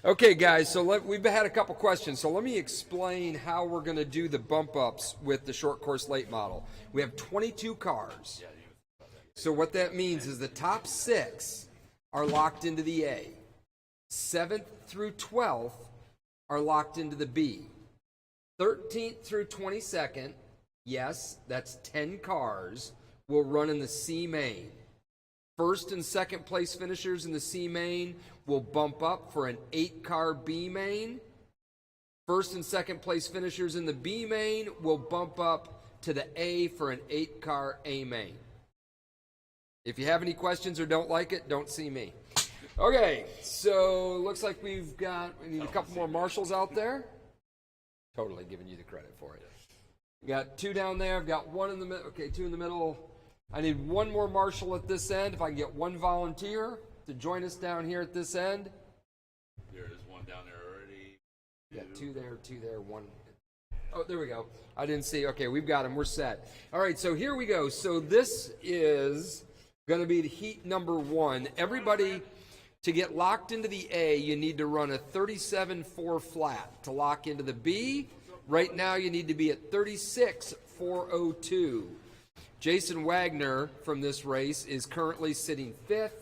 Okay, guys, so we've had a couple questions. So let me explain how we're going to do the bump ups with the short course late model. We have 22 cars. So what that means is the top 6 are locked into the A. 7th through 12th are locked into the B. 13th through 22nd, yes, that's 10 cars, will run in the C main. First and second place finishers in the C main will bump up for an 8-car B main. First and second place finishers in the B main will bump up to the A for an 8-car A main. If you have any questions or don't like it, don't see me. Okay, so looks like we need a couple more marshals out there. Totally giving you the credit for it. We got 2 down there. I've got 1 in the middle. Okay, 2 in the middle. I need 1 more marshal at this end. If I can get 1 volunteer to join us down here at this end. There is 1 down there already. Yeah, 2 there, 1. Oh, there we go. I didn't see. Okay, we've got him. We're set. All right, so here we go. So this is going to be the heat number 1. Everybody, to get locked into the A, you need to run a 37.4 flat. To lock into the B, right now you need to be at 36.402. Jason Wagner from this race is currently sitting 5th.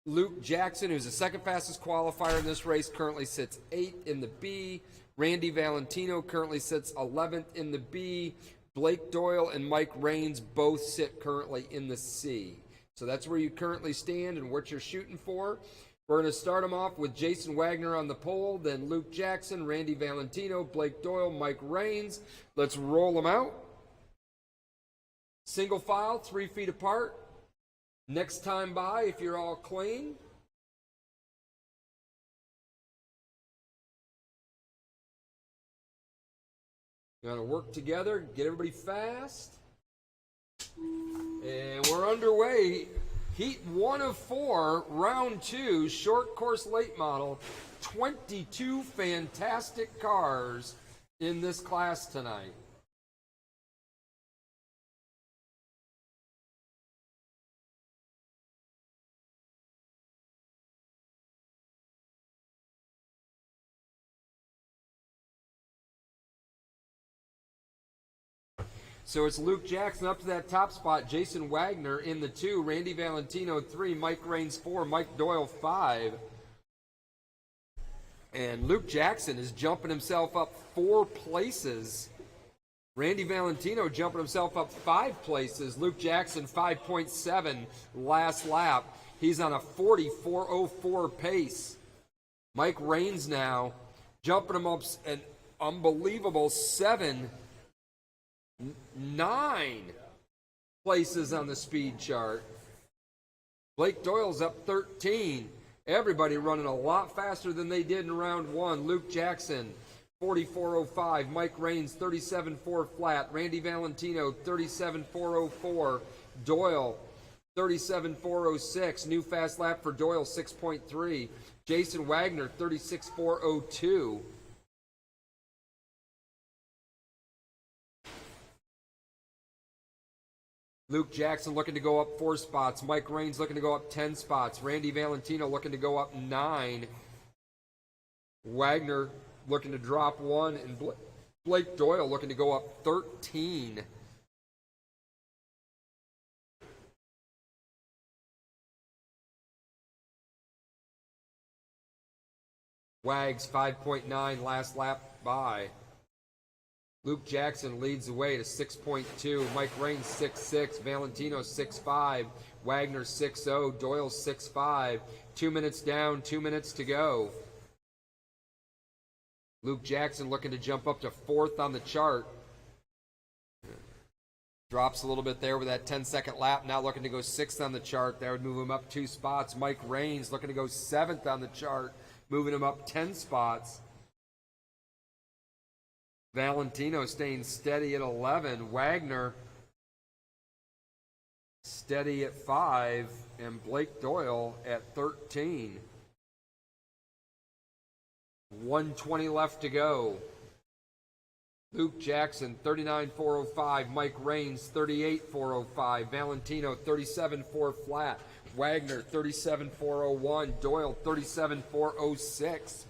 Luke Jackson, who's the second fastest qualifier in this race, currently sits 8th in the B. Randy Valentino currently sits 11th in the B. Blake Doyle and Mike Raines both sit currently in the C. So that's where you currently stand and what you're shooting for. We're going to start them off with Jason Wagner on the pole, then Luke Jackson, Randy Valentino, Blake Doyle, Mike Raines. Let's roll them out. Single file, 3 feet apart. Next time by, if you're all clean. Got to work together, get everybody fast. And we're underway. Heat 1 of 4, round 2, short course late model. 22 fantastic cars in this class tonight. So it's Luke Jackson up to that top spot, Jason Wagner in the 2, Randy Valentino 3, Mike Raines 4, Mike Doyle 5. And Luke Jackson is jumping himself up 4 places. Randy Valentino jumping himself up 5 places. Luke Jackson 5.7 last lap. He's on a 40.404 pace. Mike Raines now jumping him up an unbelievable 9 places on the speed chart. Blake Doyle's up 13. Everybody running a lot faster than they did in round 1. Luke Jackson, 44.05. Mike Raines, 37.4 flat. Randy Valentino, 37.404. Doyle, 37.406. New fast lap for Doyle, 6.3. Jason Wagner, 36.402. Luke Jackson looking to go up 4 spots. Mike Raines looking to go up 10 spots. Randy Valentino looking to go up 9. Wagner looking to drop 1. And Blake Doyle looking to go up 13. Wags 5.9 last lap by. Luke Jackson leads the way to 6.2. Mike Raines 6.6. Valentino 6.5. Wagner 6.0. Doyle 6.5. 2 minutes down, 2 minutes to go. Luke Jackson looking to jump up to 4th on the chart. Drops a little bit there with that 10-second lap. Now looking to go 6th on the chart. That would move him up 2 spots. Mike Raines looking to go 7th on the chart, moving him up 10 spots. Valentino staying steady at 11. Wagner steady at 5. And Blake Doyle at 13. 1:20 left to go. Luke Jackson, 39.405. Mike Raines, 38.405. Valentino, 37.4 flat. Wagner 37,401. Doyle 37,406.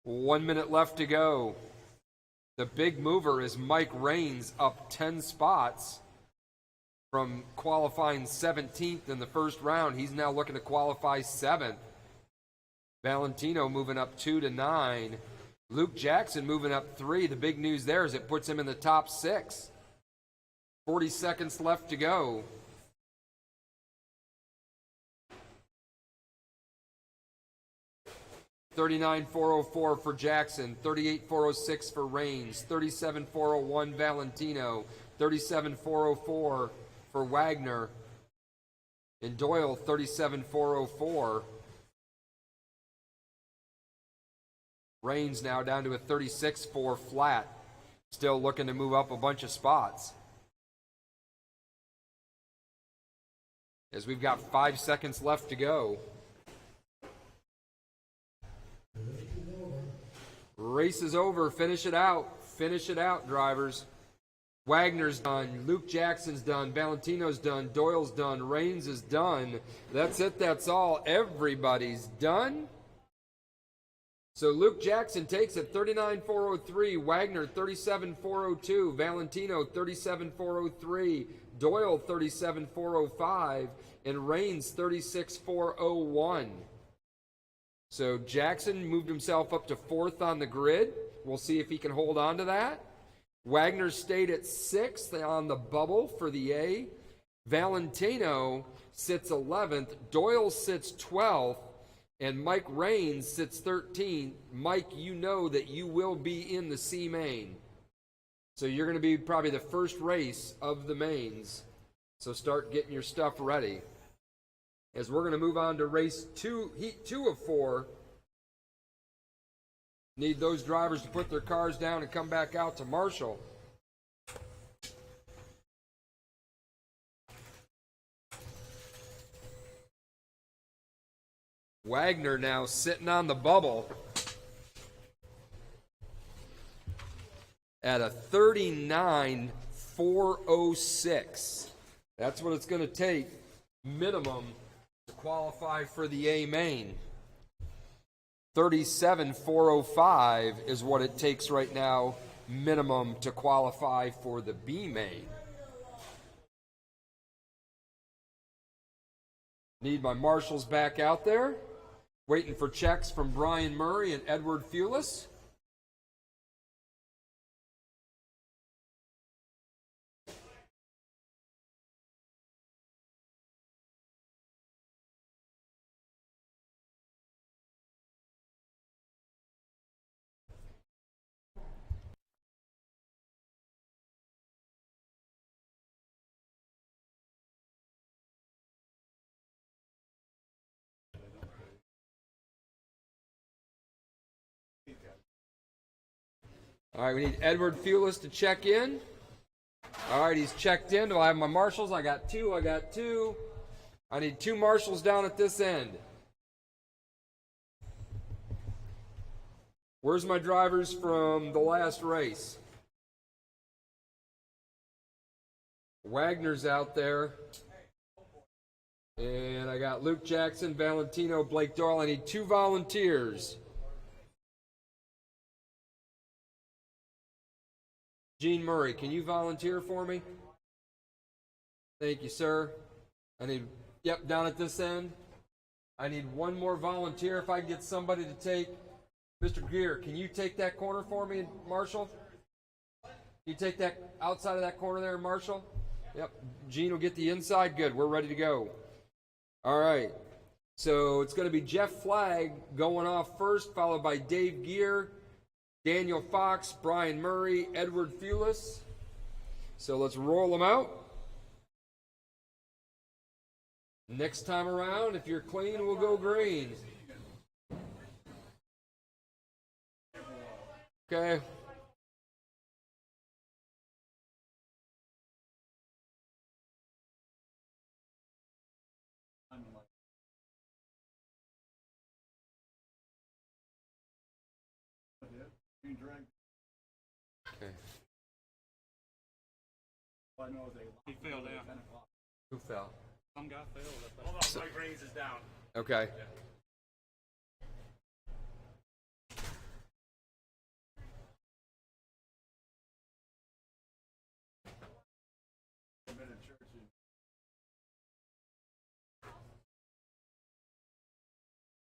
One minute left to go. The big mover is Mike Raines, up 10 spots from qualifying 17th in the first round. He's now looking to qualify 7th. Valentino moving up 2 to 9. Luke Jackson moving up 3. The big news there is it puts him in the top 6. 40 seconds left to go. $39,404 for Jackson, $38,406 for Raines, $37,401 Valentino, $37,404 for Wagner, and Doyle $37,404. Raines now down to a 36.4 flat, still looking to move up a bunch of spots. As we've got 5 seconds left to go. Race is over. Finish it out. Finish it out, drivers. Wagner's done. Luke Jackson's done. Valentino's done. Doyle's done. Raines is done. That's it. That's all. Everybody's done. So Luke Jackson takes it 39,403. Wagner 37,402. Valentino 37,403. Doyle 37,405. And Raines 36,401. So Jackson moved himself up to 4th on the grid. We'll see if he can hold on to that. Wagner stayed at 6th on the bubble for the A. Valentino sits 11th. Doyle sits 12th. And Mike Raines sits 13th. Mike, you know that you will be in the C main. So you're going to be probably the first race of the mains. So start getting your stuff ready. As we're going to move on to race 2, heat 2 of 4. Need those drivers to put their cars down and come back out to Marshall. Wagner now sitting on the bubble at a 39,406. That's what it's going to take minimum to qualify for the A main. 37,405 is what it takes right now minimum to qualify for the B main. Need my marshals back out there. Waiting for checks from Brian Murray and Edward Fulis. All right, we need Edward Fulis to check in. All right, he's checked in. Do I have my marshals? I got two. I need 2 marshals down at this end. Where's my drivers from the last race? Wagner's out there. And I got Luke Jackson, Valentino, Blake Doyle. I need 2 volunteers. Gene Murray, can you volunteer for me? Thank you, sir. I need, down at this end. I need 1 more volunteer if I can get somebody to take. Mr. Gear, can you take that corner for me, Marshall? Can you take that outside of that corner there, Marshall? Yep. Gene will get the inside. Good. We're ready to go. All right. So it's going to be Jeff Flagg going off first, followed by Dave Gear, Daniel Fox, Brian Murray, Edward Fulis. So let's roll them out. Next time around, if you're clean, we'll go green. Okay. Okay. He fell down. Who fell? Some guy fell. Hold on, Mike Reigns is down. Okay.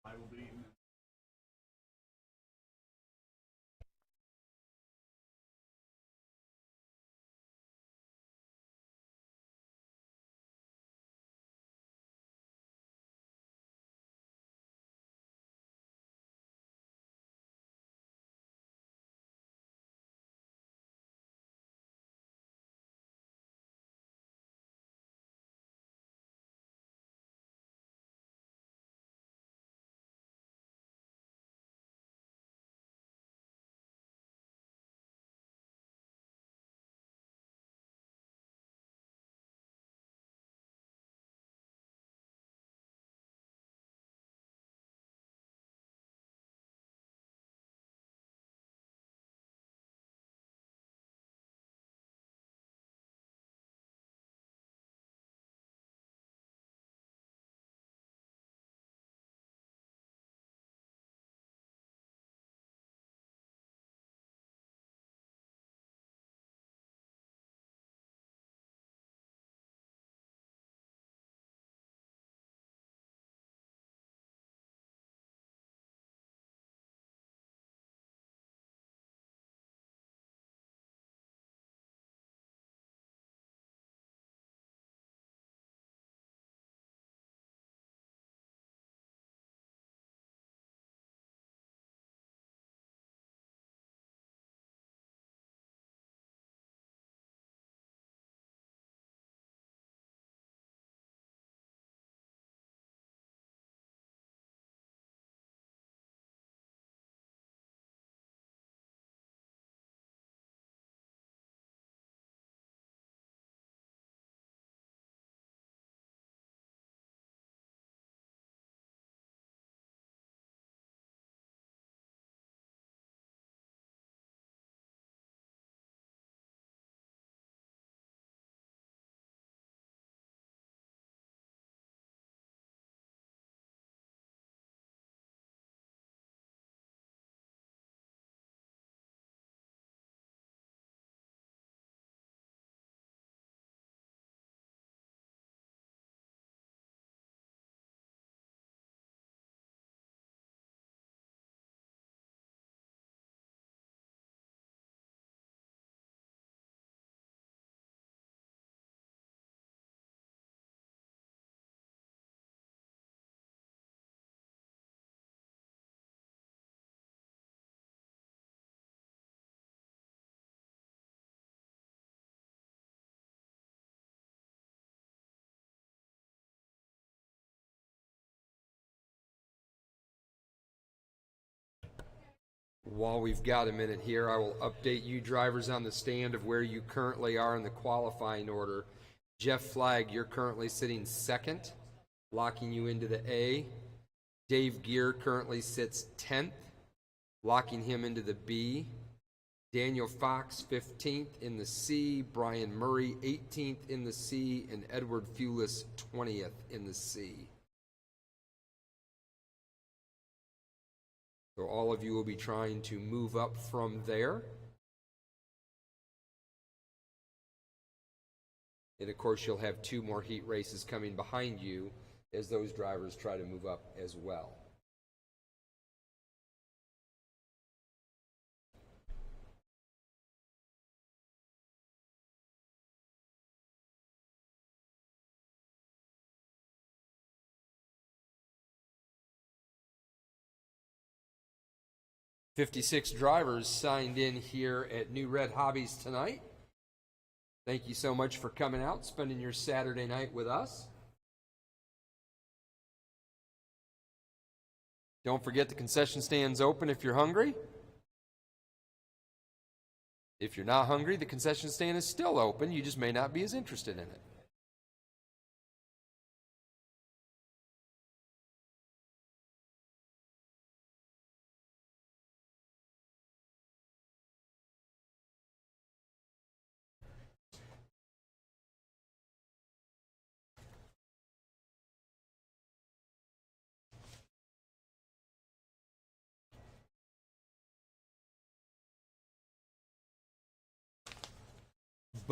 I will be. While we've got a minute here, I will update you drivers on the stand of where you currently are in the qualifying order. Jeff Flagg, you're currently sitting second, locking you into the A. Dave Gear currently sits 10th, locking him into the B. Daniel Fox, 15th in the C. Brian Murray, 18th in the C. And Edward Fulis, 20th in the C. So all of you will be trying to move up from there. And of course, you'll have 2 more heat races coming behind you as those drivers try to move up as well. "56 drivers signed in here at New Red Hobbies tonight. Thank you so much for coming out, spending your Saturday night with us. Don't forget the concession stand's open if you're hungry. If you're not hungry, the concession stand is still open. You just may not be as interested in it.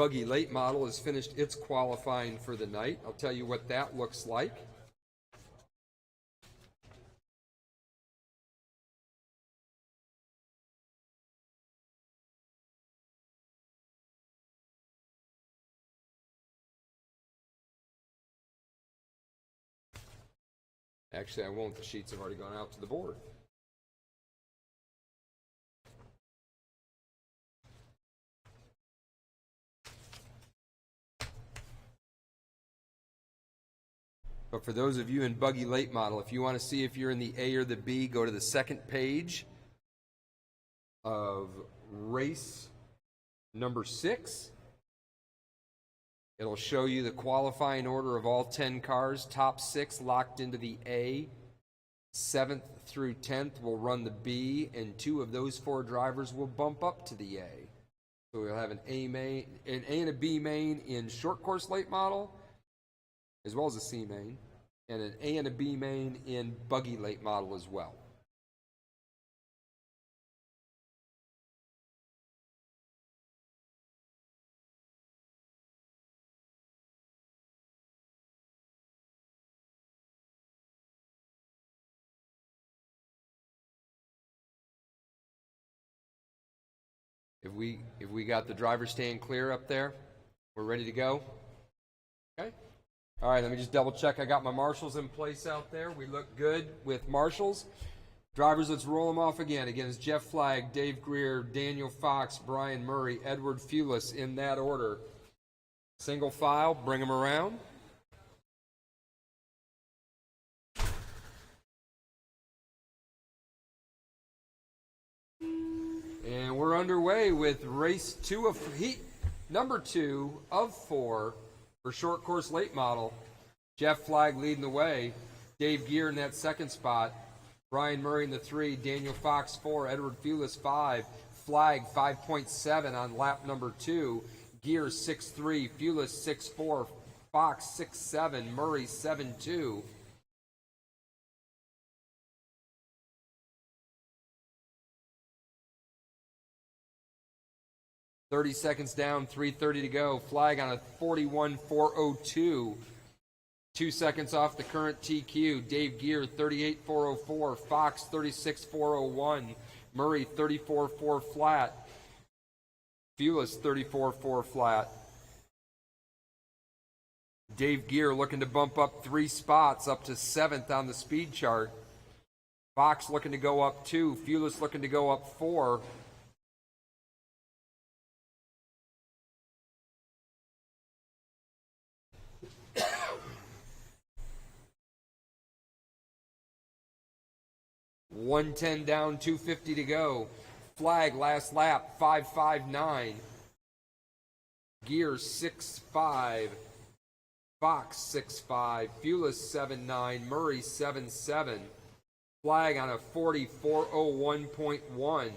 Buggy Late Model has finished its qualifying for the night. I'll tell you what that looks like. Actually, I won't. The sheets have already gone out to the board. But for those of you in Buggy Late Model, if you want to see if you're in the A or the B, go to the second page of race number 6. It'll show you the qualifying order of all 10 cars. Top 6 locked into the A. 7th through 10th will run the B, and 2 of those 4 drivers will bump up to the A. So we'll have an A and a B main in short course late model, as well as a C main, and an A and a B main in buggy late model as well. If we got the driver staying clear up there, we're ready to go. Okay. All right, let me just double check. I got my marshals in place out there. We look good with marshals. Drivers, let's roll them off again. Again, it's Jeff Flagg, Dave Greer, Daniel Fox, Brian Murray, Edward Fulis in that order. Single file, bring them around. And we're underway with race 2 of heat number 2 of 4 for short course late model. Jeff Flagg leading the way. Dave Gear in that second spot. Brian Murray in the 3. Daniel Fox 4. Edward Fulis 5. Flagg 5.7 on lap number 2. Gear 6.3. Fulis 6.4. Fox 6.7. Murray 7.2. 30 seconds down, 3:30 to go. Flagg on a 41.402. 2 seconds off the current TQ. Dave Gear 38.404. Fox 36.401. Murray 34.4 flat. Fulis 34.4 flat. Dave Gear looking to bump up 3 spots up to 7th on the speed chart. Fox looking to go up 2. Fulis looking to go up 4. .110 down, 2:50 to go. Flagg last lap, 5.59. Gear 6.5. Fox 6.5. Fulis 7.9. Murray 7.7. Flagg on a 44.01.1.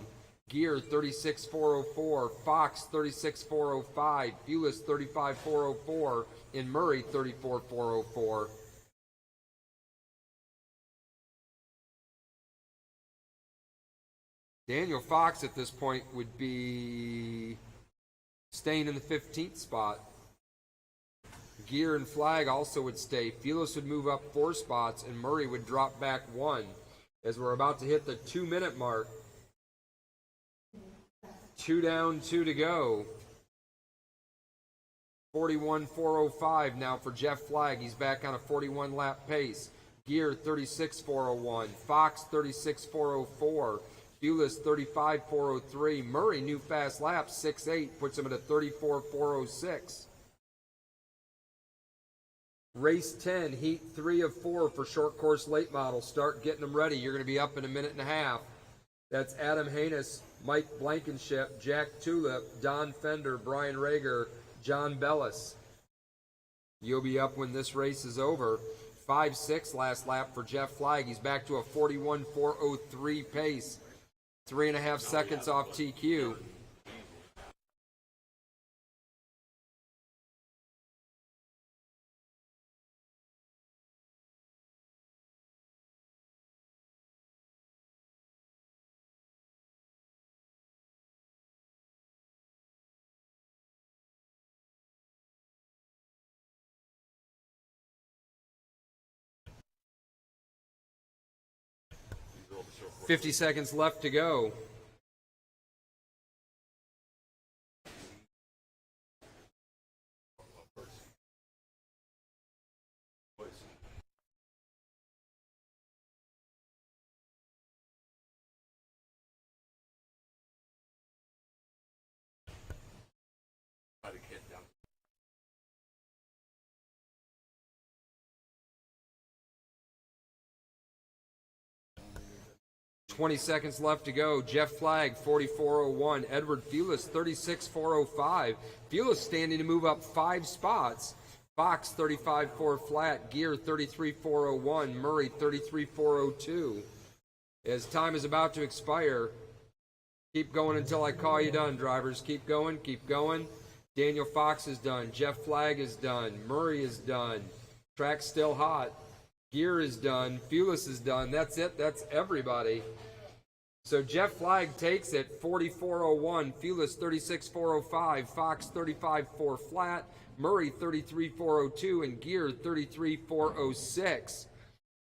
Gear 36.404. Fox 36.405. Fulis 35.404. And Murray 34.404. Daniel Fox at this point would be staying in the 15th spot. Gear and Flagg also would stay. Fulis would move up 4 spots, and Murray would drop back 1 as we're about to hit the 2-minute mark. 2 down, 2 to go. 41.405 now for Jeff Flagg. He's back on a 41 lap pace. Gear 36.401. Fox 36.404. Fulis 35.403. Murray, new fast lap, 6.8, puts him at a 34.406. Race 10, heat 3 of 4 for short course late model. Start getting them ready. You're going to be up in a minute and a half. That's Adam Haynes, Mike Blankenship, Jack Tulip, Don Fender, Brian Rager, John Bellis. You'll be up when this race is over. 5.6 last lap for Jeff Flagg. He's back to a 41.403 pace. 3.5 seconds off TQ. 50 seconds left to go. Try to get down. 20 seconds left to go. Jeff Flagg, 44.01. Edward Fulis, 36.405. Fulis standing to move up 5 spots. Fox, 35.4 flat. Gear, 33.401. Murray, 33.402. As time is about to expire, keep going until I call you done, drivers. Keep going, keep going. Daniel Fox is done. Jeff Flagg is done. Murray is done. Track's still hot. Gear is done. Fulis is done. That's it. That's everybody. So Jeff Flagg takes it, 44.01. Fulis, 36.405. Fox, 35.4 flat. Murray, 33.402. And Gear, 33.406.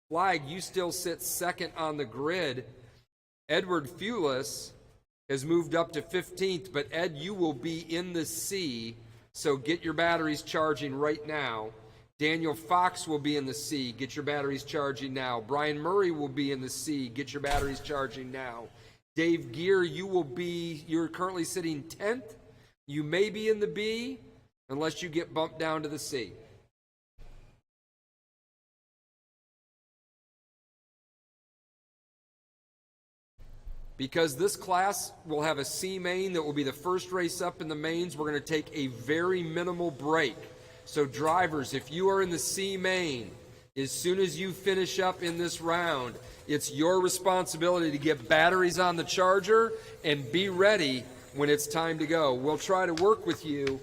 Flagg, you still sit second on the grid. Edward Fulis has moved up to 15th, but Ed, you will be in the C, so get your batteries charging right now. Daniel Fox will be in the C. Get your batteries charging now. Brian Murray will be in the C. Get your batteries charging now. Dave Gear, you're currently sitting 10th. You may be in the B unless you get bumped down to the C. Because this class will have a C main that will be the first race up in the mains, we're going to take a very minimal break. So drivers, if you are in the C main, as soon as you finish up in this round, it's your responsibility to get batteries on the charger and be ready when it's time to go. We'll try to work with you,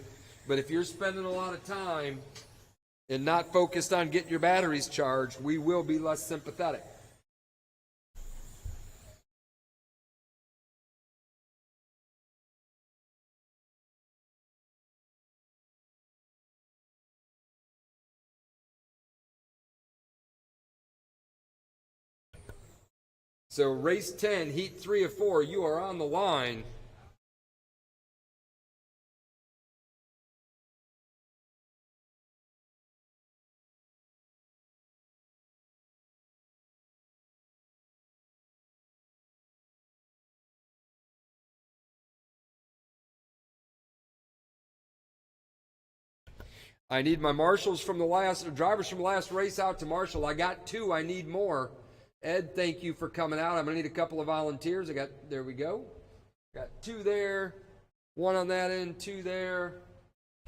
but if you're spending a lot of time and not focused on getting your batteries charged, we will be less sympathetic. So race 10, heat 3 of 4, you are on the line. I need my marshals from the drivers from the last race out to marshal. I got 2, I need more. Ed, thank you for coming out. I'm going to need a couple of volunteers. There we go. Got 2 there, 1 on that end, 2 there.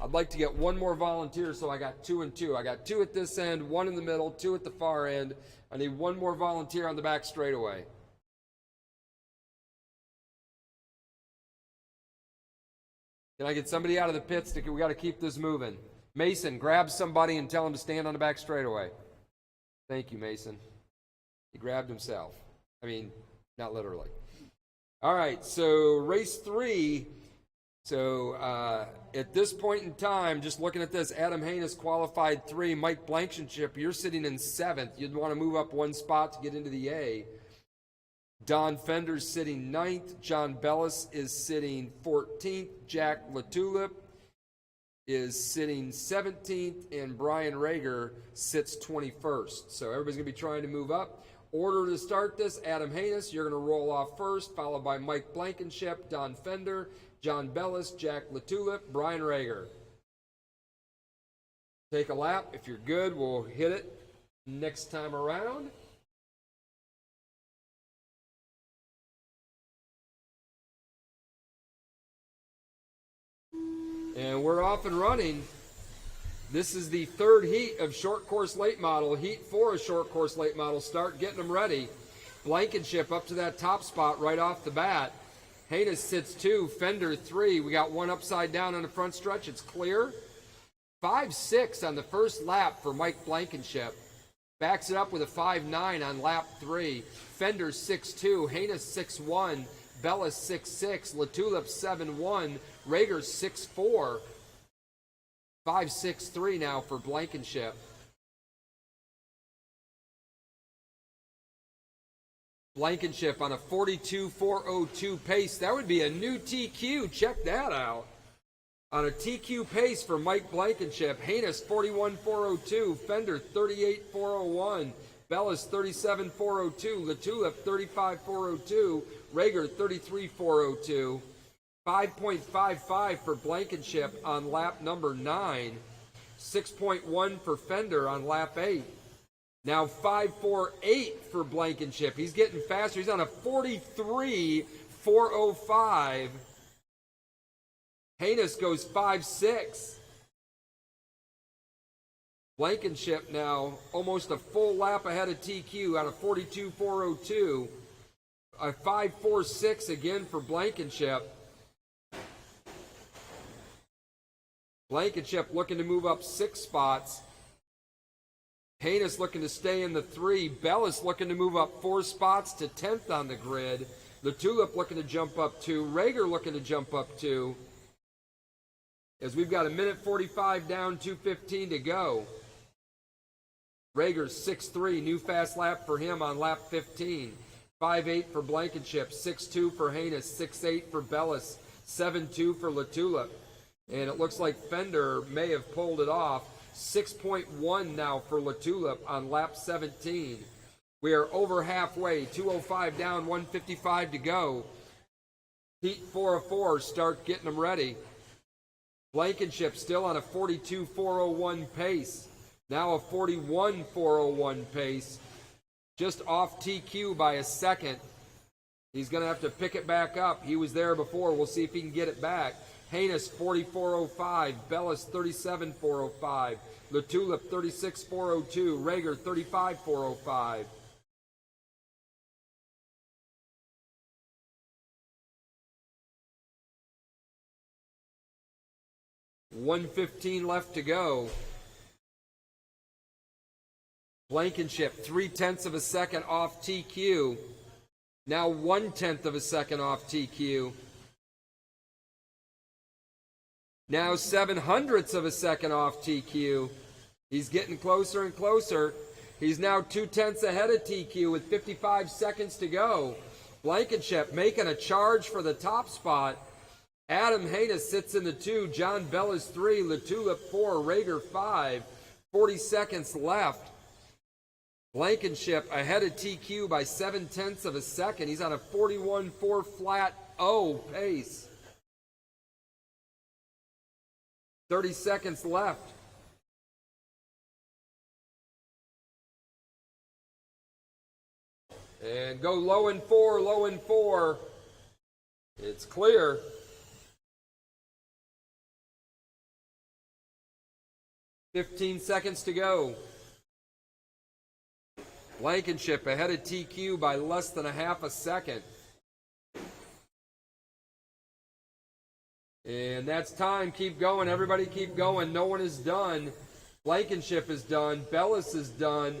I'd like to get 1 more volunteer, so I got 2 and 2. I got 2 at this end, 1 in the middle, 2 at the far end. I need 1 more volunteer on the back straightaway. Can I get somebody out of the pits? We got to keep this moving. Mason, grab somebody and tell him to stand on the back straightaway. Thank you, Mason. He grabbed himself. I mean, not literally. All right, so race 3. So at this point in time, just looking at this, Adam Haynes qualified 3. Mike Blankenship, you're sitting in 7th. You'd want to move up 1 spot to get into the A. Don Fender's sitting 9th. John Bellis is sitting 14th. Jack Latulip is sitting 17th. And Brian Rager sits 21st. So everybody's going to be trying to move up. Order to start this, Adam Haynes, you're going to roll off first, followed by Mike Blankenship, Don Fender, John Bellis, Jack Latulip, Brian Rager. Take a lap. If you're good, we'll hit it next time around. And we're off and running. This is the 3rd heat of short course late model. Heat 4 of short course late model. Start getting them ready. Blankenship up to that top spot right off the bat. Haynes sits 2, Fender 3. We got 1 upside down on the front stretch. It's clear. 5.6 on the first lap for Mike Blankenship. Backs it up with a 5.9 on lap 3. Fender 6.2, Haynes 6.1, Bellis 6.6, Latulip 7.1, Rager 6.4. 5.63 now for Blankenship. Blankenship on a 42.402 pace. That would be a new TQ. Check that out. On a TQ pace for Mike Blankenship. Haynes 41.402. Fender 38.401. Bellis 37.402. Latulip 35.402. Rager 33.402. 5.55 for Blankenship on lap number 9. 6.1 for Fender on lap 8. Now 5.48 for Blankenship. He's getting faster. He's on a 43.405. Haynes goes 5.6. Blankenship now almost a full lap ahead of TQ on a 42.402. A 5.46 again for Blankenship. Blankenship looking to move up 6 spots. Haynes looking to stay in the 3. Bellis looking to move up 4 spots to 10th on the grid. The Tulip looking to jump up 2. Rager looking to jump up 2. As we've got a minute 45 down, 2:15 to go. Rager's 6.3, new fast lap for him on lap 15. 5.8 for Blankenship, 6.2 for Haynes, 6.8 for Bellis, 7.2 for Latulip. And it looks like Fender may have pulled it off. 6.1 now for Latulip on lap 17. We are over halfway, 2:05 down, 1:55 to go. Heat 4 of 4, start getting them ready. Blankenship still on a 42.401 pace. Now a 41.401 pace. Just off TQ by a second. He's going to have to pick it back up. He was there before. We'll see if he can get it back. Haynes 44.05. Bellis 37.405. Latulip 36.402. Rager 35.405. $1:15 left to go. Blankenship 0.3 of a second off TQ. Now 0.1 of a second off TQ. Now 0.07 of a second off TQ. He's getting closer and closer. He's now 0.2 ahead of TQ with 55 seconds to go. Blankenship making a charge for the top spot. Adam Haynes sits in the 2. John Bellis 3. Latulip 4. Rager 5. 40 seconds left. Blankenship ahead of TQ by 0.7 of a second. He's on a 41.4 flat O pace. 30 seconds left. And go low in 4, low in 4. It's clear. $15 seconds to go. Blankenship ahead of TQ by less than a half a second. And that's time. Keep going. Everybody keep going. No one is done. Blankenship is done. Bellis is done.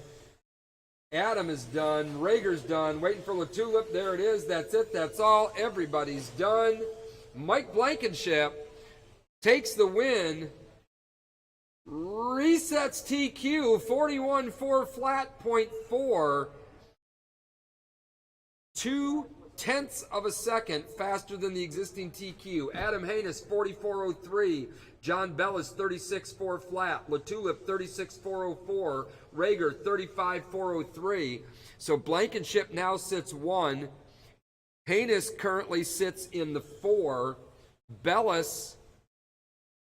Adam is done. Rager's done. Waiting for Latulip. There it is. That's it. That's all. Everybody's done. Mike Blankenship takes the win. Resets TQ 41.4 flat, 0.4. 0.2 of a second faster than the existing TQ. Adam Haynes 44.03. John Bellis 36.4 flat. Latulip 36.404. Rager 35.403. So Blankenship now sits 1. Haynes currently sits in the 4. Bellis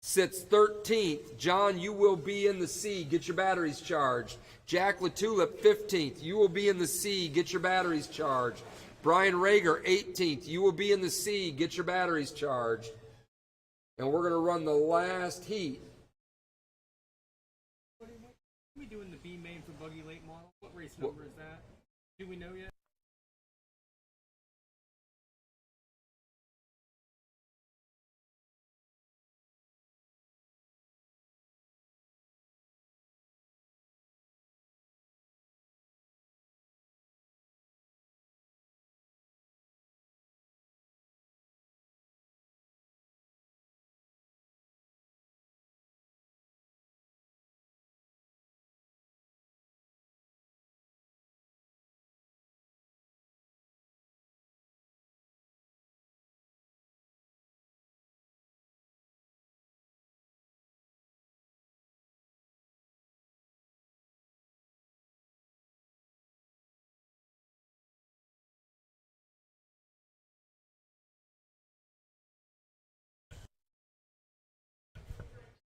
sits 13th. John, you will be in the C. Get your batteries charged. Jack Latulip, 15th. You will be in the C. Get your batteries charged. Brian Rager, 18th. You will be in the C. Get your batteries charged. And we're going to run the last heat. What are we doing the B main for Buggy Late model? What race number is that? Do we know yet?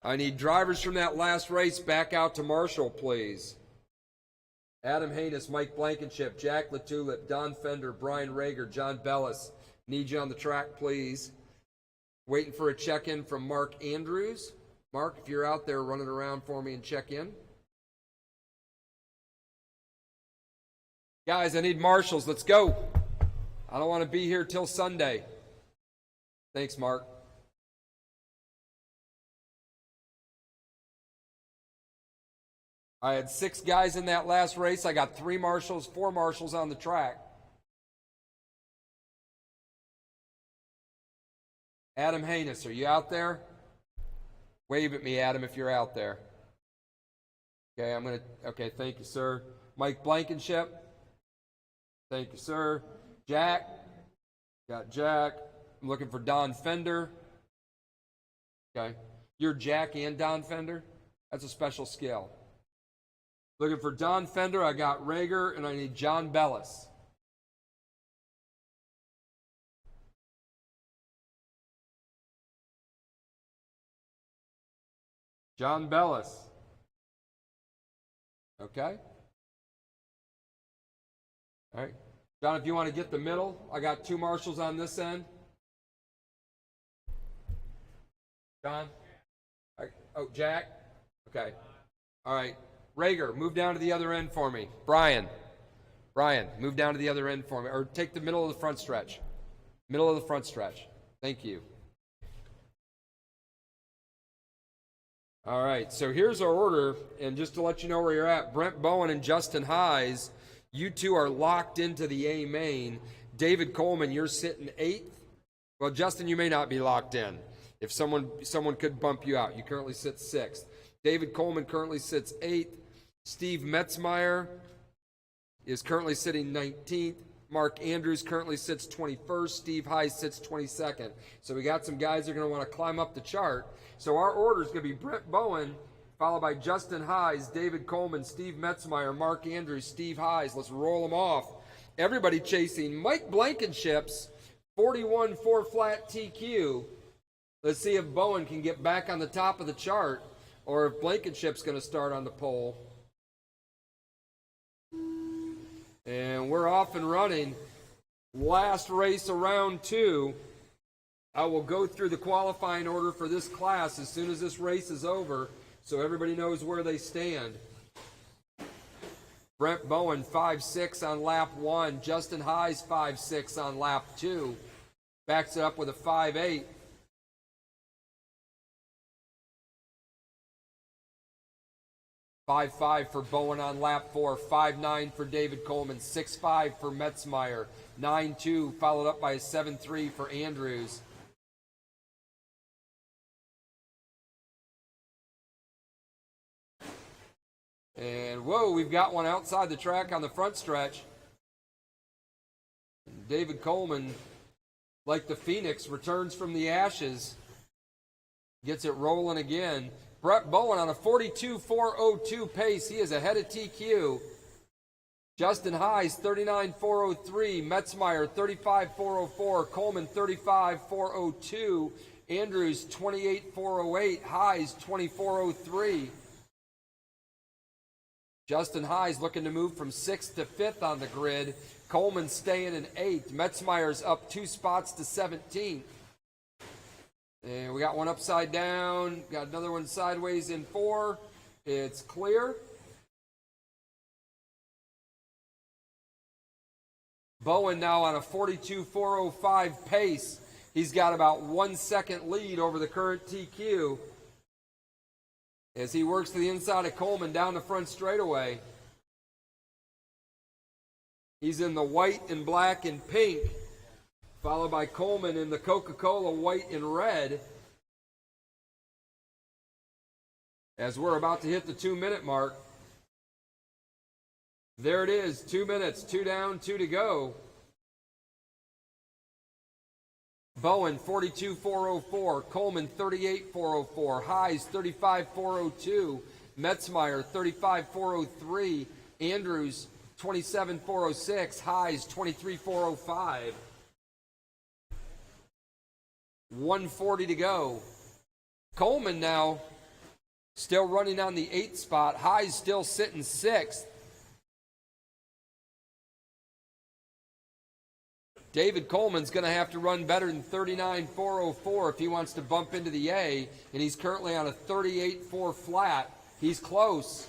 I need drivers from that last race back out to Marshall, please. Adam Haynes, Mike Blankenship, Jack LaTulip, Don Fender, Brian Rager, John Bellis. Need you on the track, please. Waiting for a check-in from Mark Andrews. Mark, if you're out there running around for me and check in. Guys, I need marshals. Let's go. I don't want to be here till Sunday. Thanks, Mark. I had 6 guys in that last race. I got 3 marshals, 4 marshals on the track. Adam Haynes, are you out there? Wave at me, Adam, if you're out there. Okay, thank you, sir. Mike Blankenship. Thank you, sir. Jack. Got Jack. I'm looking for Don Fender. Okay. You're Jack and Don Fender? That's a special skill. Looking for Don Fender. I got Rager, and I need John Bellis. John Bellis. Okay. All right. John, if you want to get the middle, I got 2 marshals on this end. John? All right. Oh, Jack? Okay. All right. Rager, move down to the other end for me. Brian, move down to the other end for me. Or take the middle of the front stretch. Middle of the front stretch. Thank you. All right, so here's our order, and just to let you know where you're at, Brent Bowen and Justin Hayes, you two are locked into the A main. David Coleman, you're sitting 8th. Well, Justin, you may not be locked in. If someone could bump you out. You currently sit 6th. David Coleman currently sits 8th. Steve Metzmeyer is currently sitting 19th. Mark Andrews currently sits 21st. Steve Hayes sits 22nd. So we got some guys that are going to want to climb up the chart. So our order is going to be Brent Bowen, followed by Justin Hayes, David Coleman, Steve Metzmeyer, Mark Andrews, Steve Hayes. Let's roll them off. Everybody chasing Mike Blankenship's 41 4-flat TQ. Let's see if Bowen can get back on the top of the chart or if Blankenship's going to start on the pole. And we're off and running. Last race of round 2. I will go through the qualifying order for this class as soon as this race is over so everybody knows where they stand. Brent Bowen 5.6 on lap 1. Justin Hayes 5.6 on lap 2. Backs it up with a 5.8. $5.5 for Bowen on lap 4, $5.9 for David Coleman, $6.5 for Metzmeyer, $9.2 followed up by a 7.3 for Andrews. And whoa, we've got one outside the track on the front stretch. David Coleman, like the Phoenix, returns from the ashes, gets it rolling again. Brett Bowen on a 42.402 pace. He is ahead of TQ. Justin Hayes, 39.403. Metzmeyer, 35.404. Coleman, 35.402. Andrews, 28.408. Hayes, 24.03. Justin Hayes looking to move from 6th to 5th on the grid. Coleman staying in 8th. Metzmeyer's up 2 spots to 17th. And we got one upside down. Got another one sideways in 4. It's clear. Bowen now on a 42.405 pace. He's got about 1 second lead over the current TQ as he works to the inside of Coleman down the front straightaway. He's in the white and black and pink, followed by Coleman in the Coca-Cola white and red. As we're about to hit the 2-minute mark. There it is, 2 minutes, 2 down, 2 to go. Bowen, 42.404. Coleman, 38.404. Hayes, 35.402. Metzmeyer, 35.403. Andrews, 27.406. Hayes, 23.405. 1:40 to go. Coleman now still running on the 8th spot. Highs still sitting 6th. David Coleman's going to have to run better than 39.404 if he wants to bump into the A, and he's currently on a 38.4 flat. He's close.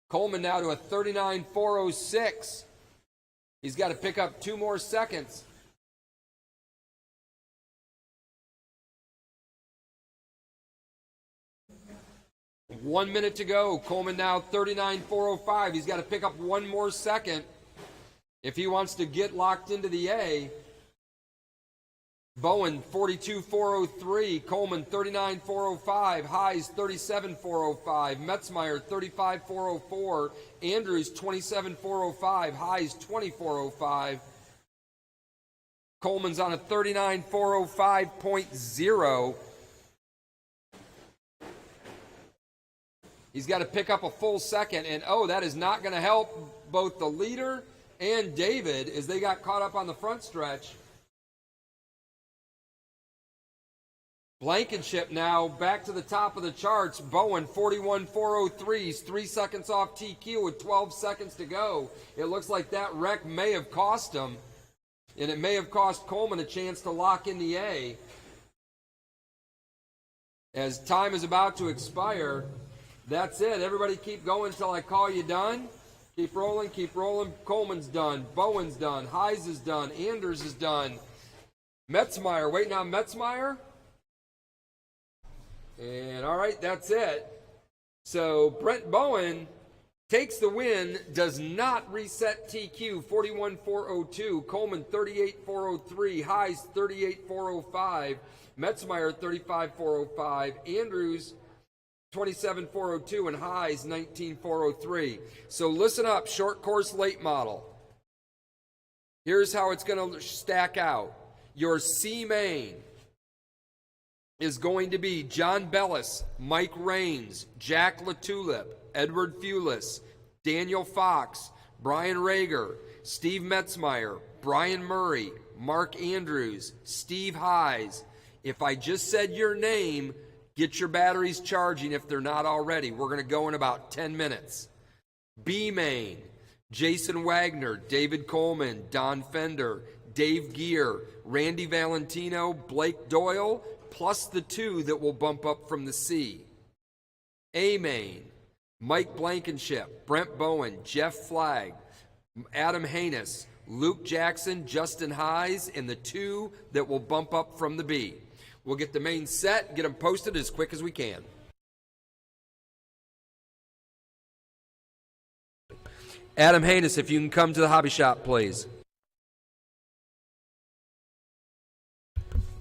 Coleman now to a 39.406. He's got to pick up 2 more seconds. One minute to go. Coleman now 39.405. He's got to pick up 1 more second if he wants to get locked into the A. Bowen 42.403. Coleman 39.405. Highs 37.405. Metzmeyer 35.404. Andrews 27.405. Highs 24.05. Coleman's on a 39.405.0. He's got to pick up a full second, and that is not going to help both the leader and David as they got caught up on the front stretch. Blankenship now back to the top of the charts. Bowen 41.403. He's 3 seconds off TQ with 12 seconds to go. It looks like that wreck may have cost him, and it may have cost Coleman a chance to lock in the A. As time is about to expire, that's it. Everybody keep going until I call you done. Keep rolling, keep rolling. Coleman's done. Bowen's done. Highs is done. Anders is done. Metzmeyer, waiting on Metzmeyer. And all right, that's it. So Brent Bowen takes the win, does not reset TQ, 41.402. Coleman 38.403. Highs 38.405. Metzmeyer 35.405. Andrews 27.402 and highs 19.403. So listen up, short course late model. Here's how it's going to stack out. Your C main is going to be John Bellis, Mike Raines, Jack LaTulip, Edward Fulis, Daniel Fox, Brian Rager, Steve Metzmeyer, Brian Murray, Mark Andrews, Steve Highs. If I just said your name, get your batteries charging if they're not already. We're going to go in about 10 minutes. B main, Jason Wagner, David Coleman, Don Fender, Dave Gear, Randy Valentino, Blake Doyle, plus the 2 that will bump up from the C. A main, Mike Blankenship, Brent Bowen, Jeff Flagg, Adam Haynes, Luke Jackson, Justin Highs, and the 2 that will bump up from the B. We'll get the main set, get them posted as quick as we can. Adam Haynes, if you can come to the hobby shop, please.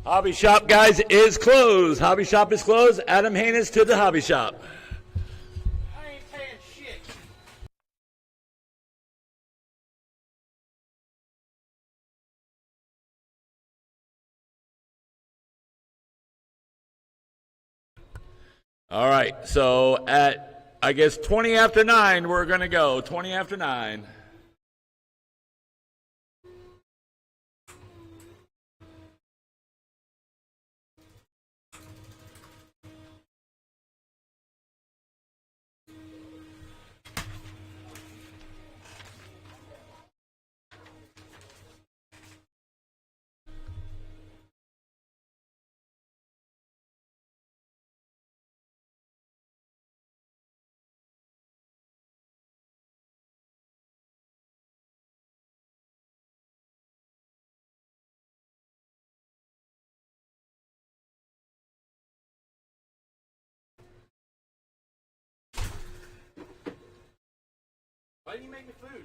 Hobby shop, guys, is closed. Hobby shop is closed. Adam Haynes to the hobby shop. I ain't paying shit. All right, so at, I guess, 20 after 9, we're going to go. 20 after 9. Why didn't you make me food?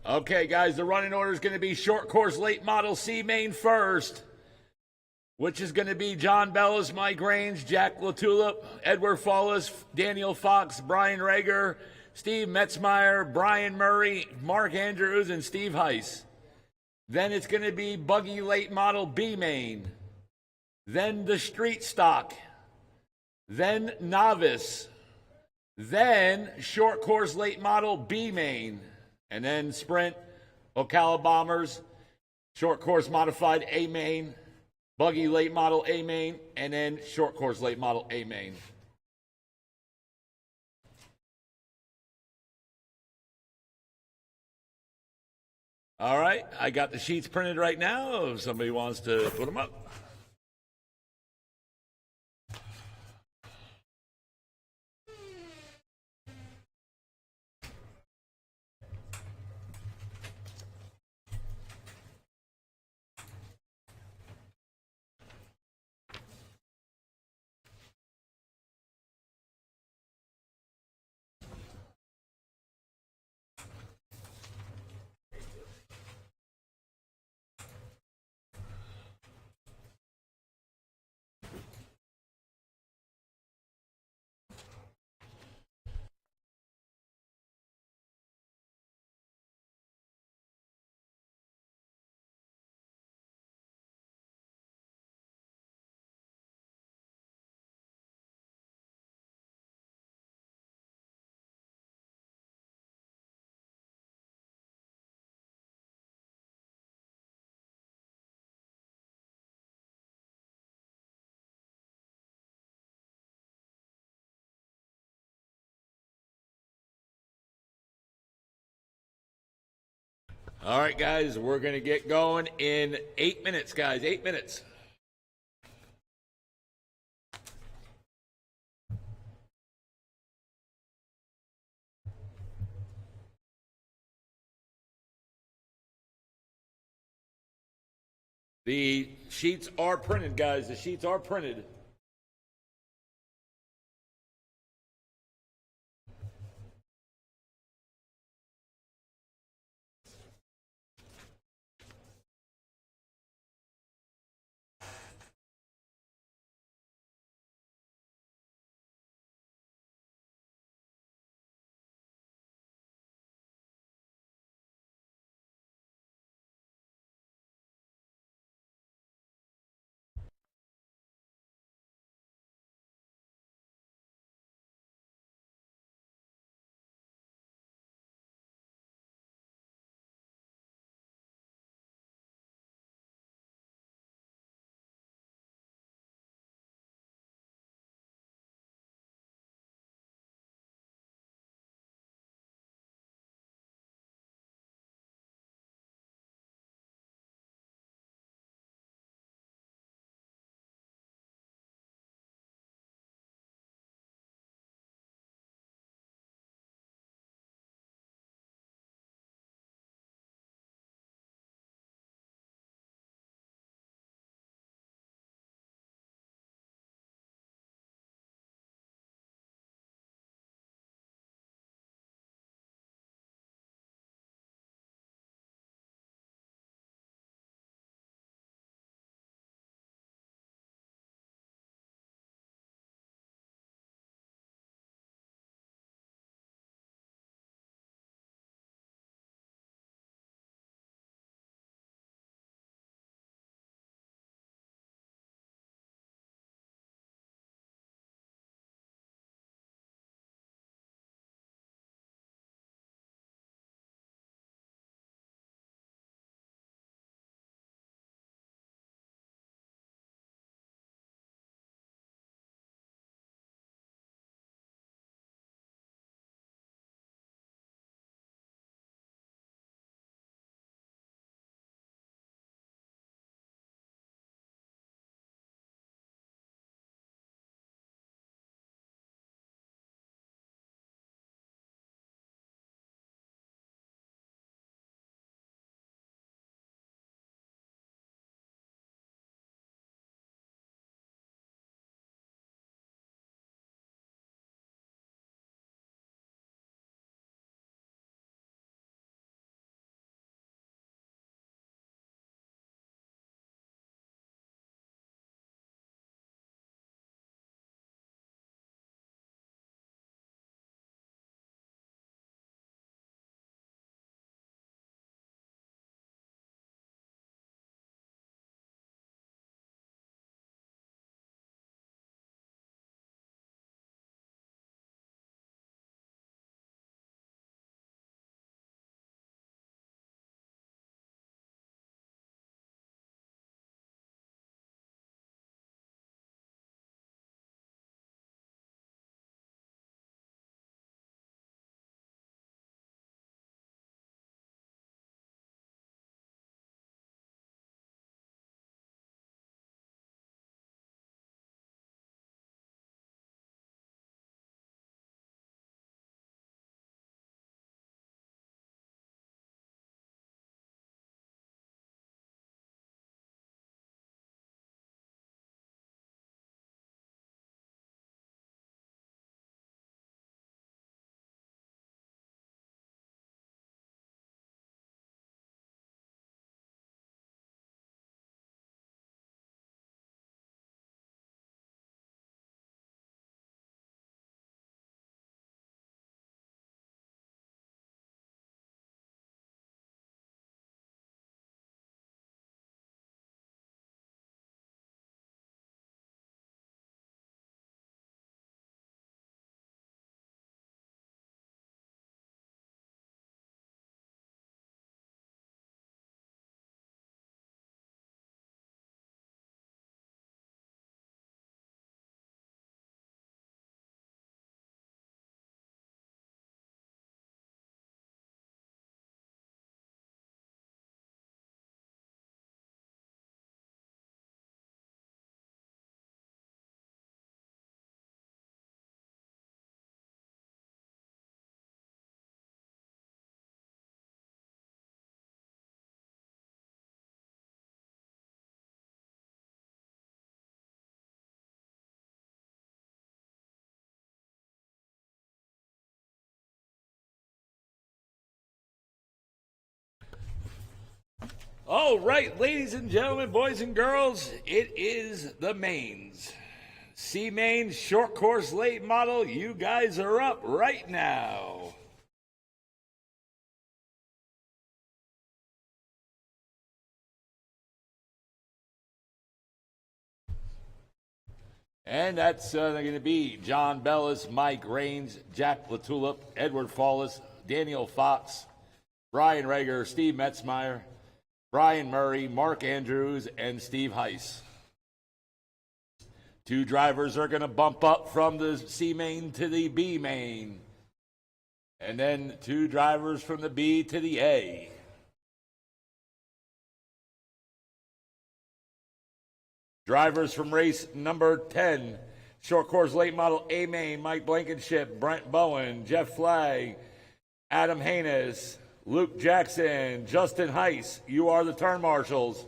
Okay, guys, the running order is going to be short course late model C main first, which is going to be John Bellis, Mike Range, Jack LaTulip, Edward Follis, Daniel Fox, Brian Rager, Steve Metzmeyer, Brian Murray, Mark Andrews, and Steve Heiss. Then it's going to be buggy late model B main. Then the street stock. Then novice. Then short course late model B main. And then sprint, Ocala Bombers, short course modified A main, buggy late model A main, and then short course late model A main. All right, I got the sheets printed right now if somebody wants to put them up. All right, guys, we're going to get going in 8 minutes, guys. 8 minutes. The sheets are printed, guys. The sheets are printed. All right, ladies and gentlemen, boys and girls, it is the mains. C main short course late model. You guys are up right now. And that's going to be John Bellis, Mike Raines, Jack LaTulip, Edward Follis, Daniel Fox, Brian Rager, Steve Metzmeyer, Brian Murray, Mark Andrews, and Steve Heiss. 2 drivers are going to bump up from the C main to the B main. And then 2 drivers from the B to the A. Drivers from race number 10, short course late model A main, Mike Blankenship, Brent Bowen, Jeff Flagg, Adam Haynes, Luke Jackson, Justin Heiss. You are the turn marshals.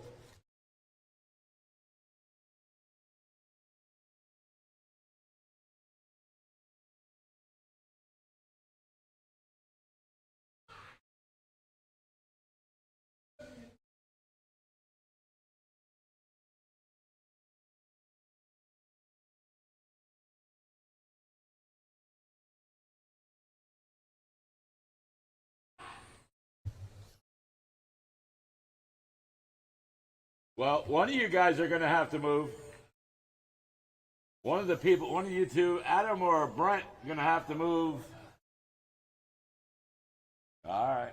Well, one of you guys are going to have to move. One of the people, one of you two, Adam or Brent, going to have to move. All right.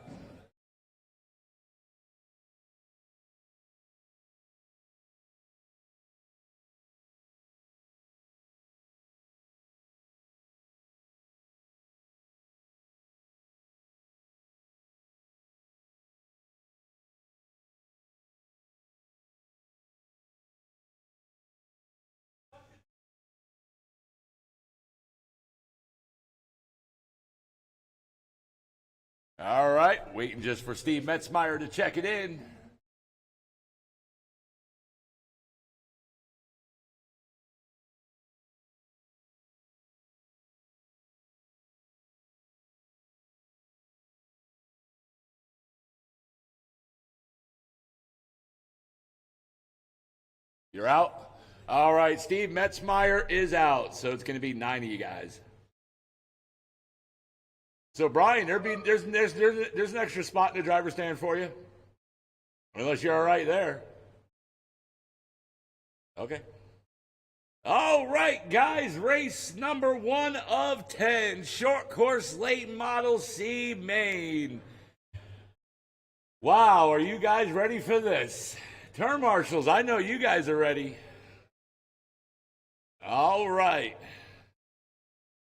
All right, waiting just for Steve Metzmeyer to check it in. You're out? All right, Steve Metzmeyer is out, so it's going to be 9 of you guys. So, Brian, there's an extra spot in the driver's stand for you. Unless you're all right there. Okay. All right, guys, race number 1 of 10, short course late model C main. Wow, are you guys ready for this? Turn marshals, I know you guys are ready. All right.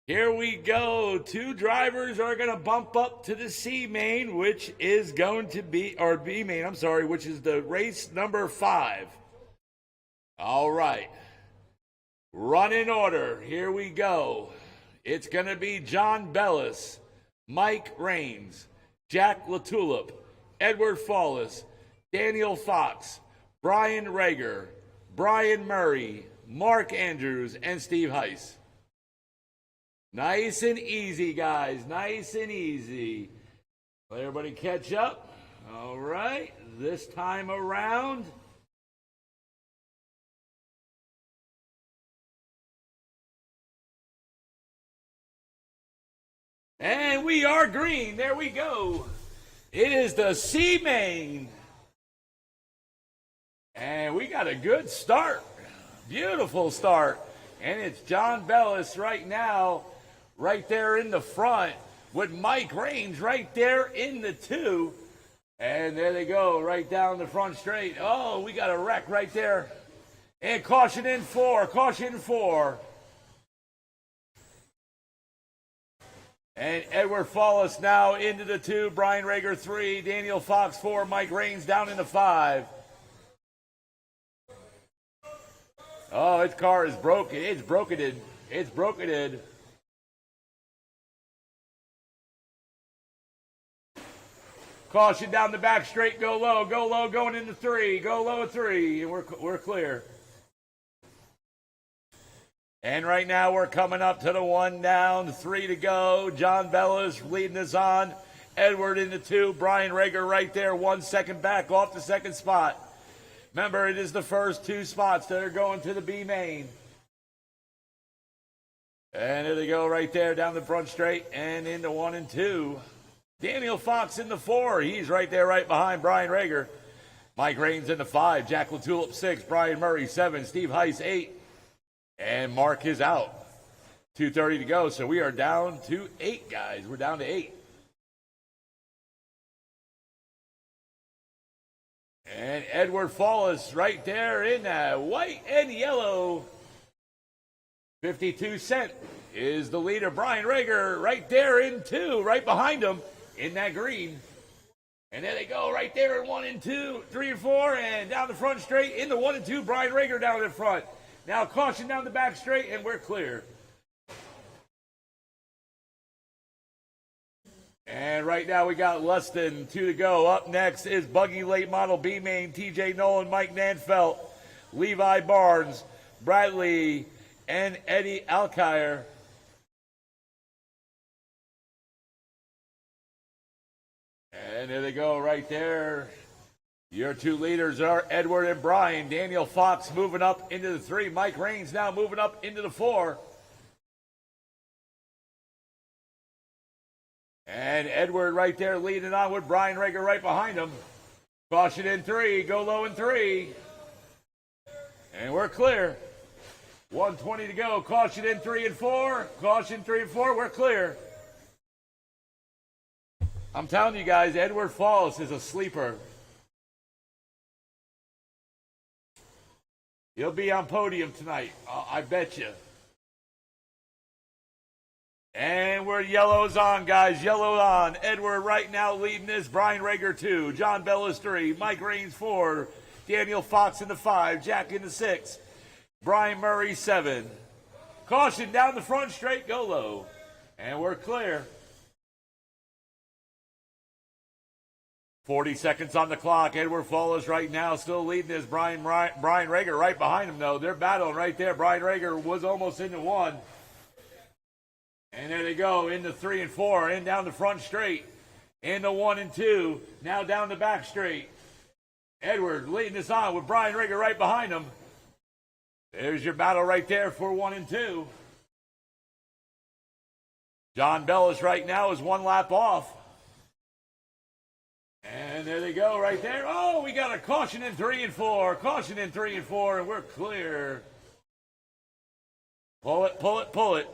Here we go. 2 drivers are going to bump up to the C main, which is going to be, or B main, I'm sorry, which is the race number 5. All right. Run in order. Here we go. It's going to be John Bellis, Mike Raines, Jack LaTulip, Edward Follis, Daniel Fox, Brian Rager, Brian Murray, Mark Andrews, and Steve Heiss. Nice and easy, guys. Nice and easy. Let everybody catch up. All right. This time around. And we are green. There we go. It is the C main. And we got a good start. Beautiful start. And it's John Bellis right now, right there in the front, with Mike Raines right there in the 2. And there they go, right down the front straight. Oh, we got a wreck right there. And caution in 4, caution 4. And Edward Follis now into the 2, Brian Rager 3, Daniel Fox 4, Mike Raines down in the 5. Oh, its car is broken. It's broketed. It's broketed. Caution down the back straight. Go low. Go low. Going into 3. Go low 3. And we're clear. And right now we're coming up to the 1 down, 3 to go. John Bellis leading us on. Edward into 2. Brian Rager right there, 1 second back off the second spot. Remember, it is the first 2 spots that are going to the B main. And there they go right there down the front straight and into 1 and 2. Daniel Fox in the 4. He's right there right behind Brian Rager. Mike Raines in the 5. Jack LaTulip 6. Brian Murray 7. Steve Heiss 8. And Mark is out. 2:30 to go, so we are down to 8, guys. We're down to 8. And Edward Fallis right there in that white and yellow. 52 Cent is the leader. Brian Rager right there in 2, right behind him in that green. And there they go right there in 1 and 2, 3 and 4, and down the front straight into 1 and 2. Brian Rager down in front. Now caution down the back straight, and we're clear. And right now we got less than 2 to go. Up next is Buggy Late Model B Main, TJ Nolan, Mike Nanfelt, Levi Barnes, Bradley, and Eddie Alkire. And there they go right there. Your 2 leaders are Edward and Brian. Daniel Fox moving up into the 3. Mike Raines now moving up into the 4. And Edward right there leading on with Brian Rager right behind him. Caution in 3. Go low in 3. And we're clear. 1:20 to go. Caution in 3 and 4. Caution 3 and 4. We're clear. I'm telling you guys, Edward Fallis is a sleeper. He'll be on podium tonight. I bet you. And we're yellows on, guys. Yellow on. Edward right now leading this. Brian Rager 2. John Bellis 3. Mike Raines 4. Daniel Fox in the 5. Jack in the 6. Brian Murray 7. Caution down the front straight. Go low. And we're clear. 40 seconds on the clock. Edward Fallis right now still leading this. Brian Rager right behind him, though. They're battling right there. Brian Rager was almost into 1. And there they go, into 3 and 4, in down the front straight, into 1 and 2, now down the back straight. Edward leading us on with Brian Rager right behind him. There's your battle right there for 1 and 2. John Bellis right now is 1 lap off. And there they go right there. Oh, we got a caution in 3 and 4, caution in 3 and 4, and we're clear. Pull it, pull it, pull it.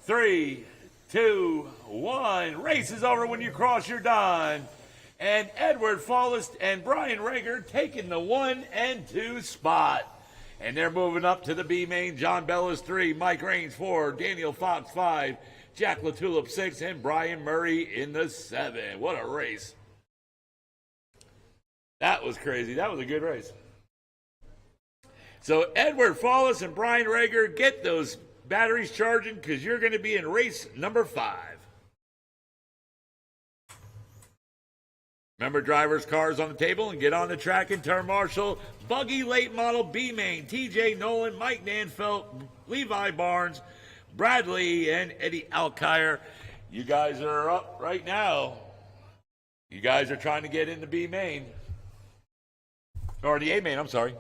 3, 2, 1. Race is over. When you cross, you're done. And Edward Fallis and Brian Rager taking the 1 and 2 spot. And they're moving up to the B main. John Bellis 3, Mike Raines 4, Daniel Fox 5, Jack LaTulip 6, and Brian Murray in the 7. What a race. That was crazy. That was a good race. So Edward Fallis and Brian Rager, get those batteries charging because you're going to be in race number 5. Remember, drivers' cars on the table and get on the track and turn marshal. Buggy Late Model B Main, TJ Nolan, Mike Nanfelt, Levi Barnes, Bradley, and Eddie Alkire. You guys are up right now. You guys are trying to get in the B Main. Or the A Main, I'm sorry.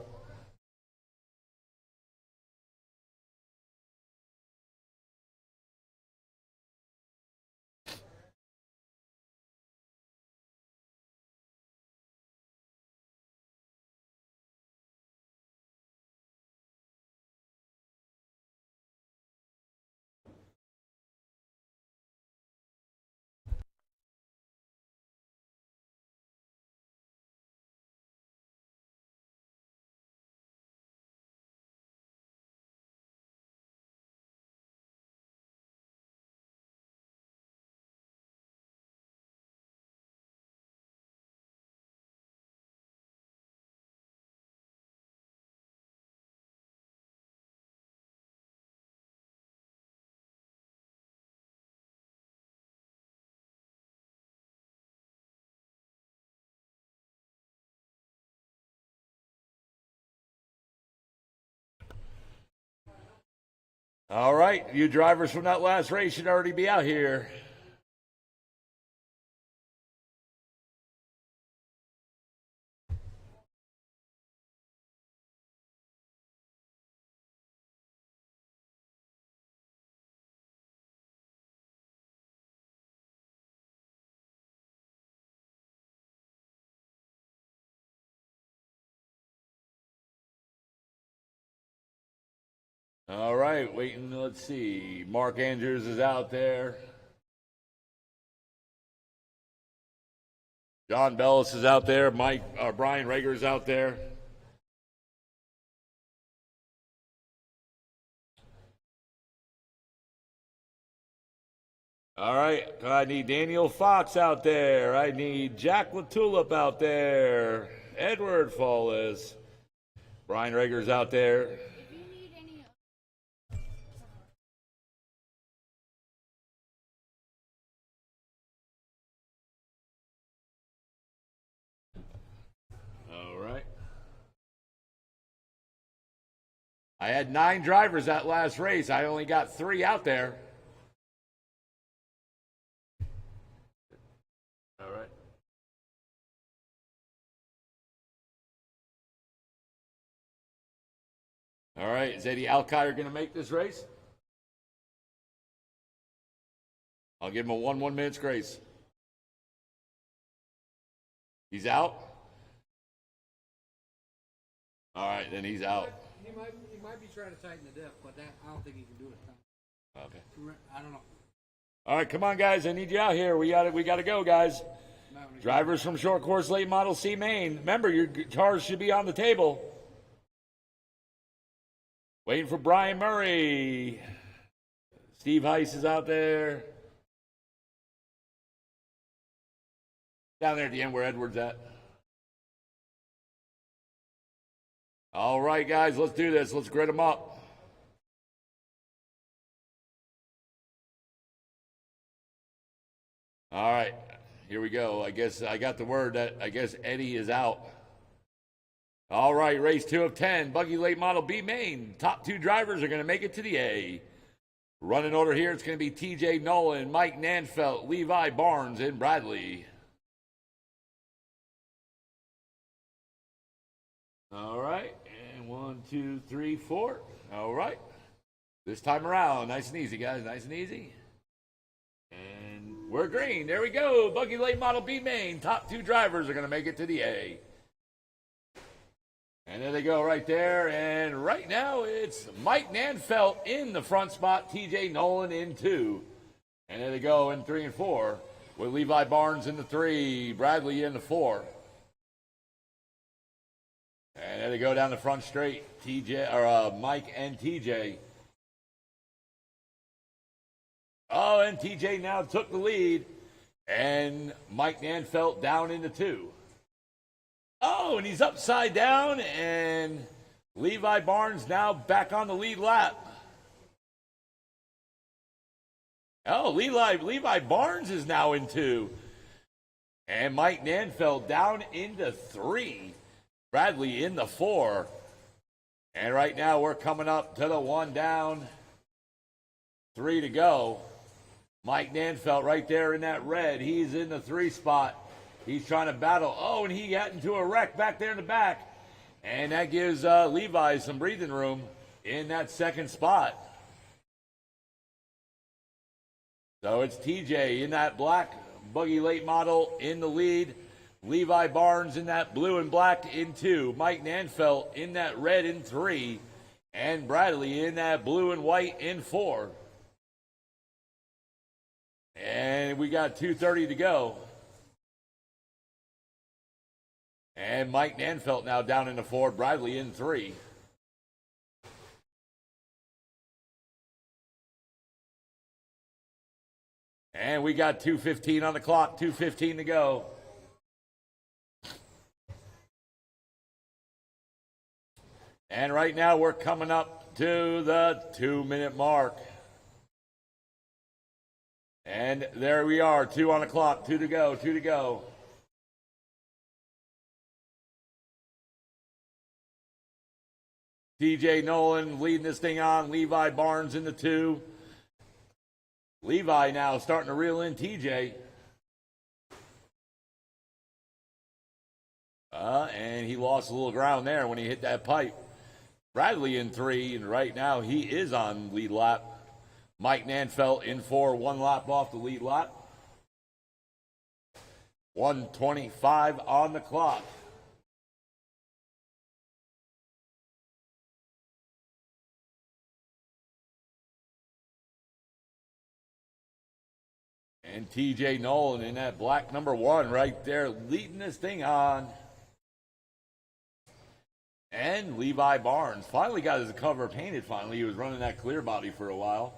All right, you drivers from that last race should already be out here. All right, waiting. Let's see. Mark Andrews is out there. John Bellis is out there. Brian Rager's out there. All right, I need Daniel Fox out there. I need Jack LaTulip out there. Edward Follis. Brian Rager's out there. All right. I had 9 drivers that last race. I only got 3 out there. All right. All right. Is Eddie Alkire going to make this race? I'll give him a 1 minute's grace. He's out? All right, then he's out. He might be trying to tighten the diff, but I don't think he can do it. Okay. I don't know. All right, come on, guys. I need you out here. We got to go, guys. Drivers from Short Course Late Model C Main. Remember, your cars should be on the table. Waiting for Brian Murray. Steve Heiss is out there. Down there at the end where Edward's at. All right, guys, let's do this. Let's grid them up. All right, here we go. I guess I got the word that Eddie is out. All right, race 2 of 10, Buggy Late Model B Main. Top 2 drivers are going to make it to the A. Running order here, it's going to be TJ Nolan, Mike Nanfelt, Levi Barnes, and Bradley. All right, and 1, 2, 3, 4. All right, this time around, nice and easy, guys, nice and easy. And we're green. There we go. Buggy Late Model B Main. Top 2 drivers are going to make it to the A. And there they go right there. And right now it's Mike Nanfelt in the front spot. TJ Nolan in 2. And there they go in 3 and 4. With Levi Barnes in the 3. Bradley in the 4. And there they go down the front straight. Mike and TJ. Oh, and TJ now took the lead. And Mike Nanfelt down into 2. Oh, and he's upside down. And Levi Barnes now back on the lead lap. Oh, Levi Barnes is now in 2. And Mike Nanfelt down into 3. Bradley in the 4. And right now we're coming up to the 1 down, 3 to go. Mike Nanfelt right there in that red. He's in the 3 spot. He's trying to battle. Oh, and he got into a wreck back there in the back. And that gives Levi some breathing room in that 2nd spot. So it's TJ in that black Buggy Late Model in the lead. Levi Barnes in that blue and black in 2. Mike Nanfelt in that red in 3. And Bradley in that blue and white in 4. And we got 2:30 to go. And Mike Nanfelt now down in the 4. Bradley in 3. And we got 2:15 on the clock. 2:15 to go. And right now we're coming up to the 2-minute mark. And there we are, 2 on the clock, 2 to go, 2 to go. TJ Nolan leading this thing on, Levi Barnes in the 2. Levi now starting to reel in TJ. And he lost a little ground there when he hit that pipe. Bradley in 3, and right now he is on lead lap. Mike Nanfelt in 4, 1 lap off the lead lap. 1:25 on the clock. And TJ Nolan in that black number 1 right there, leading this thing on. And Levi Barnes finally got his cover painted finally. He was running that clear body for a while.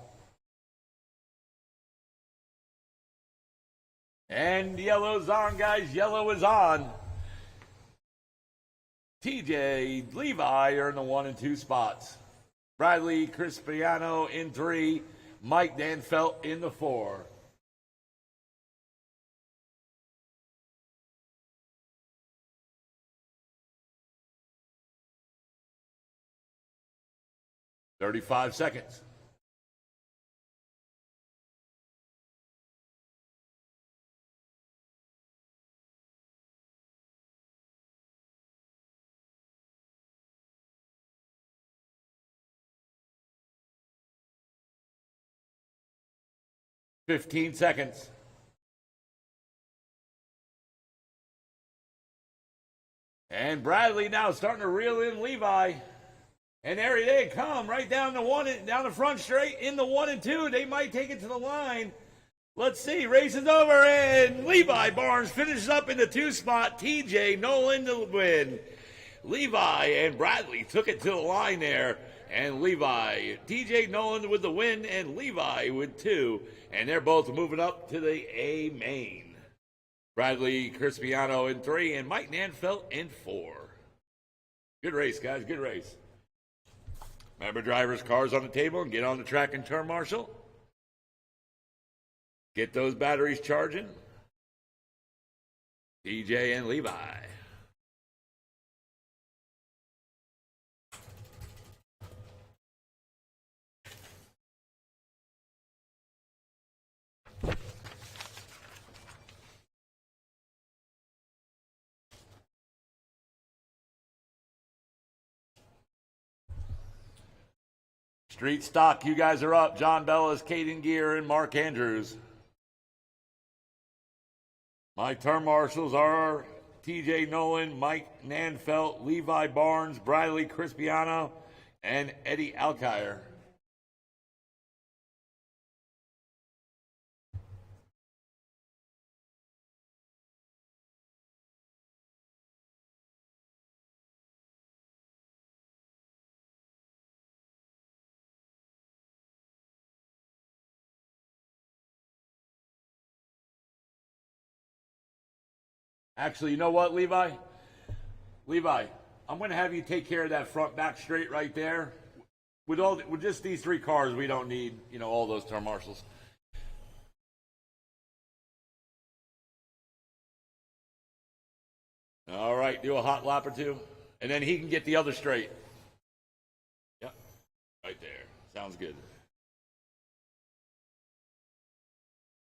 And yellow's on, guys. Yellow is on. TJ, Levi are in the 1 and 2 spots. Bradley Crispiano in 3. Mike Danfelt in the 4. "35 seconds. "15 seconds. And Bradley now starting to reel in Levi. And there they come, right down down the front straight in the 1 and 2. They might take it to the line. Let's see. Race is over, and Levi Barnes finishes up in the 2 spot. TJ Nolan to win. Levi and Bradley took it to the line there. And Levi, TJ Nolan with the win, and Levi with 2. And they're both moving up to the A main. Bradley Crispiano in 3, and Mike Nanfelt in 4. Good race, guys. Good race. Remember, drivers' cars on the table and get on the track and turn marshal. Get those batteries charging. TJ and Levi. Street stock, you guys are up. John Bellis, Caden Gear, and Mark Andrews. My turn marshals are TJ Nolan, Mike Nanfelt, Levi Barnes, Bradley Crispiano, and Eddie Alkire. Actually, you know what, Levi? Levi, I'm going to have you take care of that front back straight right there. With just these 3 cars, we don't need, all those turn marshals. All right, do a hot lap or 2, and then he can get the other straight. Yep, right there. Sounds good.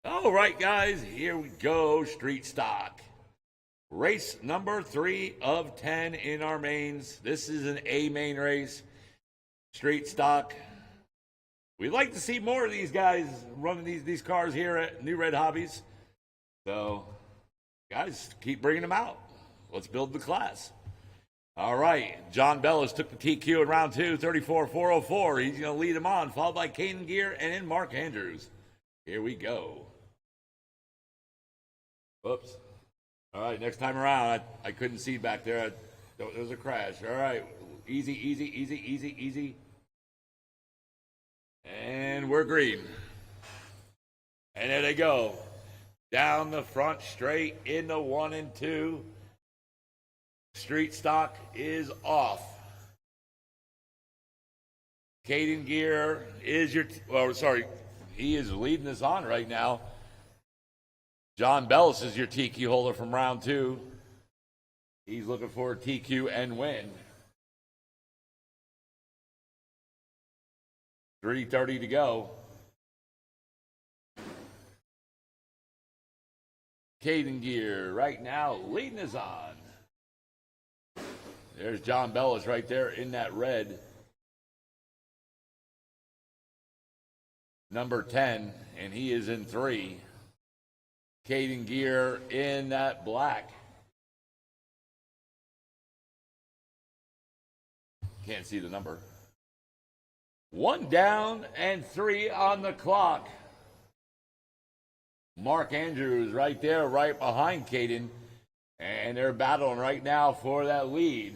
All right, guys, here we go. Street stock. Race number 3 of 10 in our mains. This is an A main race. Street stock. We'd like to see more of these guys running these cars here at New Red Hobbies. So, guys, keep bringing them out. Let's build the class. All right. John Bellis took the TQ in round 2, 34.404. He's going to lead him on, followed by Caden Gear and then Mark Andrews. Here we go. Whoops. All right, next time around, I couldn't see back there. There was a crash. All right, easy, easy, easy, easy, easy. And we're green. And there they go. Down the front straight in the 1 and 2. Street stock is off. Caden Gear is he is leading us on right now. John Bellis is your TQ holder from round 2. He's looking for a TQ and win. 3:30 to go. Caden Gear right now leading us on. There's John Bellis right there in that red. Number 10, and he is in 3. Caden Gear in that black. Can't see the number. 1 down and 3 on the clock. Mark Andrews right there, right behind Caden. And they're battling right now for that lead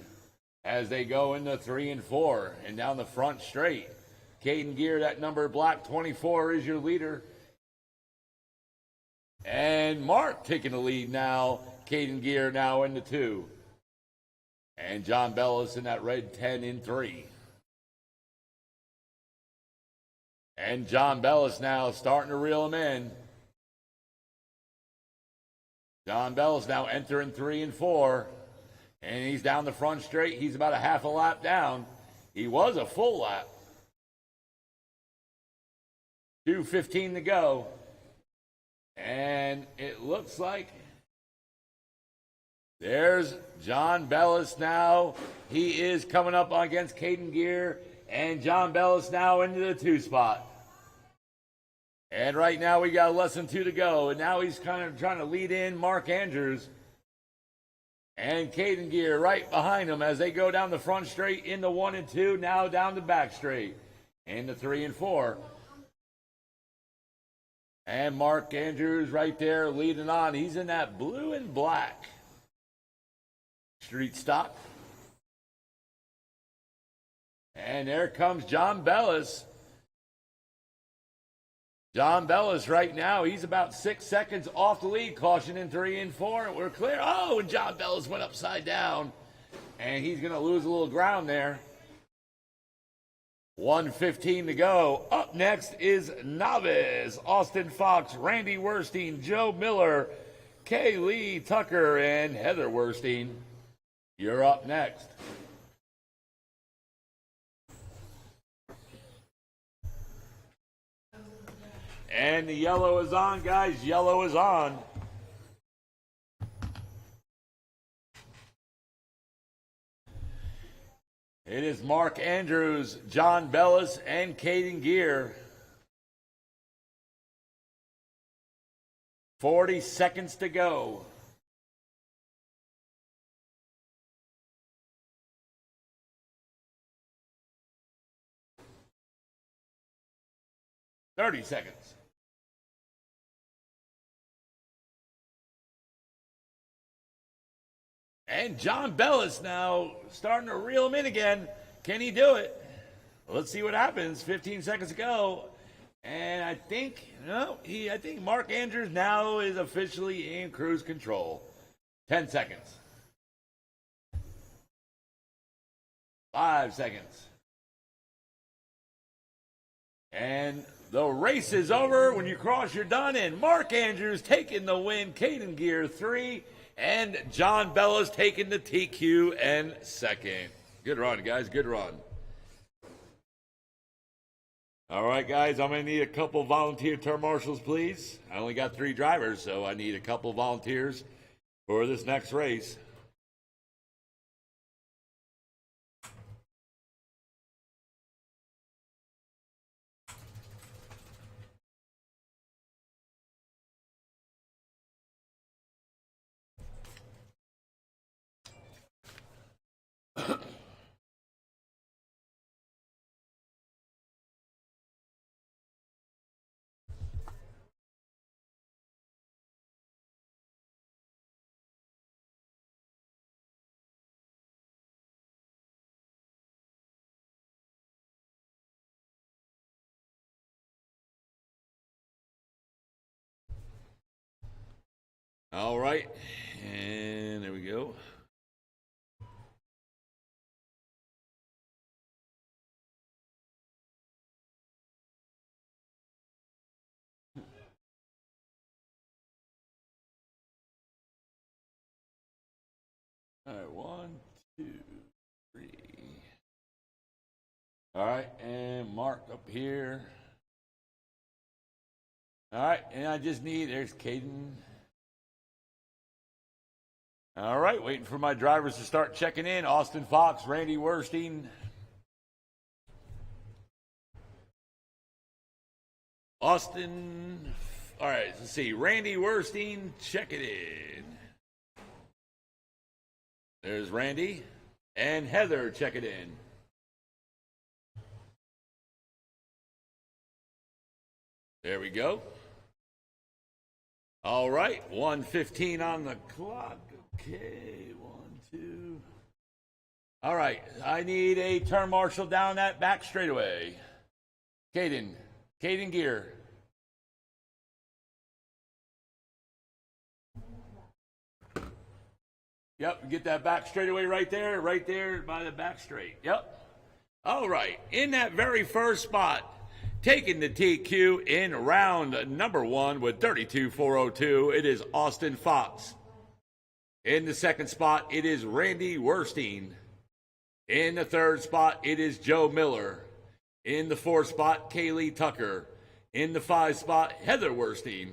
as they go into 3 and 4 and down the front straight. Caden Gear, that number black 24 is your leader. And Mark taking the lead now. Caden Gear now into 2. And John Bellis in that red 10 in 3. And John Bellis now starting to reel him in. John Bellis now entering 3 and 4. And he's down the front straight. He's about a half a lap down. He was a full lap. 2:15 to go. And it looks like there's John Bellis now. He is coming up against Caden Gear. And John Bellis now into the 2 spot. And right now we got less than 2 to go. And now he's kind of trying to lead in Mark Andrews. And Caden Gear right behind him as they go down the front straight into 1 and 2. Now down the back straight into 3 and 4. And Mark Andrews right there leading on. He's in that blue and black street stock. And there comes John Bellis. John Bellis right now, he's about 6 seconds off the lead. Caution in 3 and 4, and we're clear. Oh, and John Bellis went upside down, and he's going to lose a little ground there. 1:15 to go. Up next is Novice. Austin Fox, Randy Werstein, Joe Miller, Kay Lee Tucker, and Heather Werstein. You're up next. And the yellow is on, guys. Yellow is on. It is Mark Andrews, John Bellis, and Caden Gear. 40 seconds to go. Thirty seconds. And John Bellis now starting to reel him in again. Can he do it? Let's see what happens. 15 seconds to go. And I think Mark Andrews now is officially in cruise control. 10 seconds. 5 seconds. And the race is over. When you cross, you're done. And Mark Andrews taking the win. Caden Gear 3. And John Bellis taking the TQ and second. Good run, guys. Good run. All right, guys. I'm going to need a couple volunteer turn marshals, please. I only got 3 drivers, so I need a couple volunteers for this next race. All right, and there we go. All right, 1, 2, 3. All right, and Mark up here. All right, and I just need, there's Caden. All right, waiting for my drivers to start checking in. Austin Fox, Randy Werstein. Austin, all right, let's see. Randy Werstein, check it in. There's Randy. And Heather, check it in. There we go. All right, 1:15 on the clock. Okay, 1, 2. All right, I need a turn marshal down that back straightaway. Caden Gear. Yep, get that back straightaway right there by the back straight. Yep. All right, in that very first spot, taking the TQ in round number 1 with 32.402, it is Austin Fox. In the second spot, it is Randy Werstein. In the third spot, it is Joe Miller. In the fourth spot, Kaylee Tucker. In the 5 spot, Heather Werstein.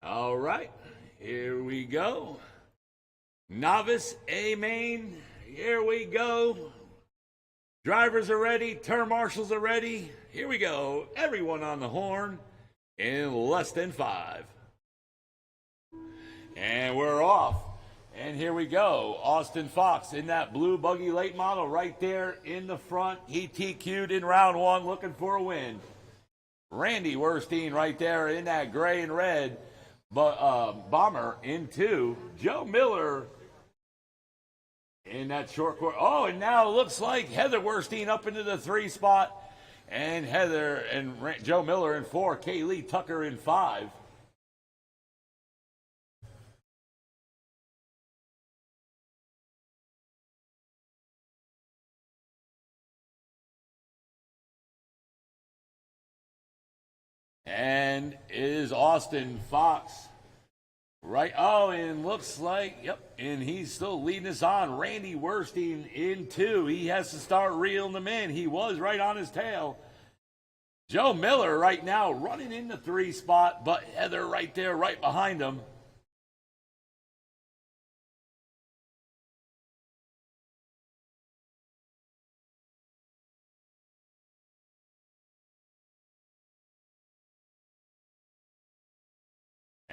All right, here we go. Novice A main, here we go. Drivers are ready, turn marshals are ready. Here we go. Everyone on the horn in less than 5. And we're off. And here we go. Austin Fox in that blue buggy late model right there in the front. He TQ'd in round 1 looking for a win. Randy Werstein right there in that gray and red bomber in 2. Joe Miller in that short course. Oh, and now it looks like Heather Werstein up into the 3 spot. And Heather and Joe Miller in 4. Kaylee Tucker in 5. And is Austin Fox right? Oh, and looks like, yep, and he's still leading us on. Randy Werstein in 2. He has to start reeling them in. He was right on his tail. Joe Miller right now running in the 3 spot, but Heather right there, right behind him.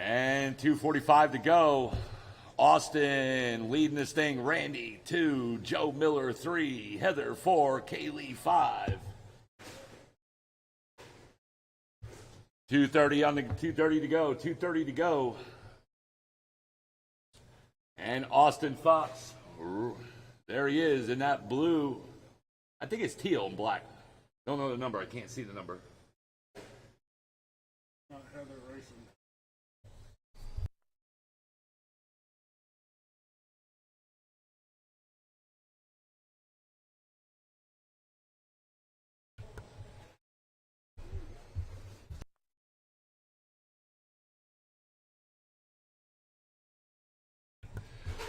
And 2:45 to go. Austin leading this thing. Randy 2, Joe Miller 3, Heather 4, Kaylee 5. 2:30 to go. 2:30 to go. And Austin Fox, there he is in that blue. I think it's teal and black. Don't know the number. I can't see the number. Not Heather Racing.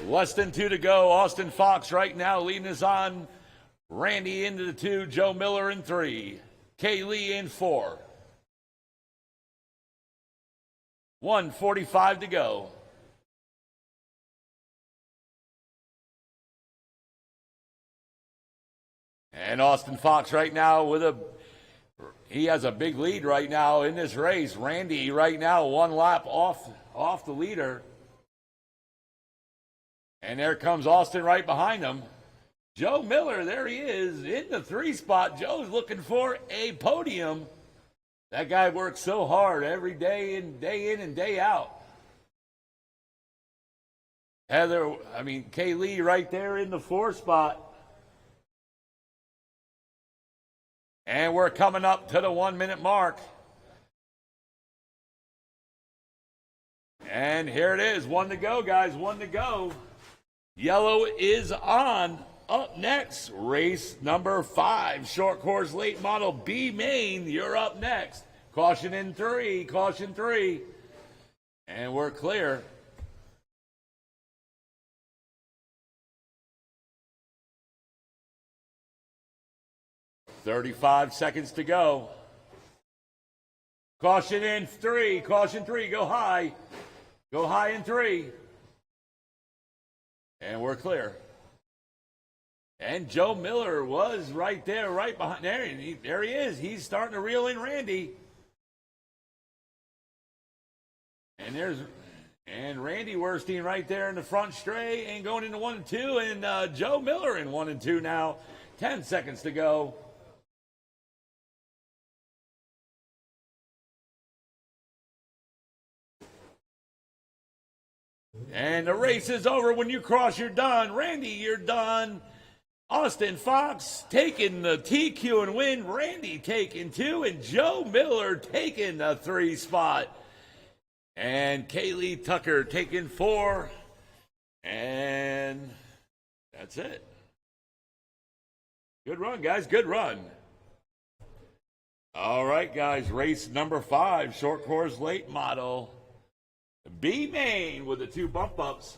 Less than 2 to go. Austin Fox right now leading us on. Randy into the 2, Joe Miller in 3, Kaylee in 4. 1:45 to go. And Austin Fox right now he has a big lead right now in this race. Randy right now 1 lap off the leader. And there comes Austin right behind him. Joe Miller, there he is in the 3 spot. Joe's looking for a podium. That guy works so hard every day in and day out. Kaylee right there in the 4 spot. And we're coming up to the 1-minute mark. And here it is. 1 to go, guys. 1 to go. Yellow is on. Up next, race number 5, short course late model B main. You're up next. Caution in 3, caution 3. And we're clear. "35 seconds to go. Caution in 3, caution 3, go high. Go high in 3. And we're clear. And Joe Miller was right there, right behind there. And there he is. He's starting to reel in Randy. And Randy Werstein right there in the front straight and going into 1 and 2. And Joe Miller in 1 and 2 now. 10 seconds to go. And the race is over. When you cross, you're done. Randy, you're done. Austin Fox taking the TQ and win. Randy taking 2. And Joe Miller taking the 3 spot. And Kaylee Tucker taking 4. And that's it. Good run, guys. Good run. All right, guys. Race number 5, short course late model. B main with the 2 bump ups.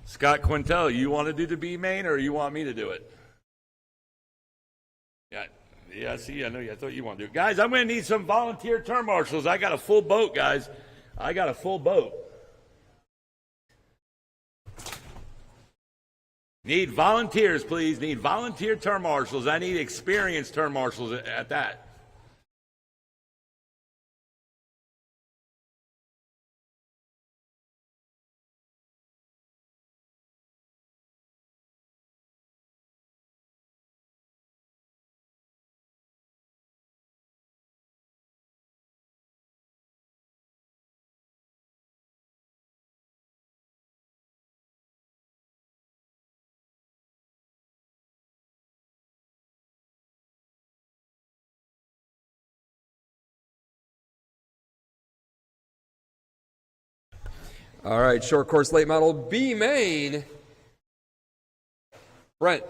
Scott Quintel, you want to do the B main or you want me to do it? Yeah, see, I know you. I thought you want to do it. Guys, I'm going to need some volunteer turn marshals. I got a full boat, guys. I got a full boat. Need volunteers, please. Need volunteer turn marshals. I need experienced turn marshals at that. All right, short course late model B main. Brent,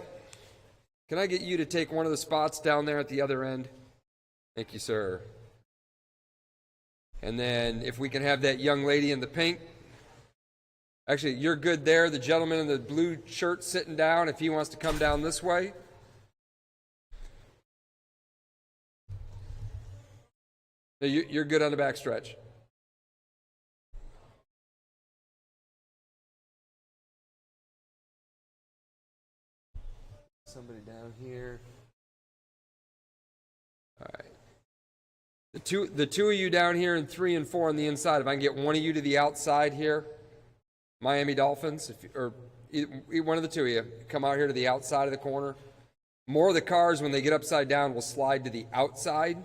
can I get you to take one of the spots down there at the other end? Thank you, sir. And then if we can have that young lady in the pink. Actually, you're good there. The gentleman in the blue shirt sitting down, if he wants to come down this way. No, you're good on the back stretch. Somebody down here. All right. The two of you down here and 3 and 4 on the inside. If I can get one of you to the outside here, Miami Dolphins, or one of the 2 of you, come out here to the outside of the corner. More of the cars, when they get upside down, will slide to the outside.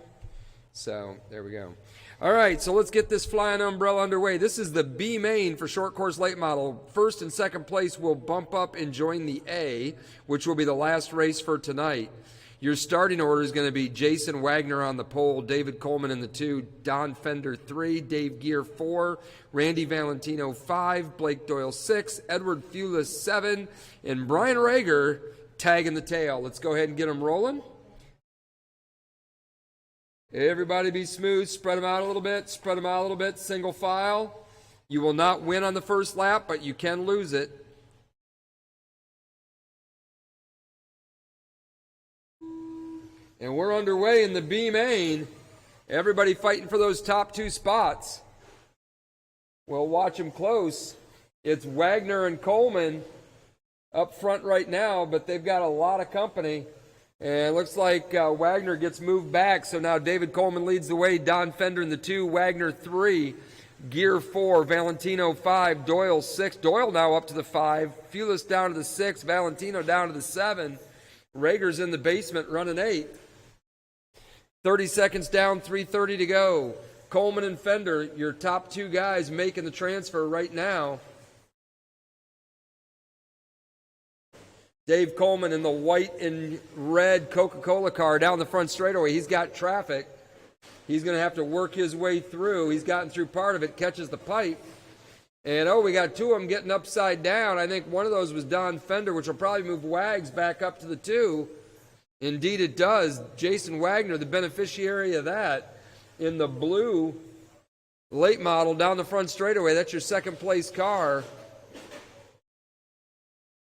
So there we go. All right, so let's get this flying umbrella underway. This is the B main for short course late model. First and second place will bump up and join the A, which will be the last race for tonight. Your starting order is going to be Jason Wagner on the pole, David Coleman in the 2, Don Fender 3, Dave Gear 4, Randy Valentino 5, Blake Doyle 6, Edward Fulis 7, and Brian Rager tagging the tail. Let's go ahead and get them rolling. Everybody be smooth. Spread them out a little bit. Spread them out a little bit. Single file. You will not win on the first lap, but you can lose it. And we're underway in the B main. Everybody fighting for those top 2 spots. We'll watch them close. It's Wagner and Coleman up front right now, but they've got a lot of company. And it looks like Wagner gets moved back, so now David Coleman leads the way. Don Fender in the 2, Wagner 3, Gear 4, Valentino 5, Doyle 6. Doyle now up to the 5, Fulis down to the 6, Valentino down to the 7. Rager's in the basement running 8. 30 seconds down, 3:30 to go. Coleman and Fender, your top 2 guys making the transfer right now. Dave Coleman in the white and red Coca-Cola car down the front straightaway. He's got traffic. He's going to have to work his way through. He's gotten through part of it, catches the pipe. And, we got 2 of them getting upside down. I think one of those was Don Fender, which will probably move Wags back up to the 2. Indeed it does. Jason Wagner, the beneficiary of that, in the blue late model down the front straightaway. That's your second place car.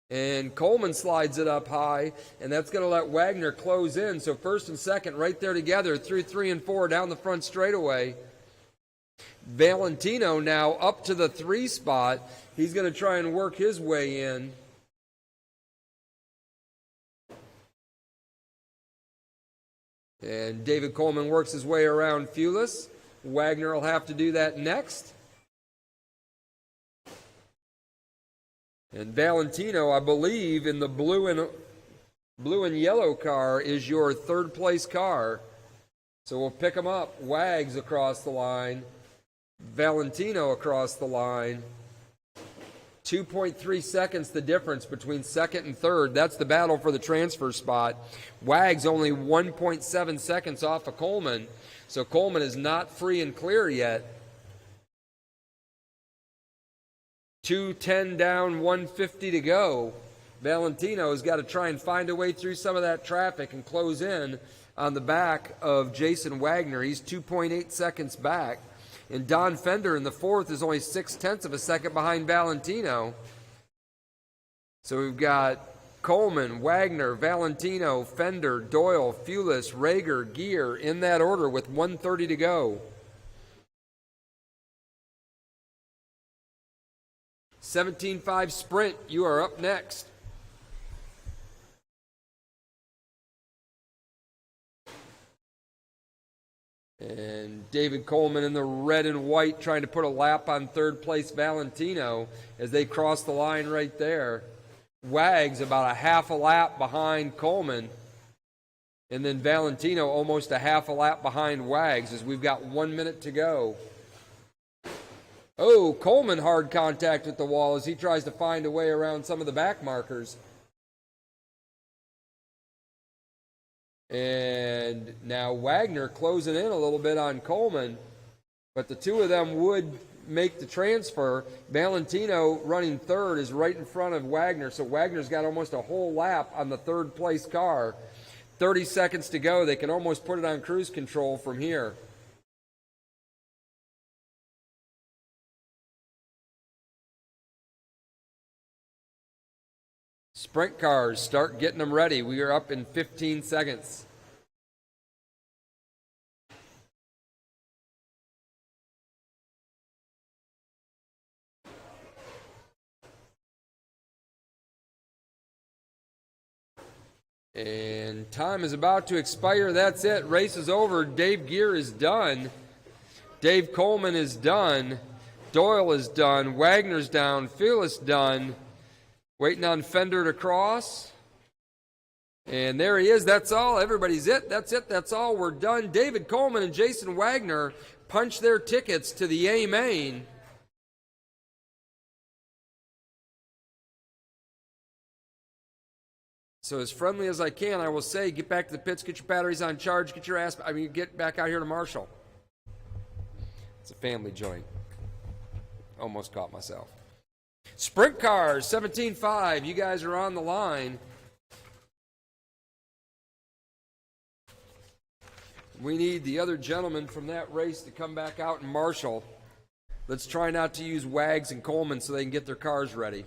And Coleman slides it up high, and that's going to let Wagner close in. So first and second right there together through 3 and 4 down the front straightaway. Valentino now up to the 3 spot. He's going to try and work his way in. And David Coleman works his way around Fulis. Wagner will have to do that next. And Valentino, I believe, in the blue and yellow car is your 3rd place car. So we'll pick them up. Wags across the line. Valentino across the line. 2.3 seconds the difference between 2nd and 3rd. That's the battle for the transfer spot. Wags only 1.7 seconds off of Coleman. So Coleman is not free and clear yet. 2:10 down, 150 to go. Valentino has got to try and find a way through some of that traffic and close in on the back of Jason Wagner. He's 2.8 seconds back. And Don Fender in the 4th is only 0.6 of a second behind Valentino. So we've got Coleman, Wagner, Valentino, Fender, Doyle, Fulis, Rager, Gear in that order with 1:30 to go. 17.5 sprint, you are up next. And David Coleman in the red and white trying to put a lap on 3rd place Valentino as they cross the line right there. Wags about a half a lap behind Coleman. And then Valentino almost a half a lap behind Wags as we've got 1 minute to go. Oh, Coleman hard contact with the wall as he tries to find a way around some of the back markers. And now Wagner closing in a little bit on Coleman, but the two of them would make the transfer. Valentino running 3rd is right in front of Wagner, so Wagner's got almost a whole lap on the 3rd place car. 30 seconds to go. They can almost put it on cruise control from here. Sprint cars, start getting them ready. We are up in 15 seconds. And time is about to expire. That's it. Race is over. Dave Gear is done. Dave Coleman is done. Doyle is done. Wagner's down. Phyllis done. Waiting on Fender to cross. And there he is. That's all. Everybody's it. That's it. That's all. We're done. David Coleman and Jason Wagner punch their tickets to the A main. So as friendly as I can, I will say, get back to the pits, get your batteries on charge, get back out here to Marshall. It's a family joint. Almost caught myself. Sprint cars, 17.5. You guys are on the line. We need the other gentleman from that race to come back out in Marshall. Let's try not to use Wags and Coleman so they can get their cars ready.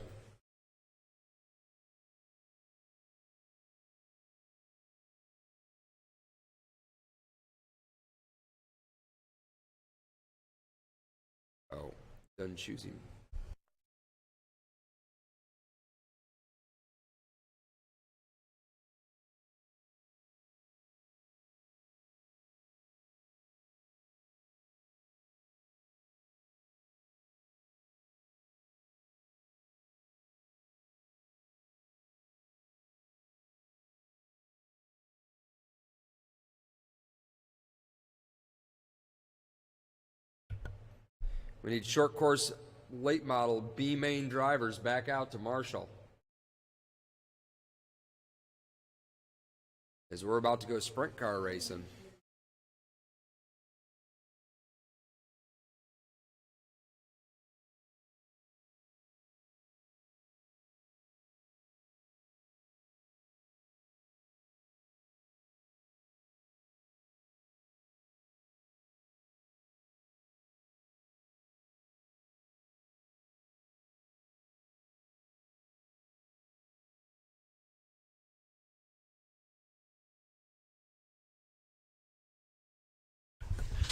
Oh, done choosing. We need short course late model B main drivers back out to Marshall. As we're about to go sprint car racing.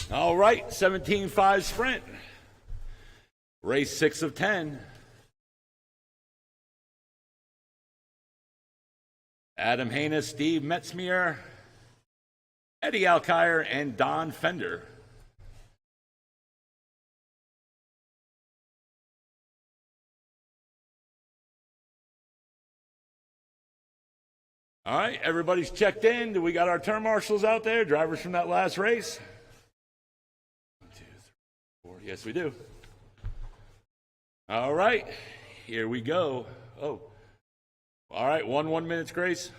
All right, 17.5 sprint. Race 6 of 10. Adam Hanus, Steve Metzmier, Eddie Alkire, and Don Fender. All right, everybody's checked in. Do we got our turn marshals out there? Drivers from that last race? 1, 2, 3, 4. Yes, we do. All right, here we go. Oh, all right, 1 minute, Grace.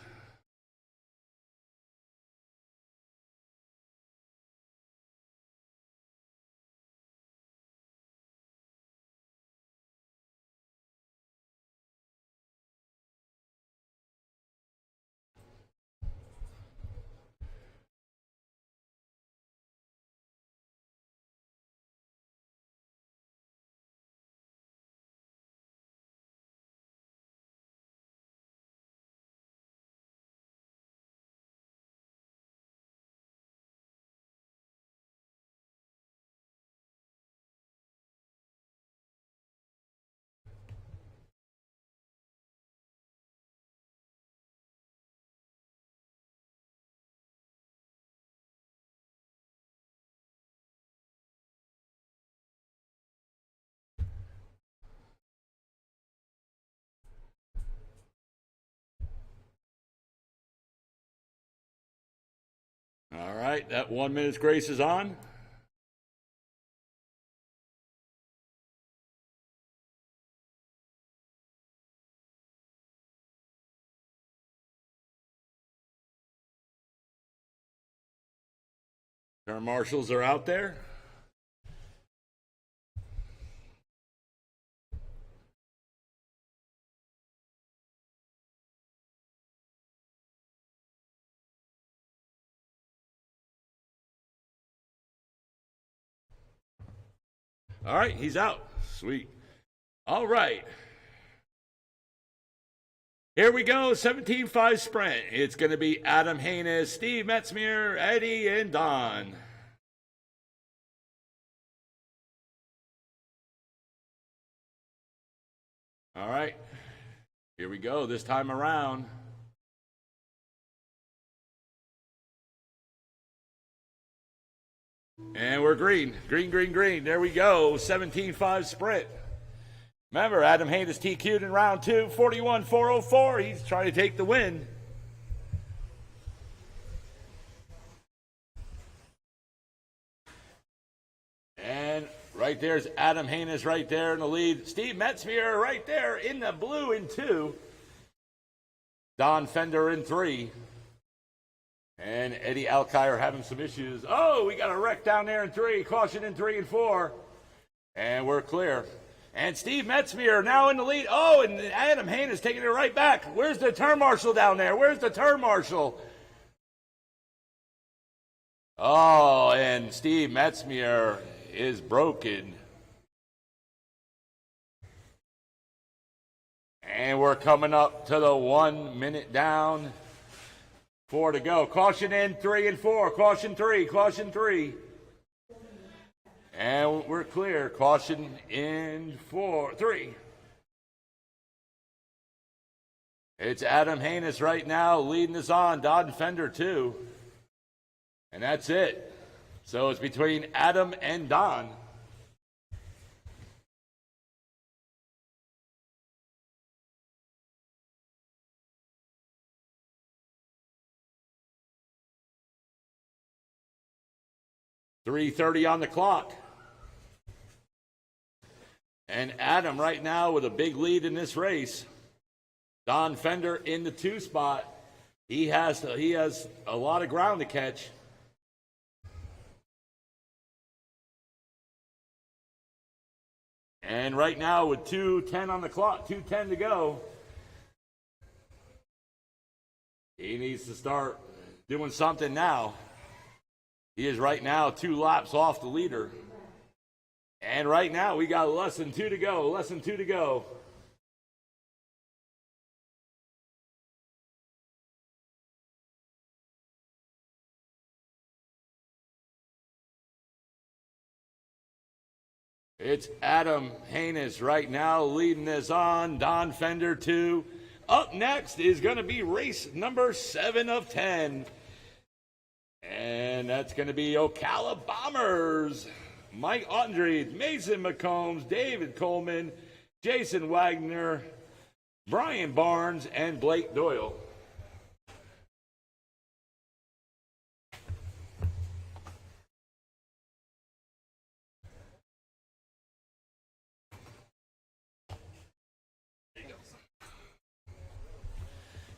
All right, that 1 minute's grace is on. Our marshals are out there. All right, he's out. Sweet. All right. Here we go, 17.5 sprint. It's going to be Adam Hanus, Steve Metzmier, Eddie, and Don. All right. Here we go, this time around. And we're green. Green, green, green. There we go. 17.5 sprint. Remember, Adam Hanus TQ'd in round 2, 41.404. He's trying to take the win. And right there's Adam Hanus right there in the lead. Steve Metzmier right there in the blue in 2. Don Fender in 3. And Eddie Alkire having some issues. Oh, we got a wreck down there in 3. Caution in 3 and 4. And we're clear. And Steve Metzmier now in the lead. Oh, and Adam Hanus taking it right back. Where's the turn marshal down there? Where's the turn marshal? Oh, and Steve Metzmier is broken. And we're coming up to the 1 minute down. 4 to go. Caution in 3 and 4. Caution 3. Caution 3. And we're clear. Caution in 3. It's Adam Hanus right now leading us on. Don Fender too. And that's it. So it's between Adam and Don. .330 on the clock. And Adam right now with a big lead in this race. Don Fender in the 2 spot. He has a lot of ground to catch. And right now with 2:10 on the clock, 2:10 to go, he needs to start doing something now. He is right now 2 laps off the leader. And right now we got less than 2 to go, less than 2 to go. It's Adam Haynes right now leading this on. Don Fender 2. Up next is going to be race number 7 of 10. And that's going to be Ocala Bombers. Mike Ottenreed, Mason McCombs, David Coleman, Jason Wagner, Brian Barnes, and Blake Doyle.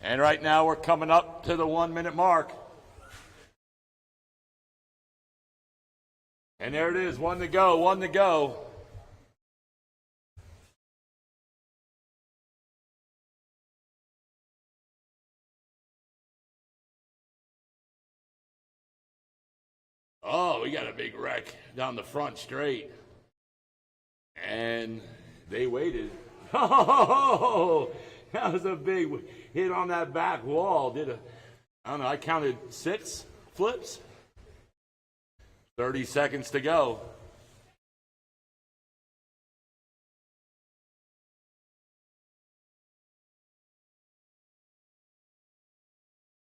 And right now we're coming up to the 1 minute mark. And there it is, 1 to go, 1 to go. Oh, we got a big wreck down the front straight. And they waited. Oh, that was a big hit on that back wall. I don't know, I counted 6 flips. 30 seconds to go.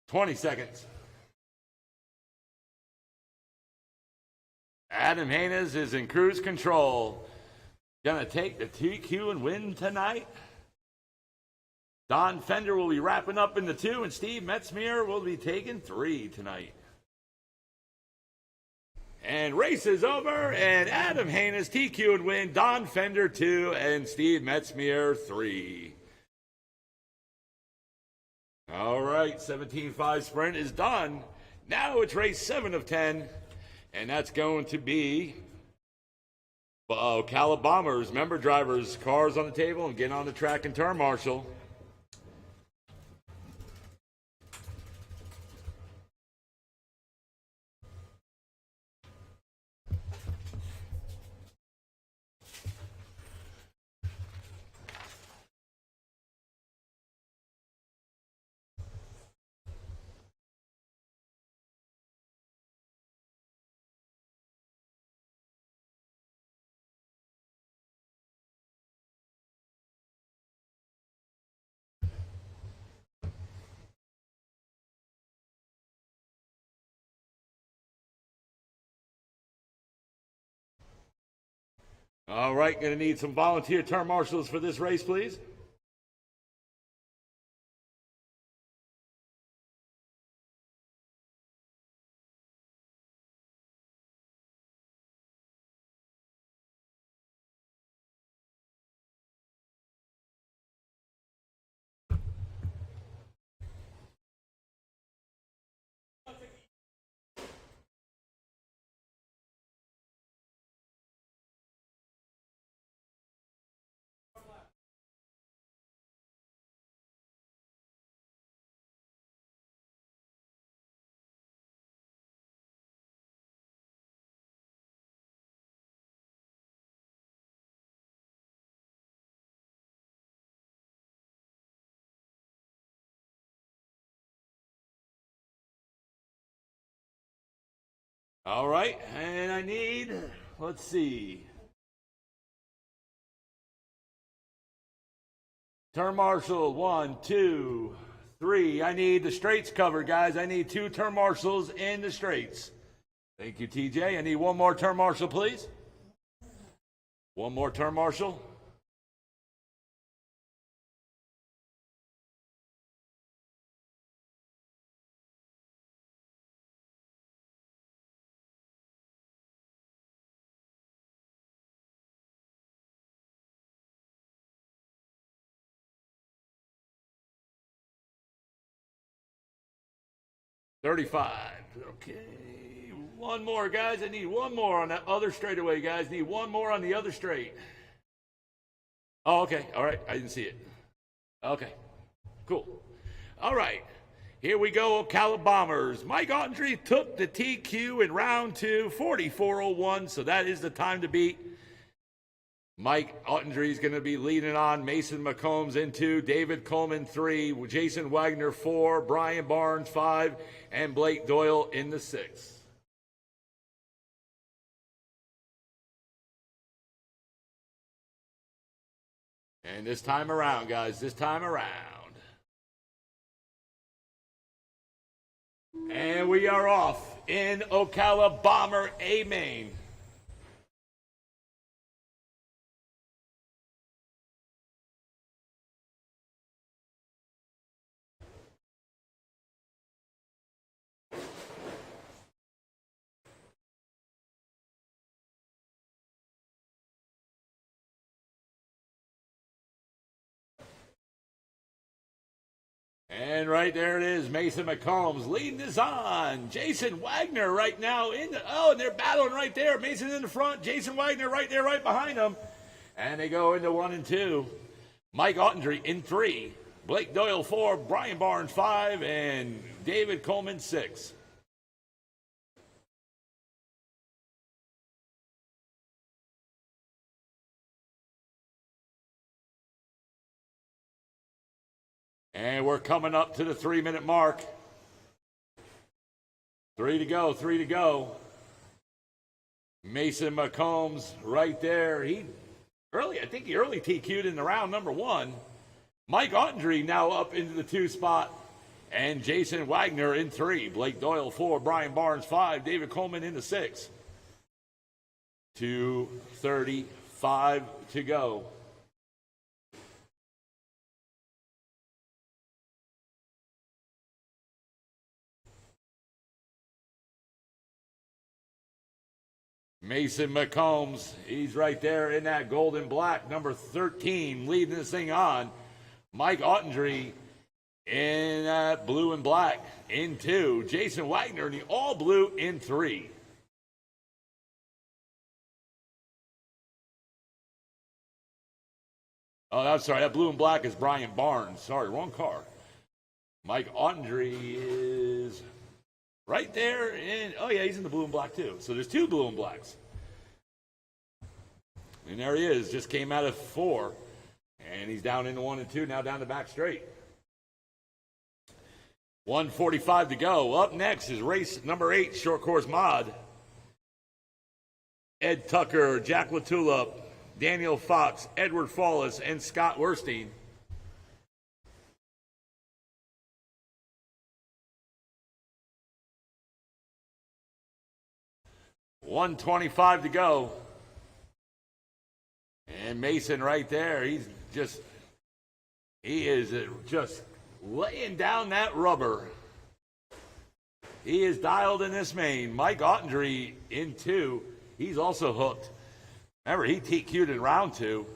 $20 seconds. Adam Haynes is in cruise control. Gonna take the TQ and win tonight. Don Fender will be wrapping up in the 2, and Steve Metzmeyer will be taking 3 tonight. And race is over, and Adam Haynes TQ and win, Don Fender 2, and Steve Metzmeyer 3. All right, 17.5 sprint is done. Now it's race 7 of 10, and that's going to be Ocala Bombers. Member drivers, cars on the table, and get on the track and turn marshal. All right, going to need some volunteer turn marshals for this race, please. All right, and I need, let's see, turn marshal 1, 2, 3. I need the straights covered, guys. I need 2 turn marshals in the straights. Thank you, TJ. I need 1 more turn marshal, please. 1 more turn marshal. $35. Okay. 1 more, guys. I need 1 more on that other straightaway, guys. Need 1 more on the other straight. Oh, okay. All right. I didn't see it. Okay. Cool. All right. Here we go, Ocala Bombers. Mike Ottenreed took the TQ in round 2, 44.01, so that is the time to beat. Mike Ottenreed is going to be leading on. Mason McCombs in 2, David Coleman 3, Jason Wagner 4, Brian Barnes 5, and Blake Doyle in the 6. And this time around, guys, this time around. And we are off in Ocala Bomber A main. And right there it is, Mason McCombs leading this on. Jason Wagner right now in the, and they're battling right there. Mason in the front, Jason Wagner right there, right behind them. And they go into 1 and 2. Mike Ottenry in 3. Blake Doyle 4, Brian Barnes 5, and David Coleman 6. And we're coming up to the 3-minute mark. 3 to go, 3 to go. Mason McCombs right there. I think he early TQ'd in the round number 1. Mike Ottenry now up into the 2 spot. And Jason Wagner in 3. Blake Doyle 4, Brian Barnes 5, David Coleman in the 6. 2:35 to go. Mason McCombs, he's right there in that gold and black, number 13, leading this thing on. Mike Ottenry in that blue and black in 2. Jason Wagner in the all blue in 3. Oh, I'm sorry, that blue and black is Brian Barnes. Sorry, wrong car. Mike Ottenry is right there, and he's in the blue and black too. So there's 2 blue and blacks. And there he is, just came out of 4. And he's down into 1 and 2, now down the back straight. 1:45 to go. Up next is race number 8, short course mod. Ed Tucker, Jack Latula, Daniel Fox, Edward Follis, and Scott Werstein. $125 to go. And Mason right there, he is just laying down that rubber. He is dialed in this main. Mike Ottenry in 2. He's also hooked. Remember, he TQ'd in round 2.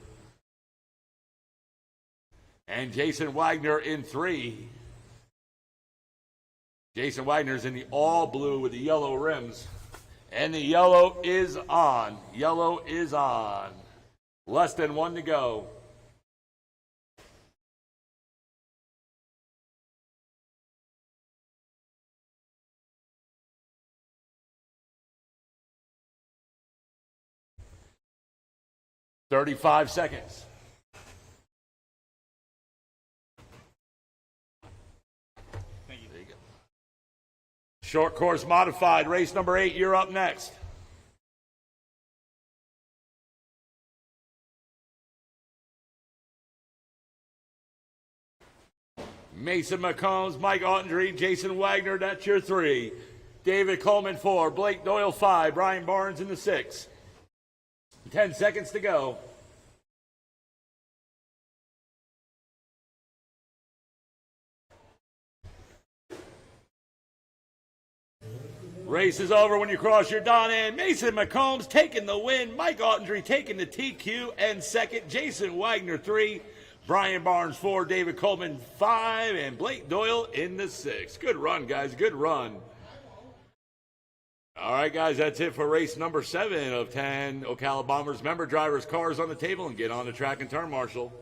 And Jason Wagner in 3. Jason Wagner's in the all blue with the yellow rims. And the yellow is on. Yellow is on. Less than 1 to go. $35 seconds. Thank you. There you go. Short course modified, race number 8, you're up next. Mason McCombs, Mike Ottenry, Jason Wagner, that's your 3. David Coleman 4, Blake Doyle 5, Brian Barnes in the 6. 10 seconds to go. Race is over when you cross your dot, and Mason McCombs taking the win. Mike Ottenry taking the TQ and second. Jason Wagner 3. Brian Barnes 4, David Coleman 5, and Blake Doyle in the 6. Good run, guys. Good run. All right, guys, that's it for race number 7 of 10 Ocala Bombers. Member drivers, cars on the table, and get on the track and turn, Marshal.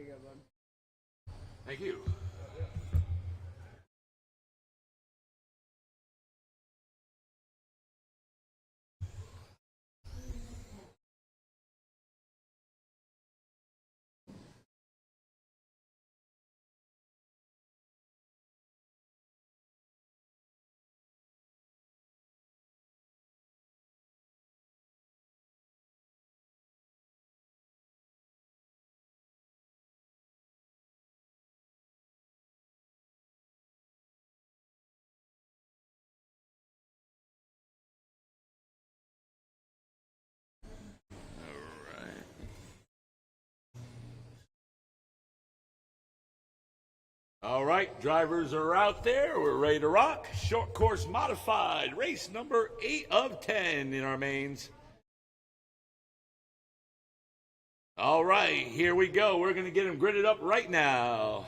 There you go, bud. Thank you. All right, drivers are out there. We're ready to rock. Short course modified, race number 8 of 10 in our mains. All right, here we go. We're going to get them gridded up right now.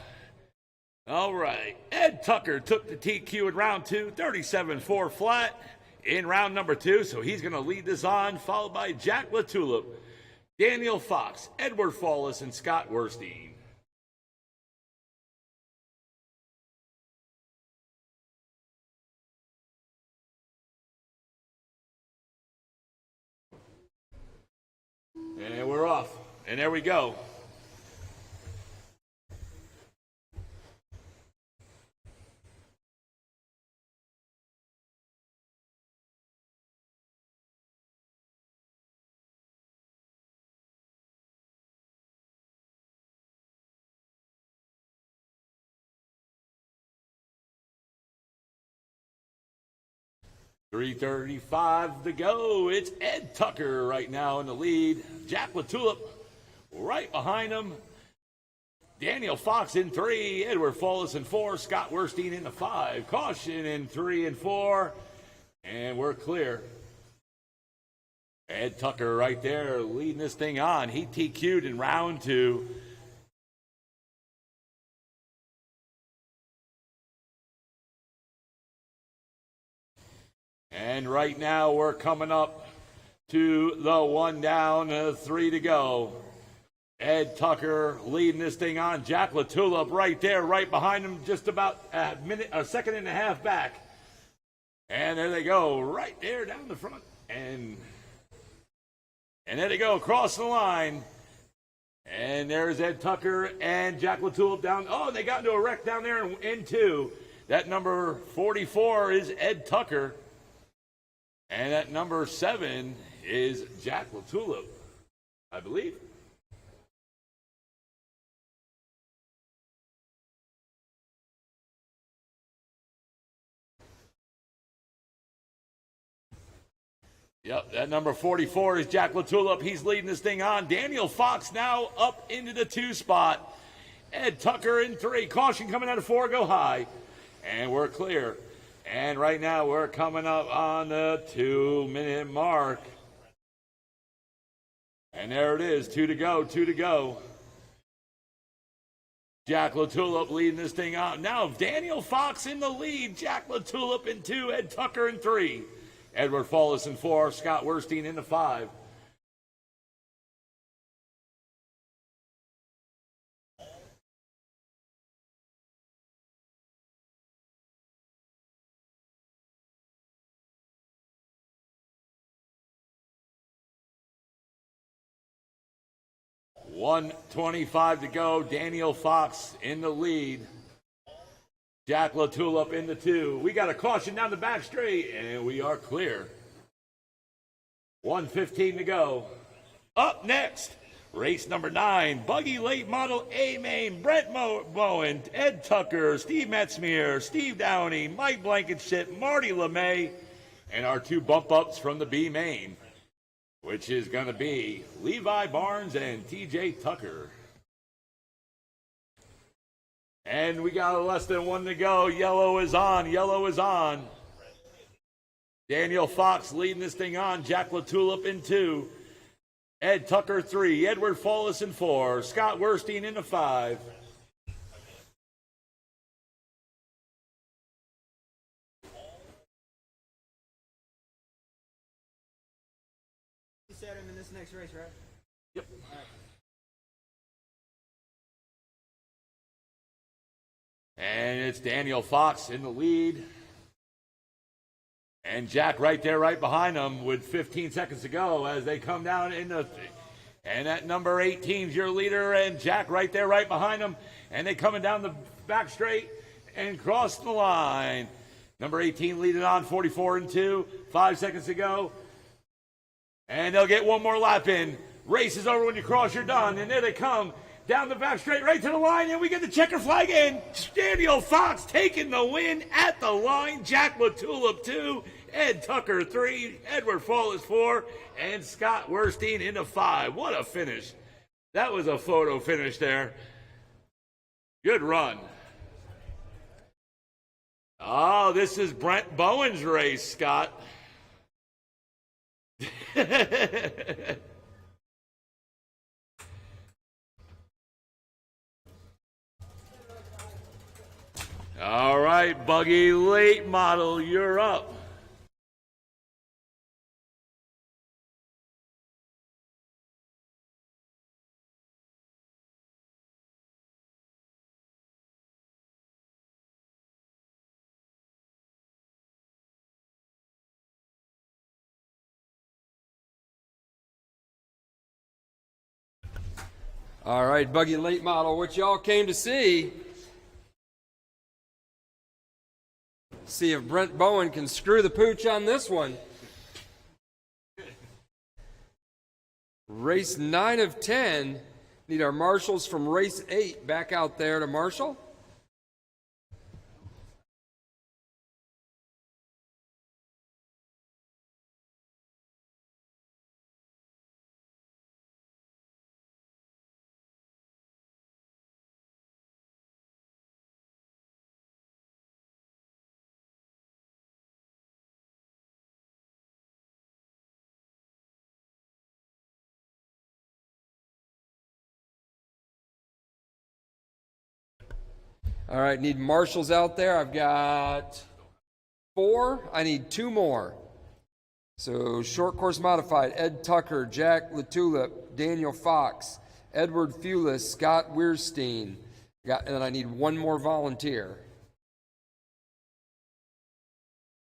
All right, Ed Tucker took the TQ in round 2, 37-4 flat in round number 2, so he's going to lead this on, followed by Jack LaTulip, Daniel Fox, Edward Follis, and Scott Werstein. And we're off. And there we go. .335 to go. It's Ed Tucker right now in the lead. Jack LaTulip right behind him. Daniel Fox in 3. Edward Follis in 4. Scott Werstein in the 5. Caution in 3 and 4. And we're clear. Ed Tucker right there leading this thing on. He TQ'd in round 2. And right now we're coming up to the 1 down, 3 to go. Ed Tucker leading this thing on. Jack LaTulip right there, right behind him, just about a second and a half back. And there they go, right there down the front. And there they go, across the line. And there's Ed Tucker and Jack LaTulip down. Oh, they got into a wreck down there in 2. That number 44 is Ed Tucker. And that number 7 is Jack LaTulip, I believe. Yep, that number 44 is Jack LaTulip. He's leading this thing on. Daniel Fox now up into the 2 spot. Ed Tucker in 3. Caution coming out of 4, go high. And we're clear. And right now we're coming up on the 2-minute mark. And there it is, 2 to go, 2 to go. Jack LaTulip leading this thing out. Now Daniel Fox in the lead. Jack LaTulip in 2, Ed Tucker in 3. Edward Follis in 4, Scott Werstein in the 5. .125 to go. Daniel Fox in the lead. Jack LaTulip in the 2. We got a caution down the back straight, and we are clear. 1:15 to go. Up next, race number 9, Buggy Late Model A Main, Brett Bowen, Ed Tucker, Steve Metzmeyer, Steve Downey, Mike Blankenship, Marty LeMay, and our 2 bump ups from the B Main, which is going to be Levi Barnes and TJ Tucker. And we got less than 1 to go. Yellow is on. Yellow is on. Daniel Fox leading this thing on. Jack LaTulip in 2. Ed Tucker 3. Edward Follis in 4. Scott Werstein in the 5. You said him in this next race, right? Yep. All right. And it's Daniel Fox in the lead. And Jack right there, right behind them with 15 seconds to go as they come down in the... And at number 18's your leader, and Jack right there, right behind him. And they coming down the back straight and cross the line. Number 18 leading on, 44 and 2. 5 seconds to go. And they'll get one more lap in. Race is over when you cross, you're done. And there they come down the back straight, right to the line. And we get the checker flag in. Daniel Fox taking the win at the line. Jack LaTulip 2. Ed Tucker 3, Edward Fall is 4, and Scott Werstein into 5. What a finish. That was a photo finish there. Good run. Oh, this is Brent Bowen's race, Scott. All right, Buggy Late Model, you're up. All right, Buggy Late Model, what y'all came to see. See if Brent Bowen can screw the pooch on this one. Race 9 of 10. Need our marshals from race 8 back out there to marshal. All right, need marshals out there. I've got 4. I need 2 more. So short course modified, Ed Tucker, Jack LaTulip, Daniel Fox, Edward Fulis, Scott Weirstein. And then I need 1 more volunteer.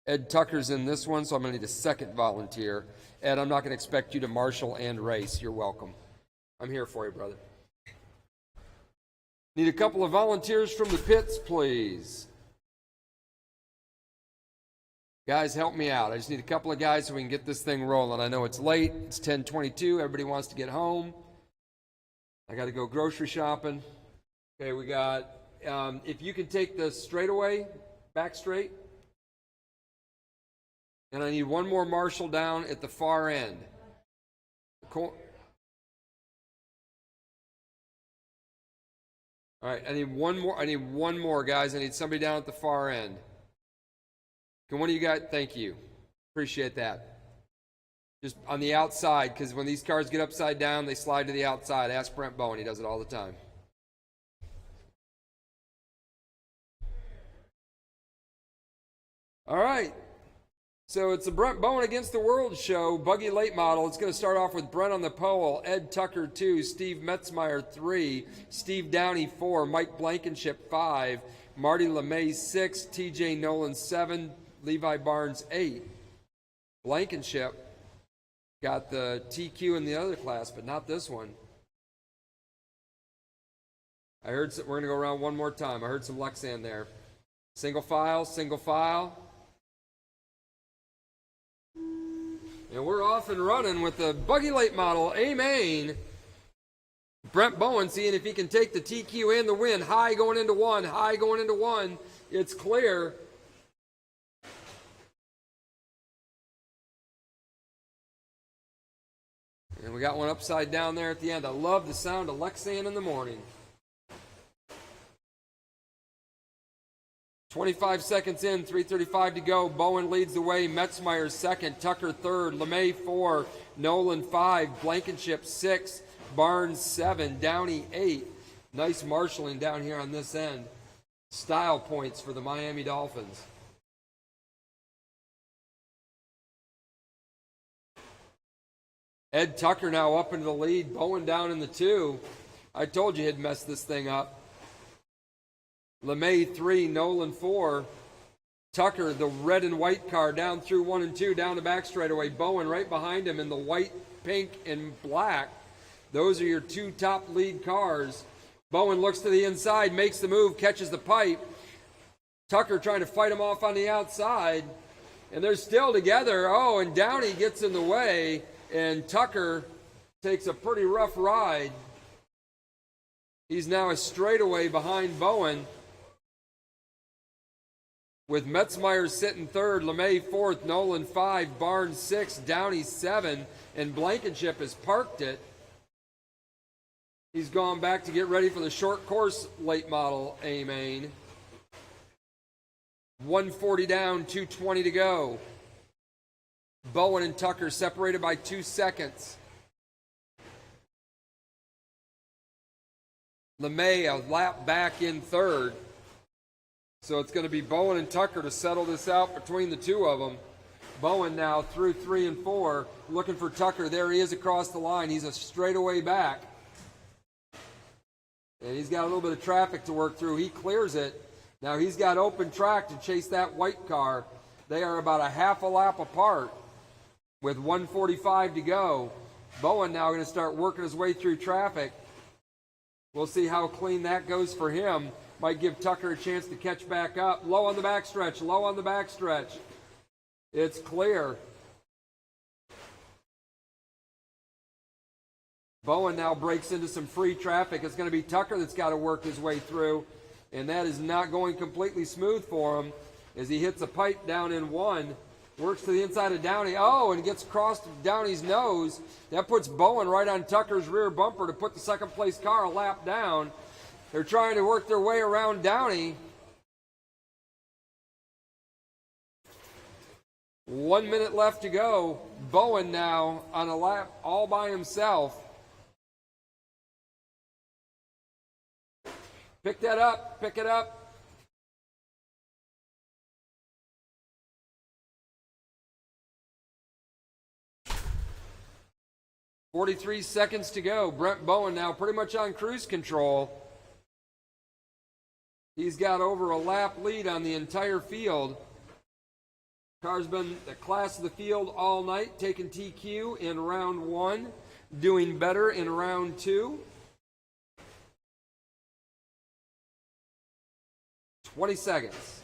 Ed Tucker's in this one, so I'm going to need a second volunteer. Ed, I'm not going to expect you to marshal and race. You're welcome. I'm here for you, brother. Need a couple of volunteers from the pits, please. Guys, help me out. I just need a couple of guys so we can get this thing rolling. I know it's late. It's 10:22. Everybody wants to get home. I got to go grocery shopping. Okay, we got, if you can take the straightaway, back straight. And I need 1 more marshal down at the far end. All right, I need one more, guys. I need somebody down at the far end. Can one of you guys? Thank you. Appreciate that. Just on the outside, because when these cars get upside down, they slide to the outside. Ask Brent Bowen. He does it all the time. All right. So it's the Brent Bowen Against the World show, Buggy Late Model. It's going to start off with Brent on the pole, Ed Tucker 2, Steve Metzmeyer 3, Steve Downey 4, Mike Blankenship 5, Marty LeMay 6, TJ Nolan 7, Levi Barnes 8. Blankenship got the TQ in the other class, but not this one. I heard we're going to go around one more time. I heard some Lexan there. Single file, single file. And we're off and running with the Buggy Late Model A-Main. Brent Bowen seeing if he can take the TQ and the win. High going into 1, high going into 1. It's clear. And we got one upside down there at the end. I love the sound of Lexan in the morning. 25 seconds in, 3:35 to go. Bowen leads the way. Metzmeyer second. Tucker third. LeMay 4. Nolan 5. Blankenship 6. Barnes 7. Downey 8. Nice marshaling down here on this end. Style points for the Miami Dolphins. Ed Tucker now up into the lead. Bowen down in the 2. I told you he'd mess this thing up. LeMay 3, Nolan 4. Tucker, the red and white car, down through 1 and 2, down the back straightaway. Bowen right behind him in the white, pink, and black. Those are your two top lead cars. Bowen looks to the inside, makes the move, catches the pipe. Tucker trying to fight him off on the outside. And they're still together. Oh, and Downey gets in the way, and Tucker takes a pretty rough ride. He's now a straightaway behind Bowen, with Metzmeyer sitting third, LeMay fourth, Nolan 5, Barnes 6, Downey 7, and Blankenship has parked it. He's gone back to get ready for the short course late model A-Main. 140 down, 220 to go. Bowen and Tucker separated by 2 seconds. LeMay a lap back in third. So it's going to be Bowen and Tucker to settle this out between the two of them. Bowen now through 3 and 4, looking for Tucker. There he is across the line. He's a straightaway back. And he's got a little bit of traffic to work through. He clears it. Now he's got open track to chase that white car. They are about a half a lap apart with 1:45 to go. Bowen now going to start working his way through traffic. We'll see how clean that goes for him. Might give Tucker a chance to catch back up. Low on the backstretch, low on the backstretch. It's clear. Bowen now breaks into some free traffic. It's going to be Tucker that's got to work his way through, and that is not going completely smooth for him as he hits a pipe down in 1. Works to the inside of Downey. Oh, and gets across Downey's nose. That puts Bowen right on Tucker's rear bumper to put the second place car a lap down. They're trying to work their way around Downey. 1 minute left to go. Bowen now on a lap all by himself. Pick that up, pick it up. .43 seconds to go. Brent Bowen now pretty much on cruise control. He's got over a lap lead on the entire field. Car's been the class of the field all night, taking TQ in round 1, doing better in round 2. 20 seconds.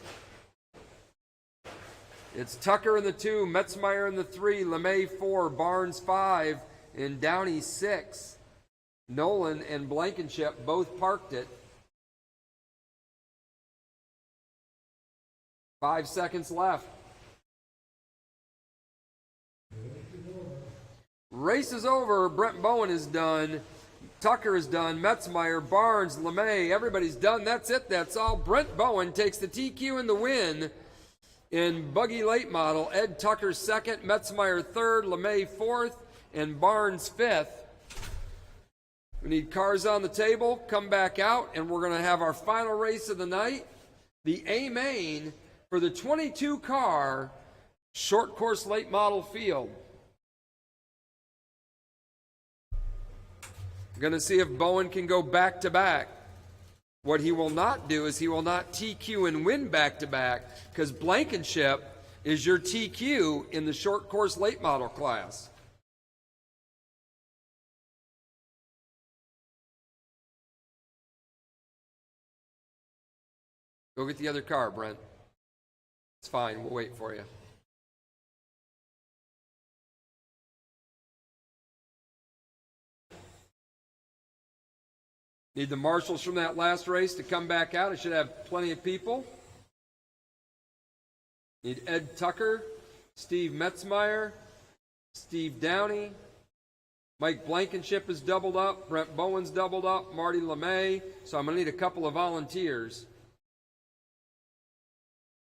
It's Tucker in the 2, Metzmeyer in the 3, LeMay 4, Barnes 5, and Downey 6. Nolan and Blankenship both parked it. 5 seconds left. Race is over. Brent Bowen is done. Tucker is done. Metzmeyer, Barnes, LeMay, everybody's done. That's it. That's all. Brent Bowen takes the TQ and the win in buggy late model. Ed Tucker second, Metzmeyer third, LeMay fourth, and Barnes fifth. We need cars on the table. Come back out, and we're going to have our final race of the night, the A-Main for the 22-car short course late model field. Going to see if Bowen can go back to back. What he will not do is he will not TQ and win back to back, because Blankenship is your TQ in the short course late model class. Go get the other car, Brent. It's fine. We'll wait for you. Need the marshals from that last race to come back out. It should have plenty of people. Need Ed Tucker, Steve Metzmeyer, Steve Downey. Mike Blankenship is doubled up. Brent Bowen's doubled up. Marty LeMay. So I'm going to need a couple of volunteers.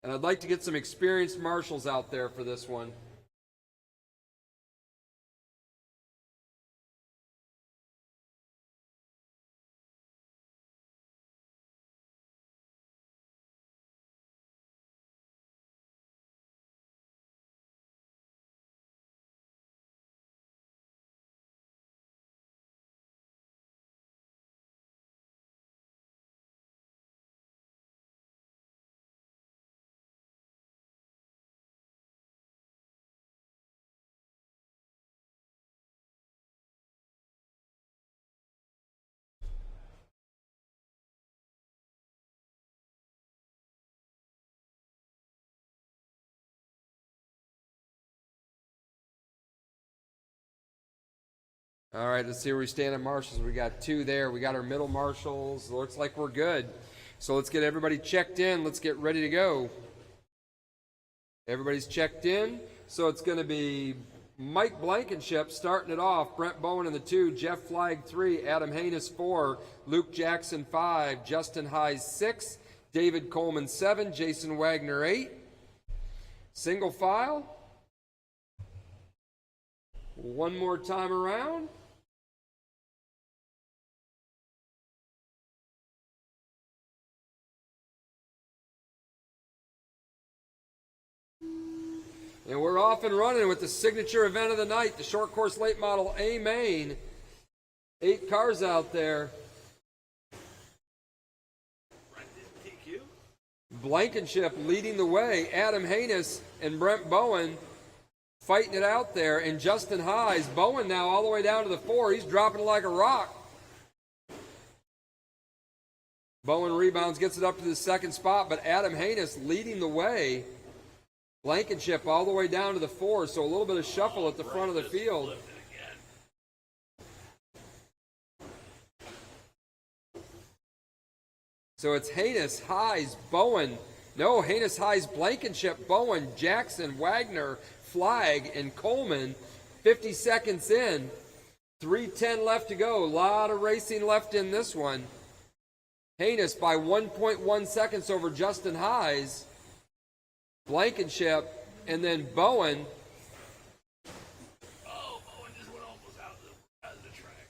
And I'd like to get some experienced marshals out there for this one. All right, let's see where we stand at marshals. We got 2 there. We got our middle marshals. Looks like we're good. So let's get everybody checked in. Let's get ready to go. Everybody's checked in. So it's going to be Mike Blankenship starting it off. Brent Bowen in the 2, Jeff Flagg 3, Adam Haynes 4, Luke Jackson 5, Justin Hayes 6, David Coleman 7, Jason Wagner 8. Single file. One more time around. And we're off and running with the signature event of the night, the short course late model A main. 8 cars out there. Blankenship leading the way. Adam Haynes and Brent Bowen fighting it out there. And Justin Hayes. Bowen now all the way down to the 4. He's dropping like a rock. Bowen rebounds, gets it up to the 2nd spot, but Adam Haynes leading the way. Blankenship all the way down to the 4, so a little bit of shuffle at the front of the field. So it's Haynes, Hayes, Bowen. No, Haynes, Hayes, Blankenship, Bowen, Jackson, Wagner, Flagg, and Coleman. 50 seconds in. 3:10 left to go. A lot of racing left in this one. Haynes by 1.1 seconds over Justin Hayes. Blankenship, and then Bowen. Oh, Bowen just went almost out of the track.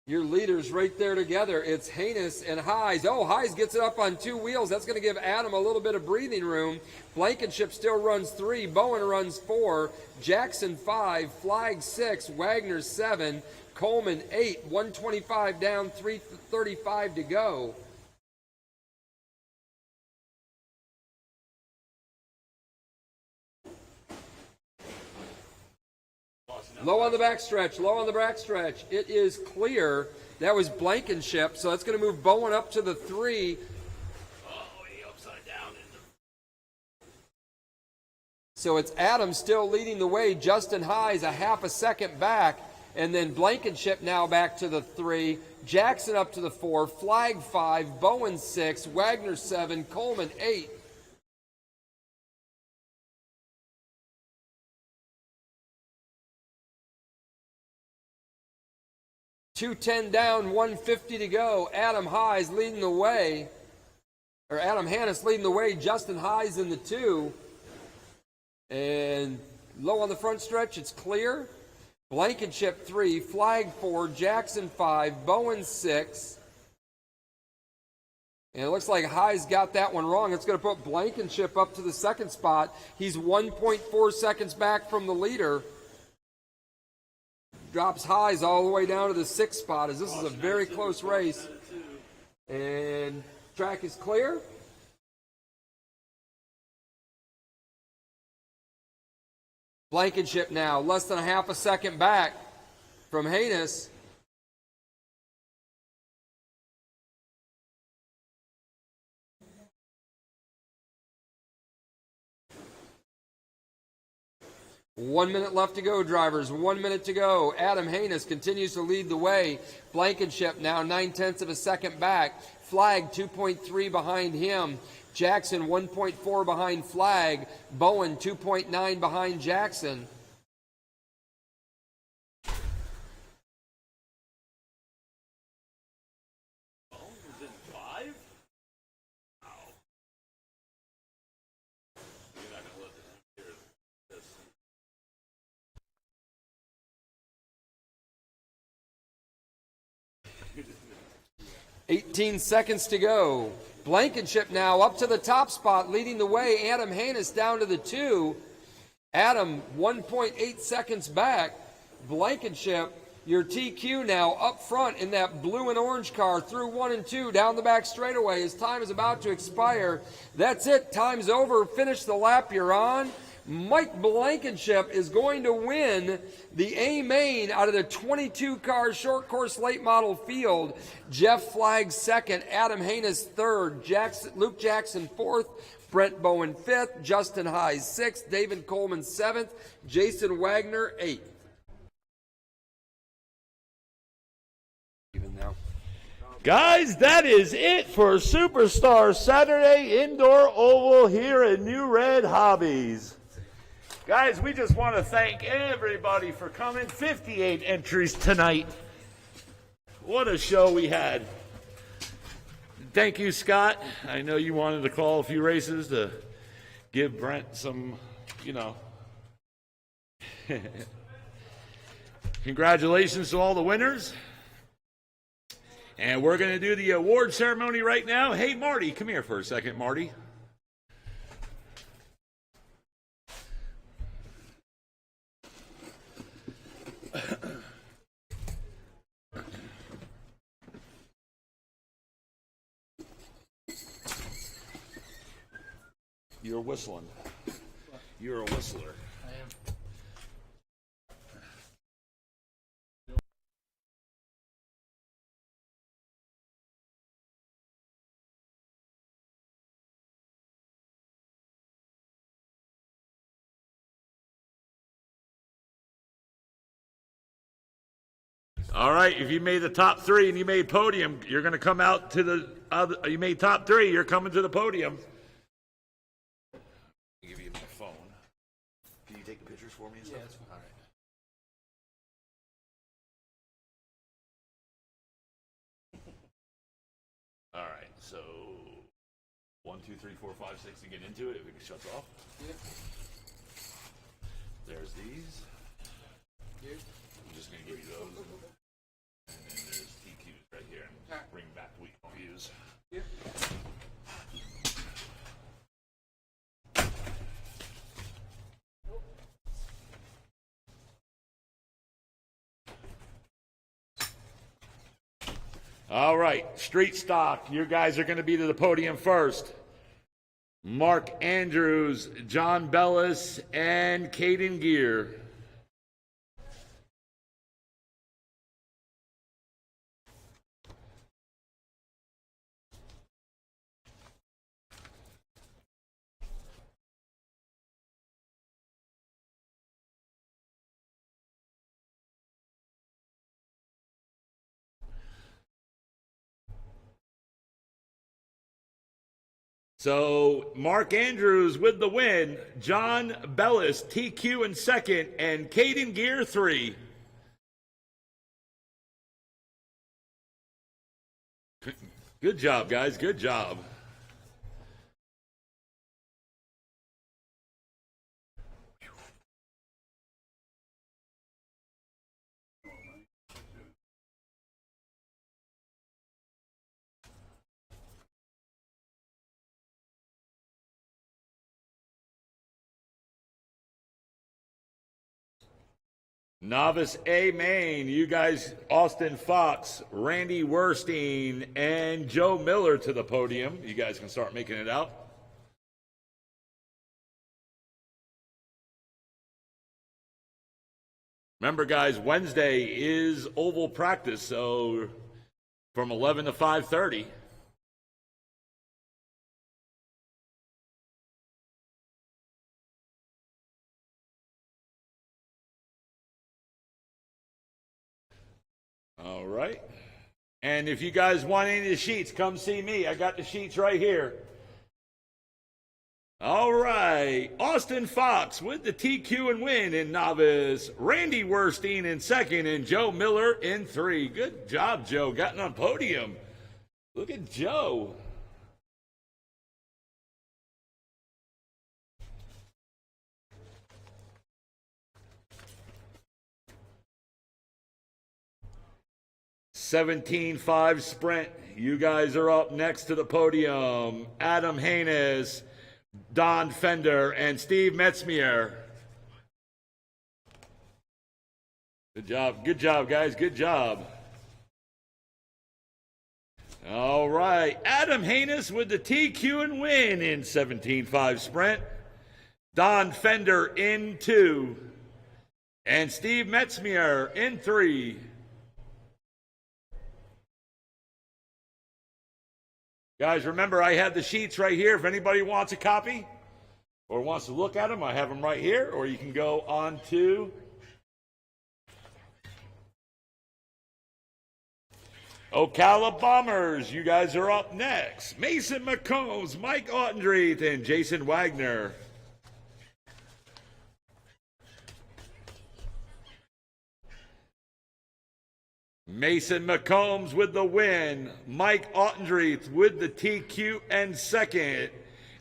Your leaders right there together. It's Haynes and Hayes. Oh, Hayes gets it up on 2 wheels. That's going to give Adam a little bit of breathing room. Blankenship still runs 3. Bowen runs 4. Jackson 5. Flagg 6. Wagner 7. Coleman 8. 125 down, 3:35 to go. Low on the backstretch, low on the backstretch. It is clear. That was Blankenship, so that's going to move Bowen up to the 3. Upside down. So it's Adam still leading the way. Justin Hayes a half a second back. And then Blankenship now back to the 3. Jackson up to the 4. Flagg 5. Bowen 6. Wagner 7. Coleman 8. .210 down, 150 to go. Adam Hayes leading the way. Or Adam Hannes leading the way. Justin Hayes in the 2. And low on the front stretch, it's clear. Blankenship 3, Flagg 4, Jackson 5, Bowen 6. And it looks like Hayes got that one wrong. It's going to put Blankenship up to the 2nd spot. He's 1.4 seconds back from the leader. Drops Hayes all the way down to the 6th spot as this is a very close race. And track is clear. Blankenship now, less than a half a second back from Haynes. One minute left to go, drivers. 1 minute to go. Adam Haynes continues to lead the way. Blankenship now 9/10 of a second back. Flagg 2.3 behind him. Jackson 1.4 behind Flagg. Bowen 2.9 behind Jackson. Bowen's in 5? Wow. You're not going to let this hear this. $18 seconds to go. Blankenship now up to the top spot, leading the way. Adam Haynes down to the 2. Adam 1.8 seconds back. Blankenship, your TQ now up front in that blue and orange car through 1 and 2 down the back straightaway. His time is about to expire. That's it. Time's over. Finish the lap you're on. Mike Blankenship is going to win the A main out of the 22-car short course late model field. Jeff Flagg second, Adam Haynes third, Luke Jackson fourth, Brent Bowen fifth, Justin Hise sixth, David Coleman seventh, Jason Wagner eighth. Even now. Guys, that is it for Superstar Saturday Indoor Oval here at New Red Hobbies. Guys, we just want to thank everybody for coming. 58 entries tonight. What a show we had. Thank you, Scott. I know you wanted to call a few races to give Brent some, Congratulations to all the winners. And we're going to do the award ceremony right now. Hey, Marty, come here for a second, Marty. You're whistling. You're a whistler. All right, if you made the top three and you made podium, you're going to come out to the other. You made top three, you're coming to the podium. I'll give you my phone. Can you take the pictures for me and stuff? Yeah, that's fine. All right. All right, so 1, 2, 3, 4, 5, 6 to get into it. If it shuts off. Yep. There's these. Yep. I'm just going to give you those. And then there's TQs right here. And bring back weak views. Yep. All right, street stock. You guys are going to be to the podium first. Mark Andrews, John Bellis, and Caden Gear. So, Mark Andrews with the win, John Bellis, TQ in second, and Caden Gear 3. Good job, guys. Good job. Novice A main, you guys, Austin Fox, Randy Werstein, and Joe Miller to the podium. You guys can start making it out. Remember, guys, Wednesday is oval practice, so from 11 to 5:30. All right. And if you guys want any of the sheets, come see me. I got the sheets right here. All right. Austin Fox with the TQ and win in novice. Randy Werstein in second and Joe Miller in 3. Good job, Joe. Gotten on podium. Look at Joe. (17.5) sprint. You guys are up next to the podium. Adam Haynes, Don Fender, and Steve Metzmier. Good job, guys. Good job. All right. Adam Haynes with the TQ and win in 17.5 sprint. Don Fender in 2, and Steve Metzmier in 3. Guys, remember I have the sheets right here. If anybody wants a copy or wants to look at them, I have them right here, or you can go on to Ocala Bombers. You guys are up next. Mason McCombs, Mike Ottendreeth, and Jason Wagner. Mason McCombs with the win. Mike Ottendreeth with the TQ and second.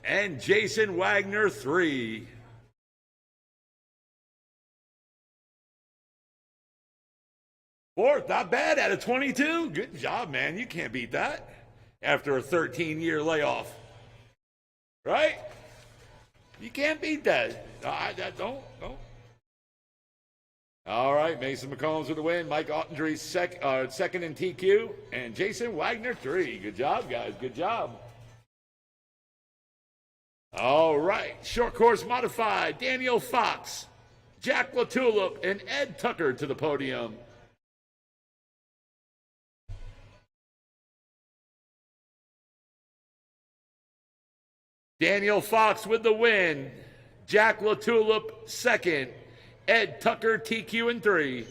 And Jason Wagner 3. Fourth, not bad, out of 22. Good job, man. You can't beat that after a 13-year layoff. Right? You can't beat that. Don't. All right, Mason McCombs with the win. Mike Ottendreeth second in TQ. And Jason Wagner 3. Good job, guys. Good job. All right, short course modified. Daniel Fox, Jack LaTulip, and Ed Tucker to the podium. Daniel Fox with the win. Jack LaTulip second. Ed Tucker TQ in 3.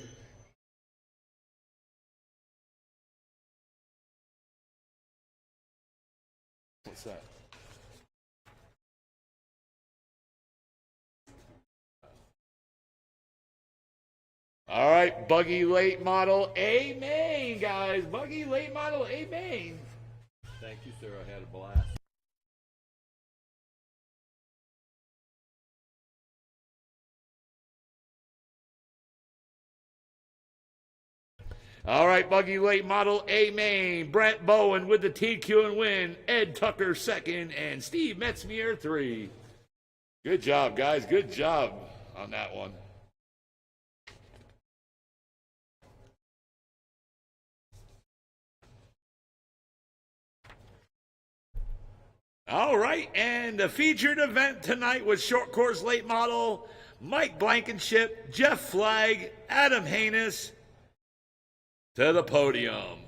What's that? All right, buggy late model A main, guys. Buggy late model A main. Thank you, sir. I had a blast. All right, buggy late model A main. Brent Bowen with the TQ and win. Ed Tucker second, and Steve Metzmier 3. Good job, guys. Good job on that one. All right, and the featured event tonight was short course late model. Mike Blankenship, Jeff Flagg, Adam Haynes to the podium.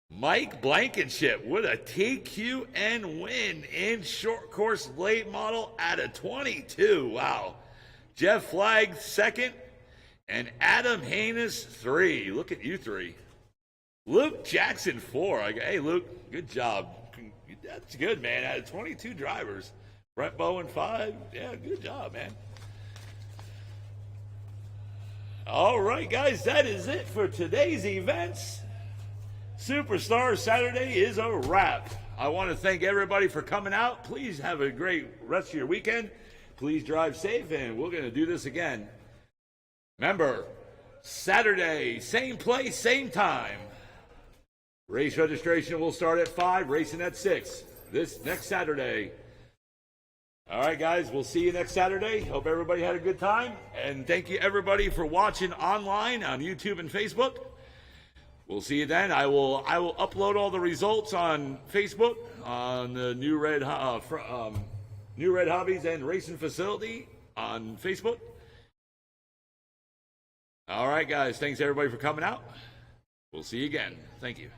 Mike Blankenship with a TQN win in short course late model at a 22. Wow. Jeff Flagg second, and Adam Haynes 3. Look at you 3. Luke Jackson 4. Hey, Luke, good job. That's good, man. Out of 22 drivers. Brent Bowen 5. Yeah, good job, man. All right, guys, that is it for today's events. Superstar Saturday is a wrap. I want to thank everybody for coming out. Please have a great rest of your weekend. Please drive safe, and we're going to do this again. Remember, Saturday, same place, same time. Race registration will start at 5, racing at 6 this next Saturday. All right, guys, we'll see you next Saturday. Hope everybody had a good time. And thank you, everybody, for watching online on YouTube and Facebook. We'll see you then. I will upload all the results on Facebook on the New Red Hobbies and Racing Facility on Facebook. All right, guys, thanks, everybody, for coming out. We'll see you again. Thank you.